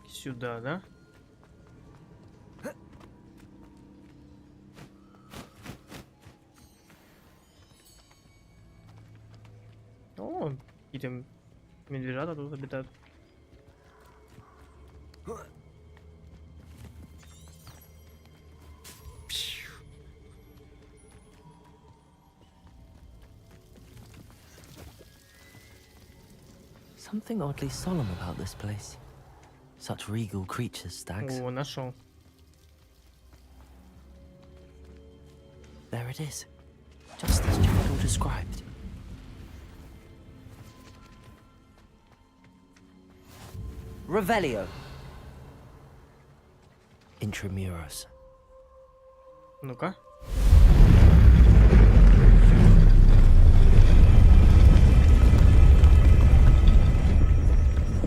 Сюда, да? О, какие-то медвежата тут обитают. Something oddly solemn about this place. Such regal creatures, stags. О, нашел. There it is. Just as Jackdaw described. Revelio. Intramuros. Ну-ка.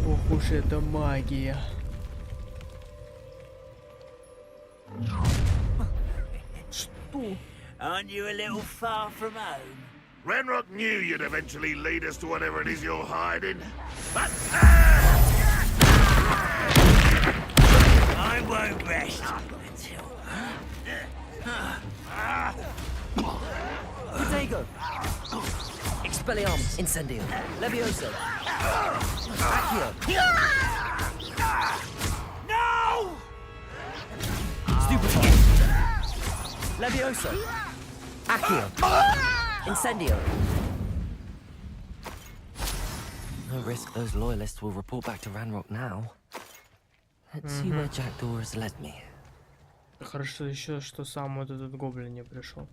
Ох уж это магия. Что? Aren't you a little far from home? Ranrock knew you'd eventually lead us to whatever it is you're hiding. But I won't rest until... Protego. Expelliarmus. Incendio. Levioso. Accio. No! Stupefy. Levioso. Accio. Incendio. No risk those loyalists will report back to Ranrock now. Let's see where Jackdaw has led me. Хорошо еще, что сам вот этот гоблин не пришел.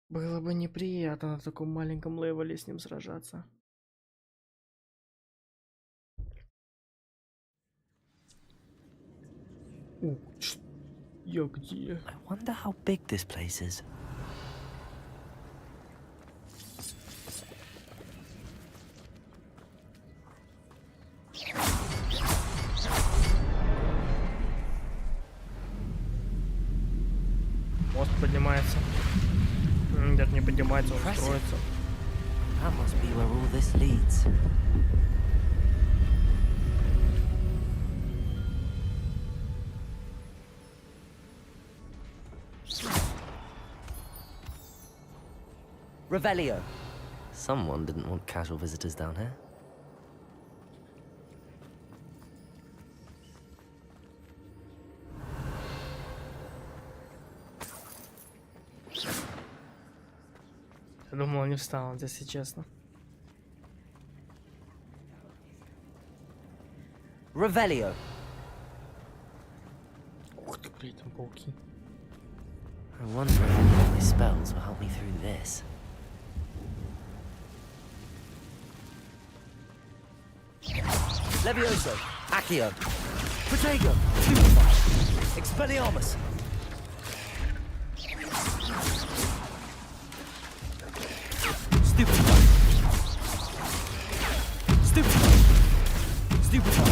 Было бы неприятно на таком маленьком левеле с ним сражаться. О, я где? I wonder how big this place is. Мост поднимается. Нет, не поднимается, он строится. That must be where all this leads. Revelio. Someone didn't want casual visitors down here. Я думал, не встанут, если честно. Revelio. Ух ты, блин, там пауки. I wonder if any of my spells will help me through this. Levioso. Accio. Protego. Stupefy. Expelliarmus. Stupefy. Stupefy. Stupefy.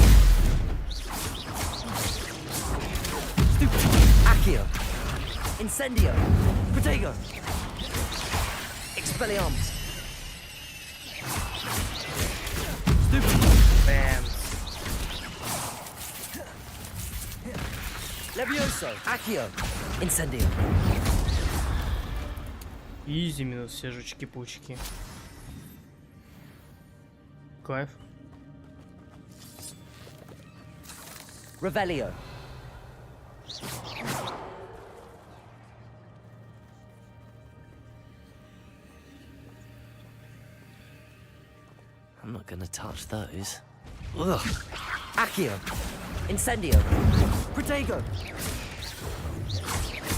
Stupefy. Accio. Incendio. Protego. Expelliarmus. Levioso, Accio, Incendio. Изи минус все жучки-пучки. Кайф. Revelio. I'm not gonna touch those. Ugh. Accio, Incendio, Protego,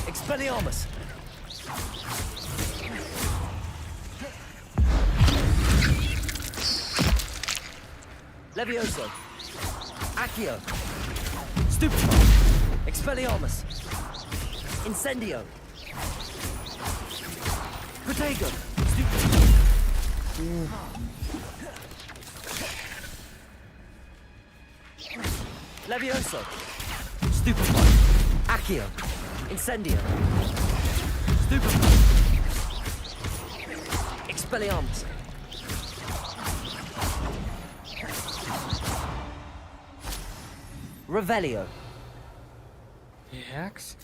Expelliarmus. Levioso, Accio, Stupefy, Expelliarmus, Incendio, Protego, Levioso, Stupefy, Accio, Incendio, Stupefy, Expelliarmus. Revelio. Якс.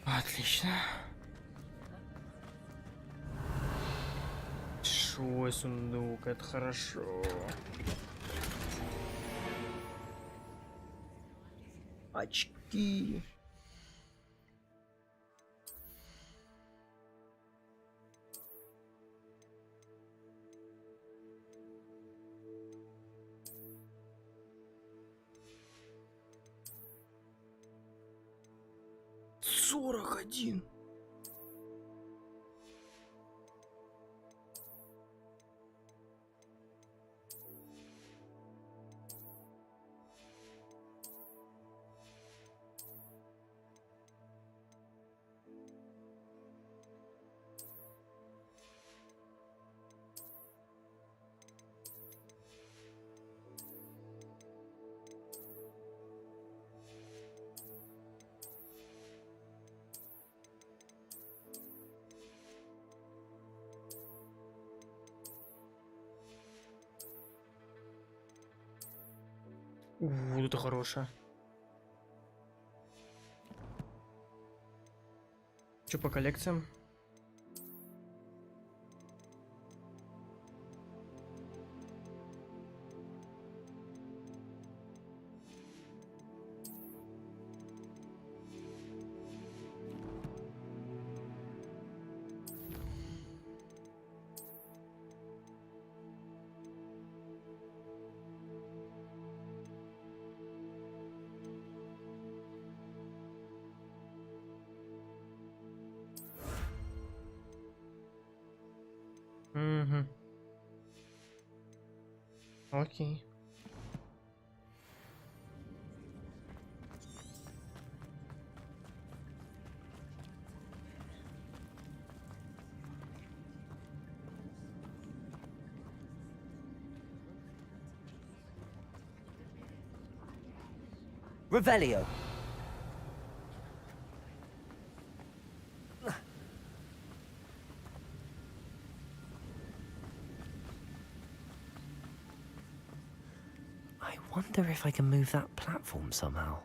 Отлично. Большой сундук, это хорошо. Очки. Сорок один. Вот это хорошая. Что по коллекциям? Угу. Окей. Revelio. I wonder if I can move that platform somehow.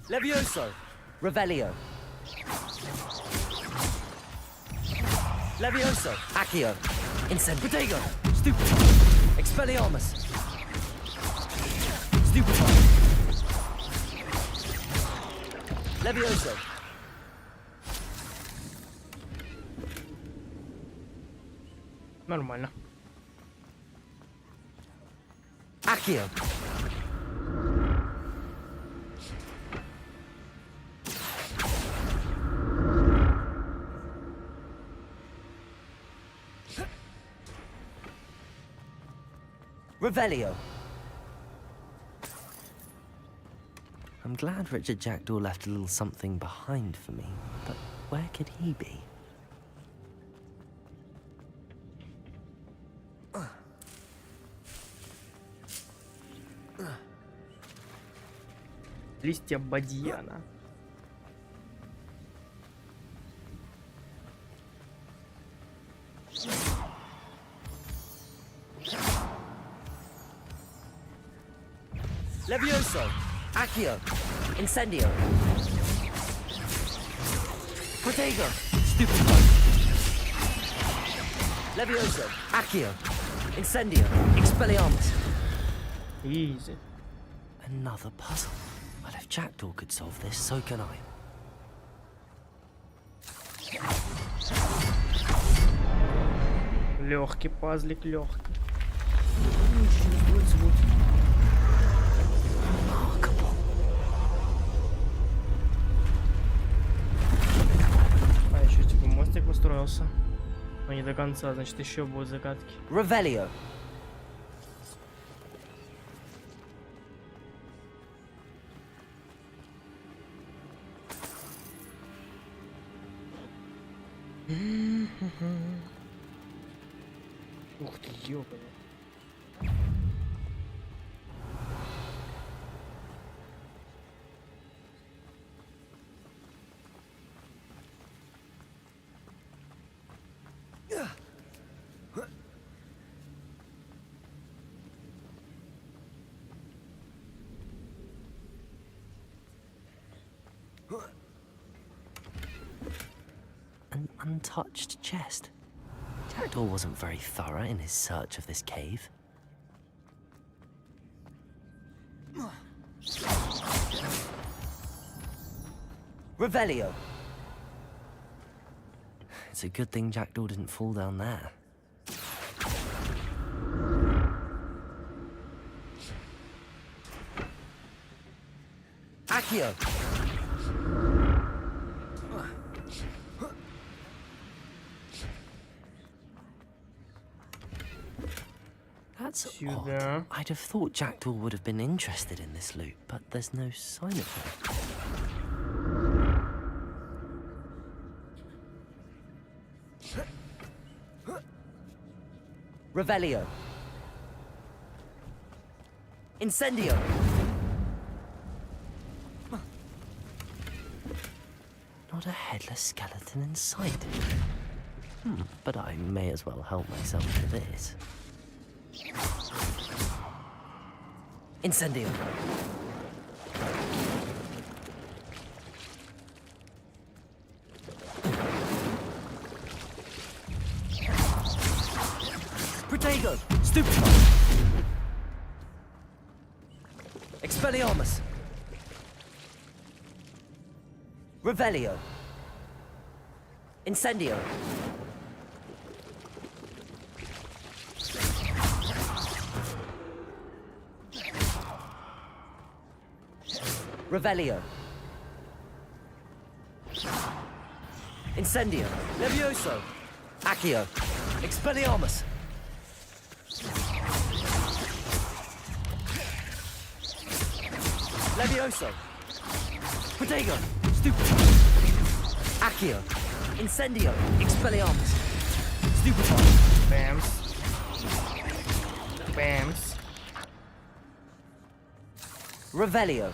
Levioso. Revelio. Levioso. Accio. Incendio. Stupefy. Expelliarmus. Stupefy. Levioso. Нормально. Accio. Revelio. I'm glad Richard Jackdaw left a little something behind for me, but where could he be? Листья бадьяна. Levioso! Accio! Incendio! Protego! Stupefy! Levioso! Accio! Incendio! Expelliarmus! Easy. Another puzzle. Well, if Jackdaw could solve this, so can I. Легкий пазлик, легкий. А еще типа мостик построился. Но не до конца, значит еще будут загадки. Revelio! Ух ты, ёбаный. An untouched chest. Jackdaw wasn't very thorough in his search of this cave. Revelio! It's a good thing Jackdaw didn't fall down there. Accio! That's odd. I'd have thought Jackdaw would have been interested in this loot, but there's no sign of him. Revelio! Incendio! Not a headless skeleton in sight. But I may as well help myself to this. Incendio! Protego! Stupefy! Expelliarmus! Revelio! Incendio! Revelio! Incendio! Levioso! Accio! Expelliarmus! Levioso! Protego! Stupefy! Accio! Incendio! Expelliarmus! Stupefy! Bams. Bams. Revelio!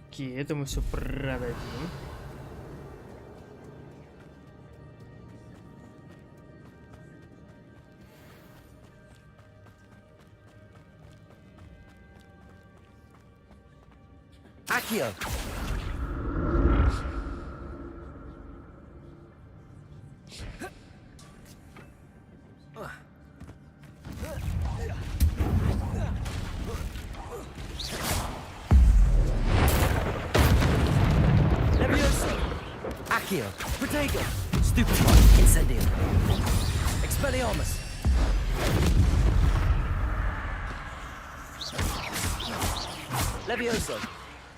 Окей, это мы все продадим. Accio! Levioso! Accio! Protego! Stupefy! Incendio! Expelliarmus! Levioso!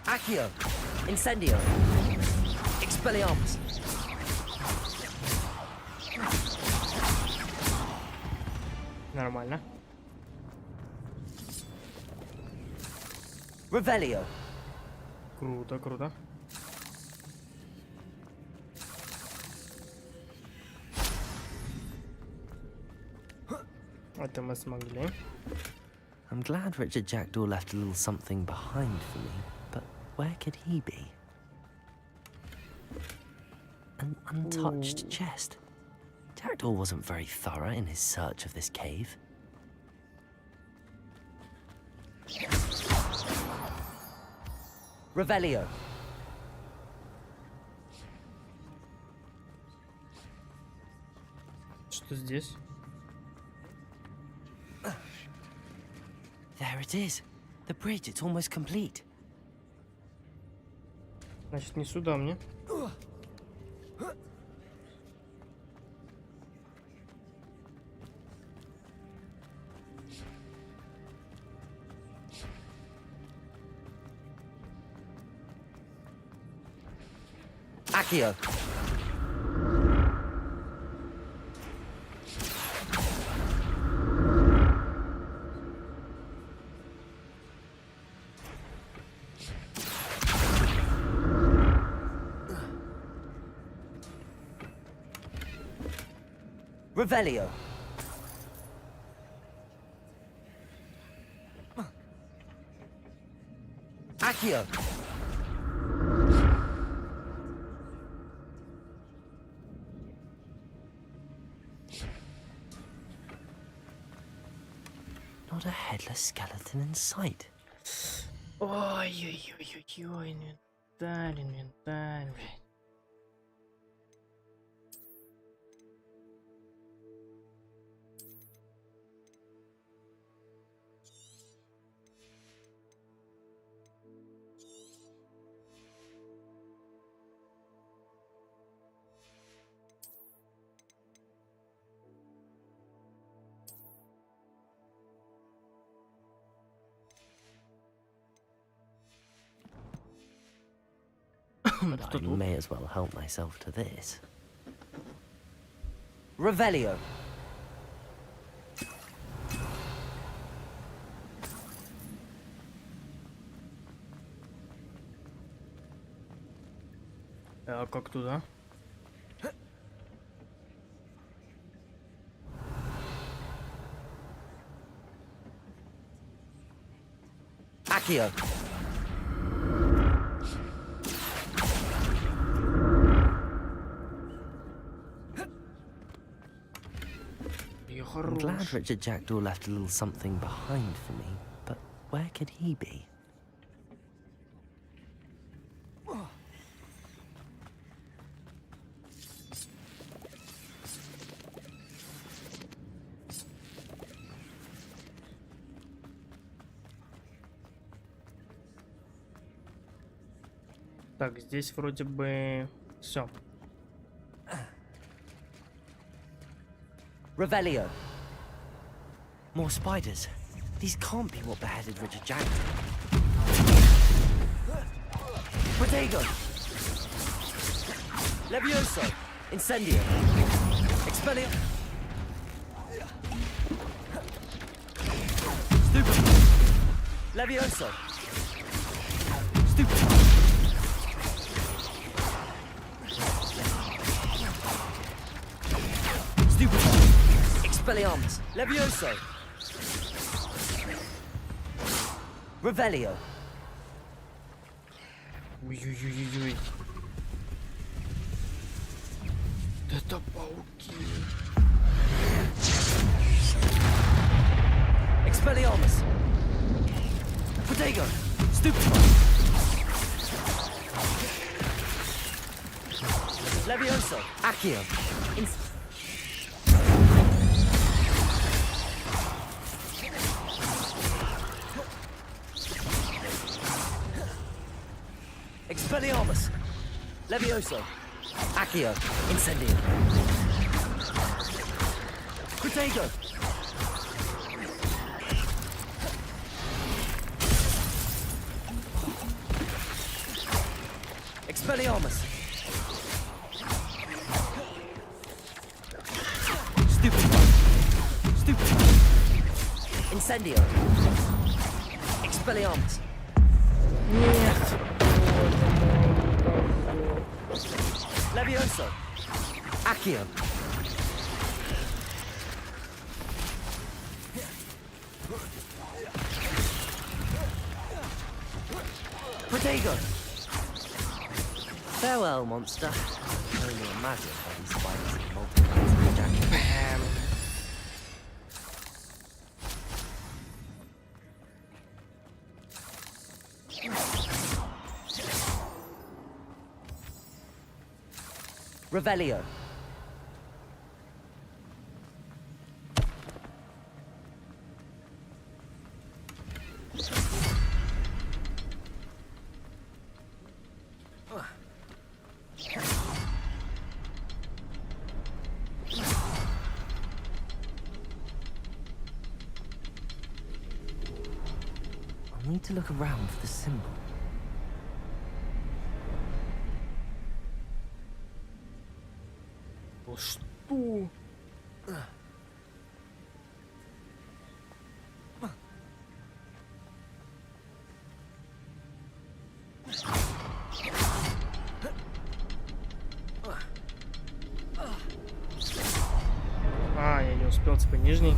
Accio! Incendio! Expelliarmus! Нормально. Revelio! Круто, круто. Это мы смогли. I'm glad Richard Jackdaw left a little something behind for me, but where could he be? An untouched chest. Jackdaw wasn't very thorough in his search of this cave. Revelio. Что здесь? There it is. The bridge, it's almost complete. Значит, не сюда мне. Accio. Revelio. Accio. Not a headless skeleton in sight. Ой-ой-ой-ой-ой, инвентарь, инвентарь. But I may as well help myself to this. Revelio. А как туда? Accio. I'm glad Richard Jackdaw left a little something behind for me, but where could he be? Так, здесь вроде бы все. Revelio. More spiders. These can't be what beheaded Richard Jackdaw. Protego. Levioso. Incendio. Expellium. Stupid. Levioso. Stupid. Stupid. Expelliarmus. Levioso. Revelio. Ой-ой-ой-ой. Это пауки. Expelliarmus. Protego. Stupid. Levioso. Accio. Expelliarmus. Levioso. Accio. Incendio. Protego. Expelliarmus. Stupid. Stupid. Incendio. Expelliarmus. Нет. Levioso. Accio. Protego. Farewell, monster. I can only imagine how these spiders have multiplied in Jack. Revelio. I need to look around for the symbol. Что? А, я не успел, типа, нижний.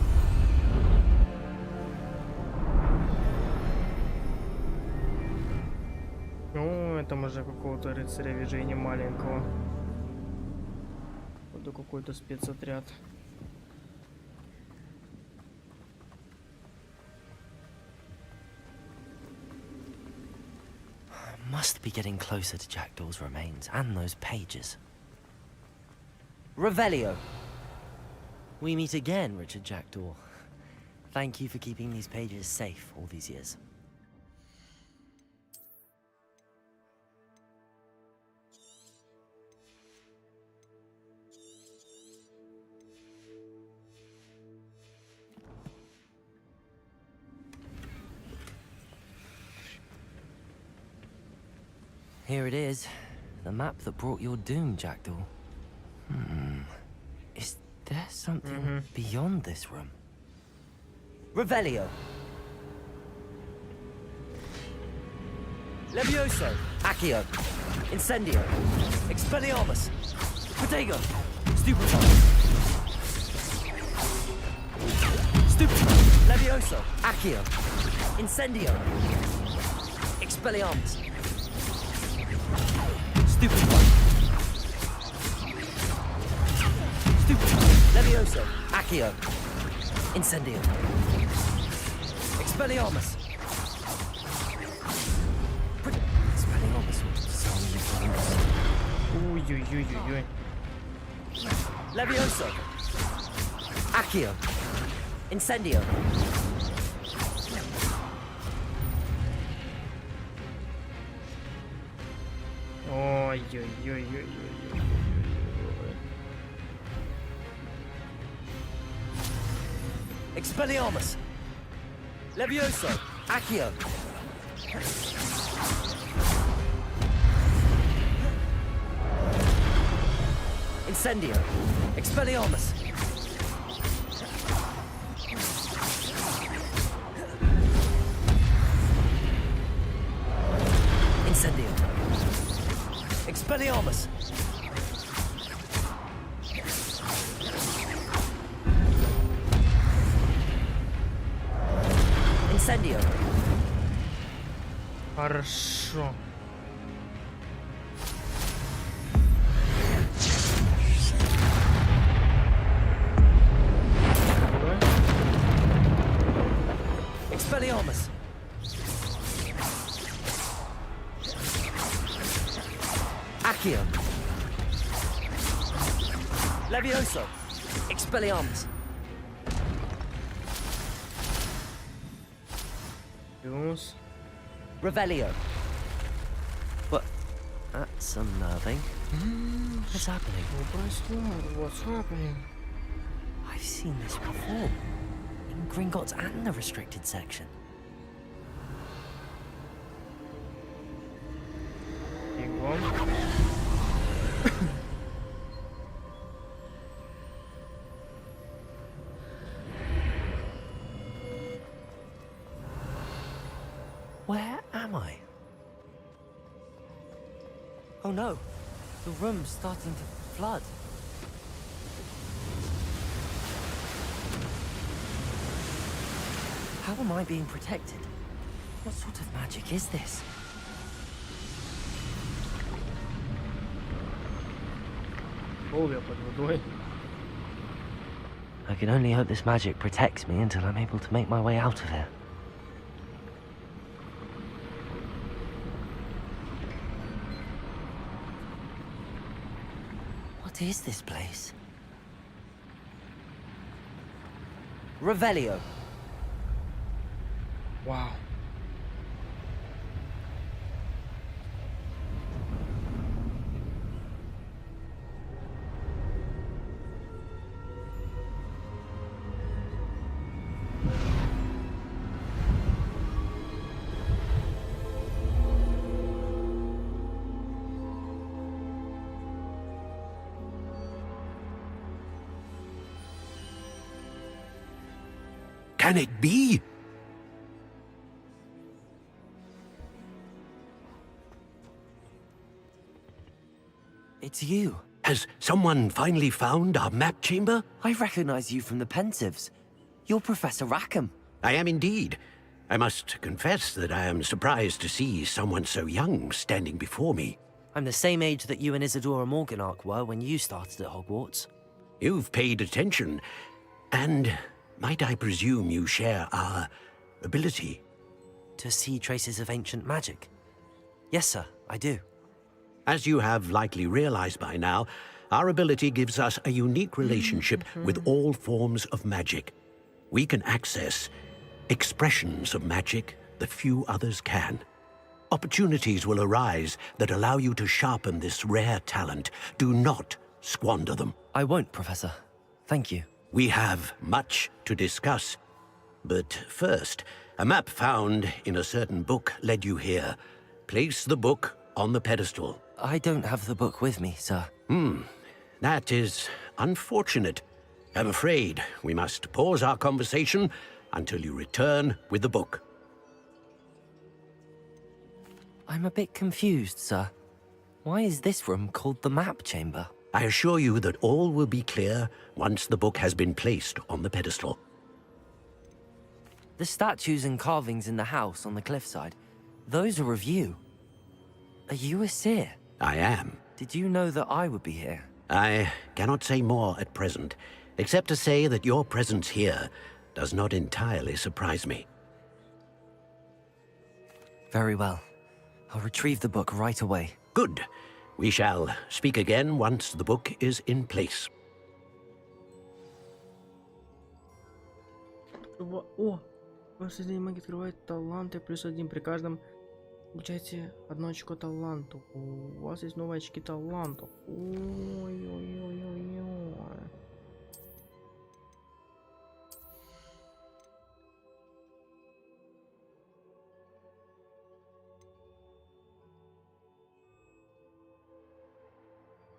Ну, это уже какого-то рыцаря вижу и не маленького. Это какой-то спецотряд. Must be getting closer to Jackdaw's remains and those pages. Revelio. We meet again, Richard Jackdaw. Thank you for keeping these pages safe all these years. Here it is, the map that brought your doom, Jackdaw. Is there something beyond this room? Revelio. Levioso. Accio. Incendio. Expelliarmus. Protego. Stupefy. Stupefy. Levioso. Accio. Incendio. Expelliarmus. Stupefy. Stupefy. Levioso. Accio. Incendio. Expelliarmus. Expelliarmus will disarm you from this. Ой-ой-ой-ой-ой. Levioso. Accio. Incendio. Ой-ой-ой-ой-ой-ой. Expelliarmus. Levioso. Accio. Incendio. Expelliarmus. Incendio. Expelliarmus. Incendio. Хорошо. Expelliarmus. Accio. Levioso. Expelliarmus. Плюс. Revelio. What? That's unnerving. What's happening? What's happening? I've seen this before. In Gringotts and the restricted section. Бегом. Where am I? Oh no, the room's starting to flood. How am I being protected? What sort of magic is this? Пол я под водой. I can only hope this magic protects me until I'm able to make my way out of here. What is this place? Revelio. Wow. Can it be? It's you. Has someone finally found our map chamber? I recognize you from the Pensieves. You're Professor Rackham. I am indeed. I must confess that I am surprised to see someone so young standing before me. I'm the same age that you and Isadora Morganach were when you started at Hogwarts. You've paid attention, and might I presume you share our ability? To see traces of ancient magic? Yes, sir, I do. As you have likely realized by now, our ability gives us a unique relationship with all forms of magic. We can access expressions of magic that few others can. Opportunities will arise that allow you to sharpen this rare talent. Do not squander them. I won't, Professor. Thank you. We have much to discuss. But first, a map found in a certain book led you here. Place the book on the pedestal. I don't have the book with me, sir. That is unfortunate. I'm afraid we must pause our conversation until you return with the book. I'm a bit confused, sir. Why is this room called the map chamber? I assure you that all will be clear once the book has been placed on the pedestal. The statues and carvings in the house on the cliffside, those are of you. Are you a seer? I am. Did you know that I would be here? I cannot say more at present, except to say that your presence here does not entirely surprise me. Very well. I'll retrieve the book right away. Good. We shall speak again once the book is in place. О! Последняя магия открывает таланты +1. При каждом получайте 1 очко таланту. У вас есть новые очки талантов. Ой-ой-ой-ой-ой.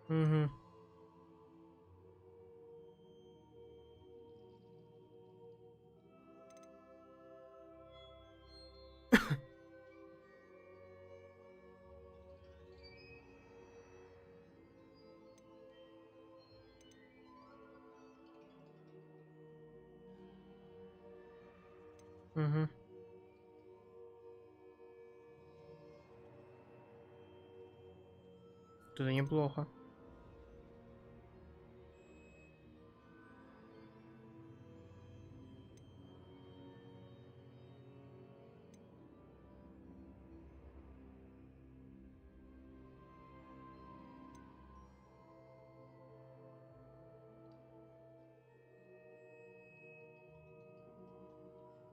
Угу. Угу. Это неплохо.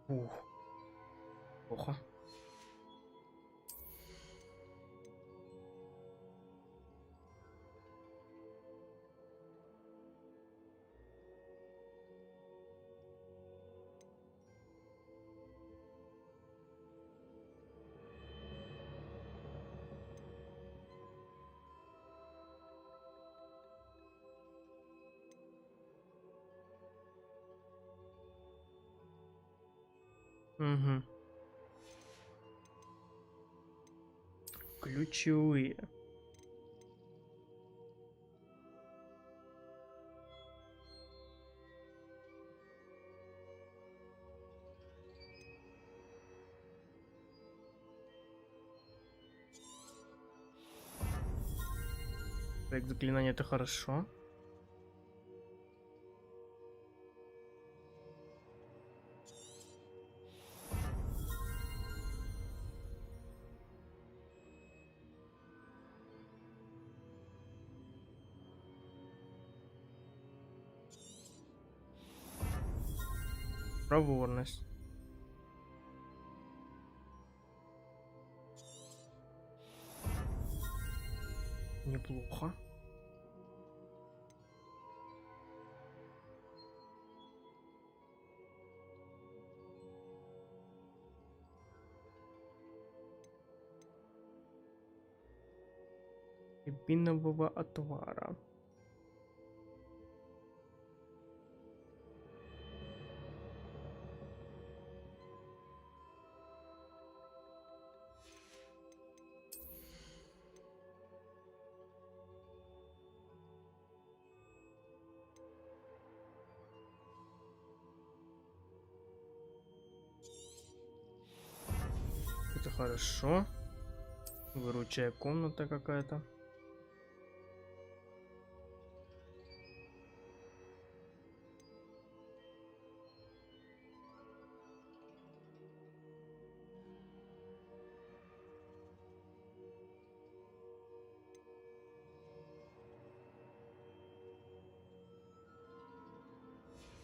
Ух. Плохо. Угу. Ключевые. Так, заклинание это хорошо. Проворность. Неплохо. Рябинового отвара. Это хорошо. Выручая комната какая-то.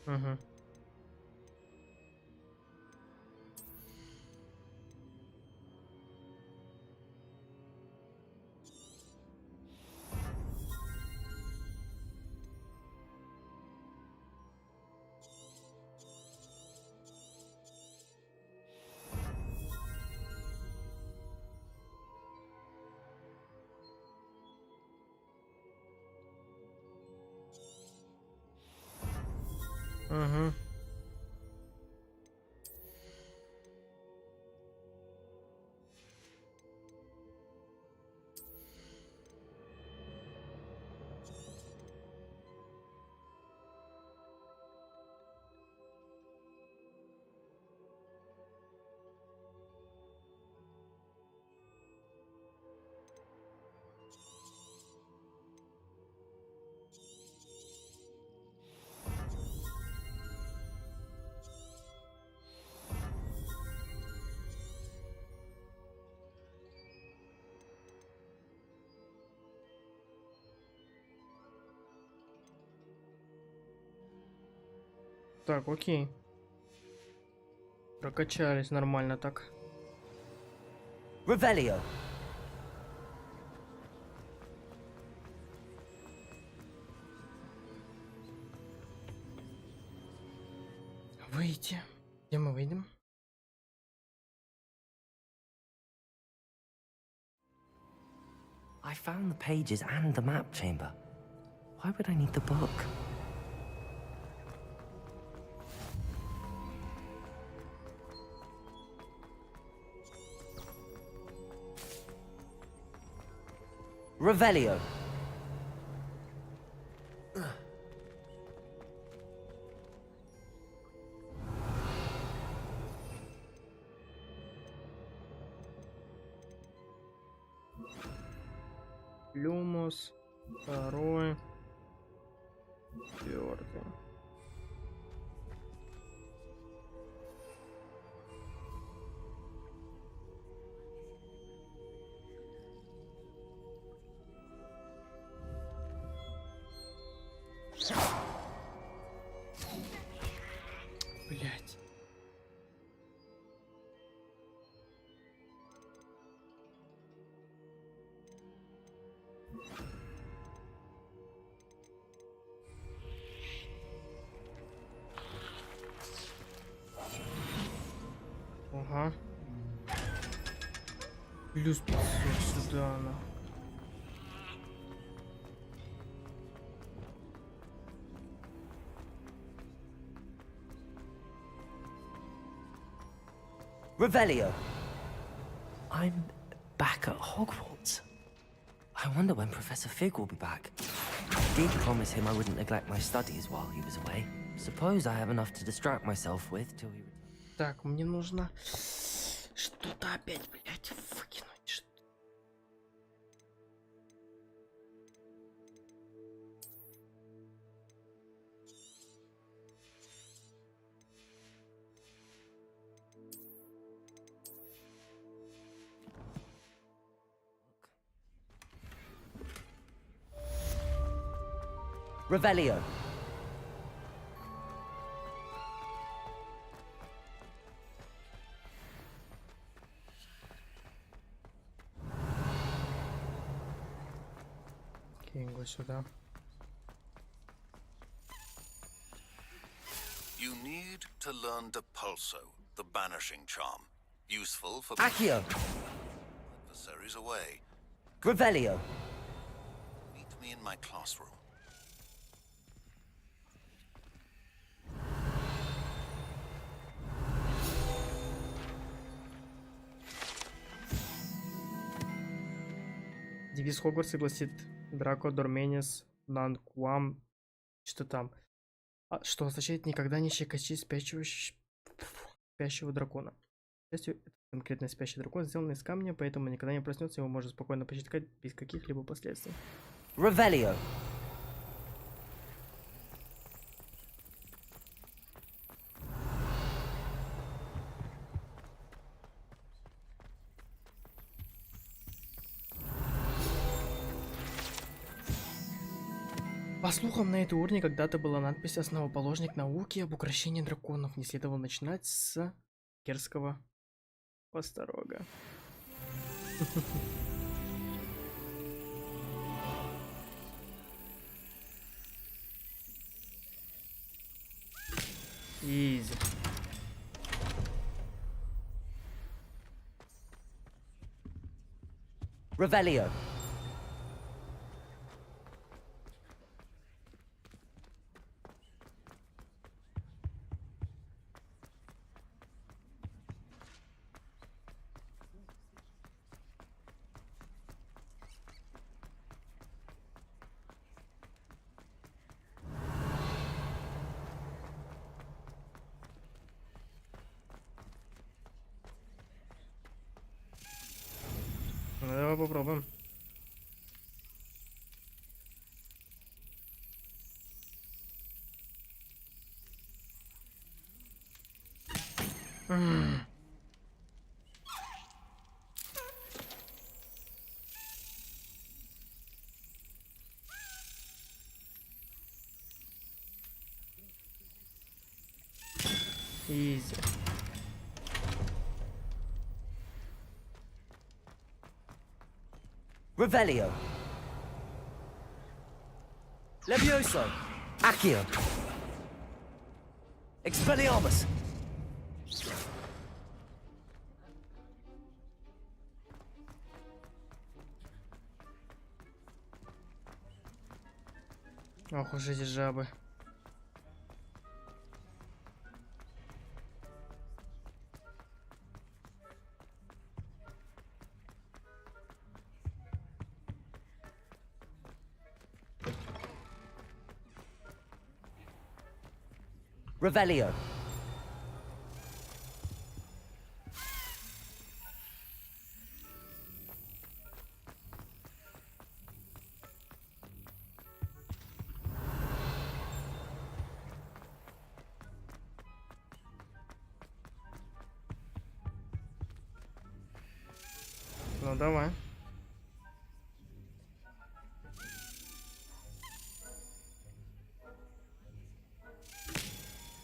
Угу. Угу. Так, окей. Прокачались нормально так. Revelio. Выйти. Где мы выйдем? I found the pages and the map chamber. Why would I need the book? Revelio. Люмос. Второй. Четвертый. Блять. Ага. Плюс 500 сюда, на. Revelio. I'm back at Hogwarts. I wonder when Professor Fig will be back. I did promise him I wouldn't neglect my studies while he was away. Suppose I have enough to distract myself with till he returns. Так, мне нужно что-то опять, блять, выкинуть. Revelio. Финго сюда. You need to learn Depulso, the banishing charm. Useful for Accio. adversaries away. Revelio. Meet me in my classroom. Девиз Хогвартса гласит Драко Дорменис Нанкуам. Что там? Что означает никогда не щекочи спящего дракона. К счастью, это конкретно спящий дракон сделан из камня, поэтому никогда не проснется, его можно спокойно почитать без каких-либо последствий. Revelio. По слухам, на этой урне когда-то была надпись «Основоположник науки об укрощении драконов». Не следовало начинать с Керского посторога. Изи. Revelio. Ну, давай попробуем. Изи. Revelio. Levioso. Accio. Expelliarmus. Ох уж эти жабы. Revelio. Ну давай.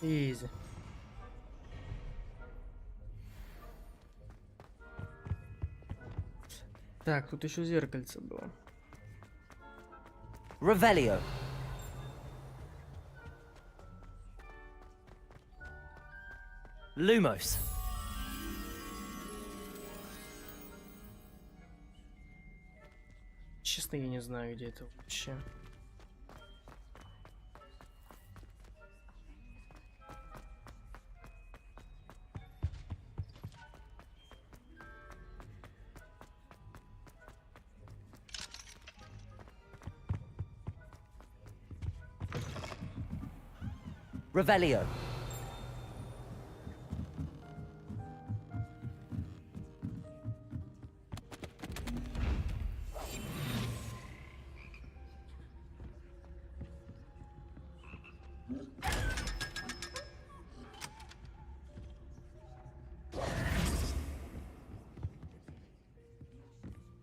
Изи. Так, тут еще зеркальце было. Revelio. Lumos. Честно, я не знаю, где это вообще. Revelio.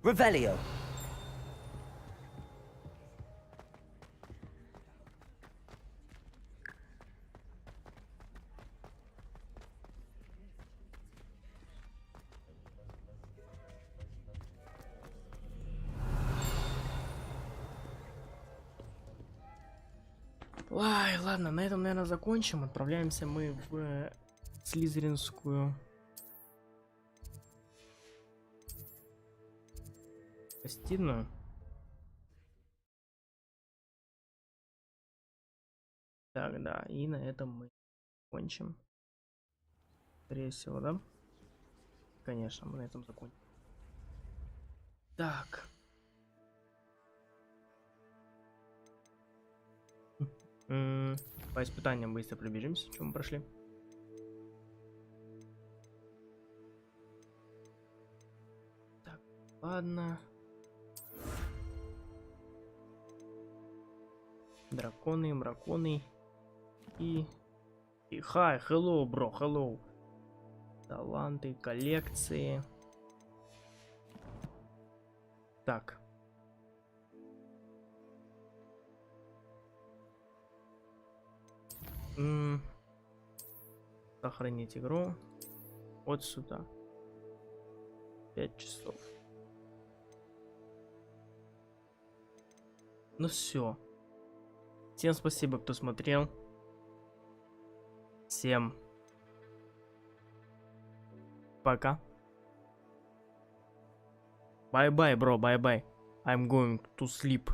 Revelio. Ай, ладно, на этом, наверное, закончим. Отправляемся мы в Слизеринскую гостиную. Так, да, и на этом мы закончим. Скорее всего, да? Конечно, мы на этом закончим. Так. По испытаниям быстро пробежимся, что мы прошли. Так, ладно. Драконы, браконы. И хай, hello, бро, hello. Таланты, коллекции. Так. Сохранить игру. Вот сюда. 5 часов. Ну все. Всем спасибо, кто смотрел. Всем пока. Bye-bye, bro, bye-bye. I'm going to sleep.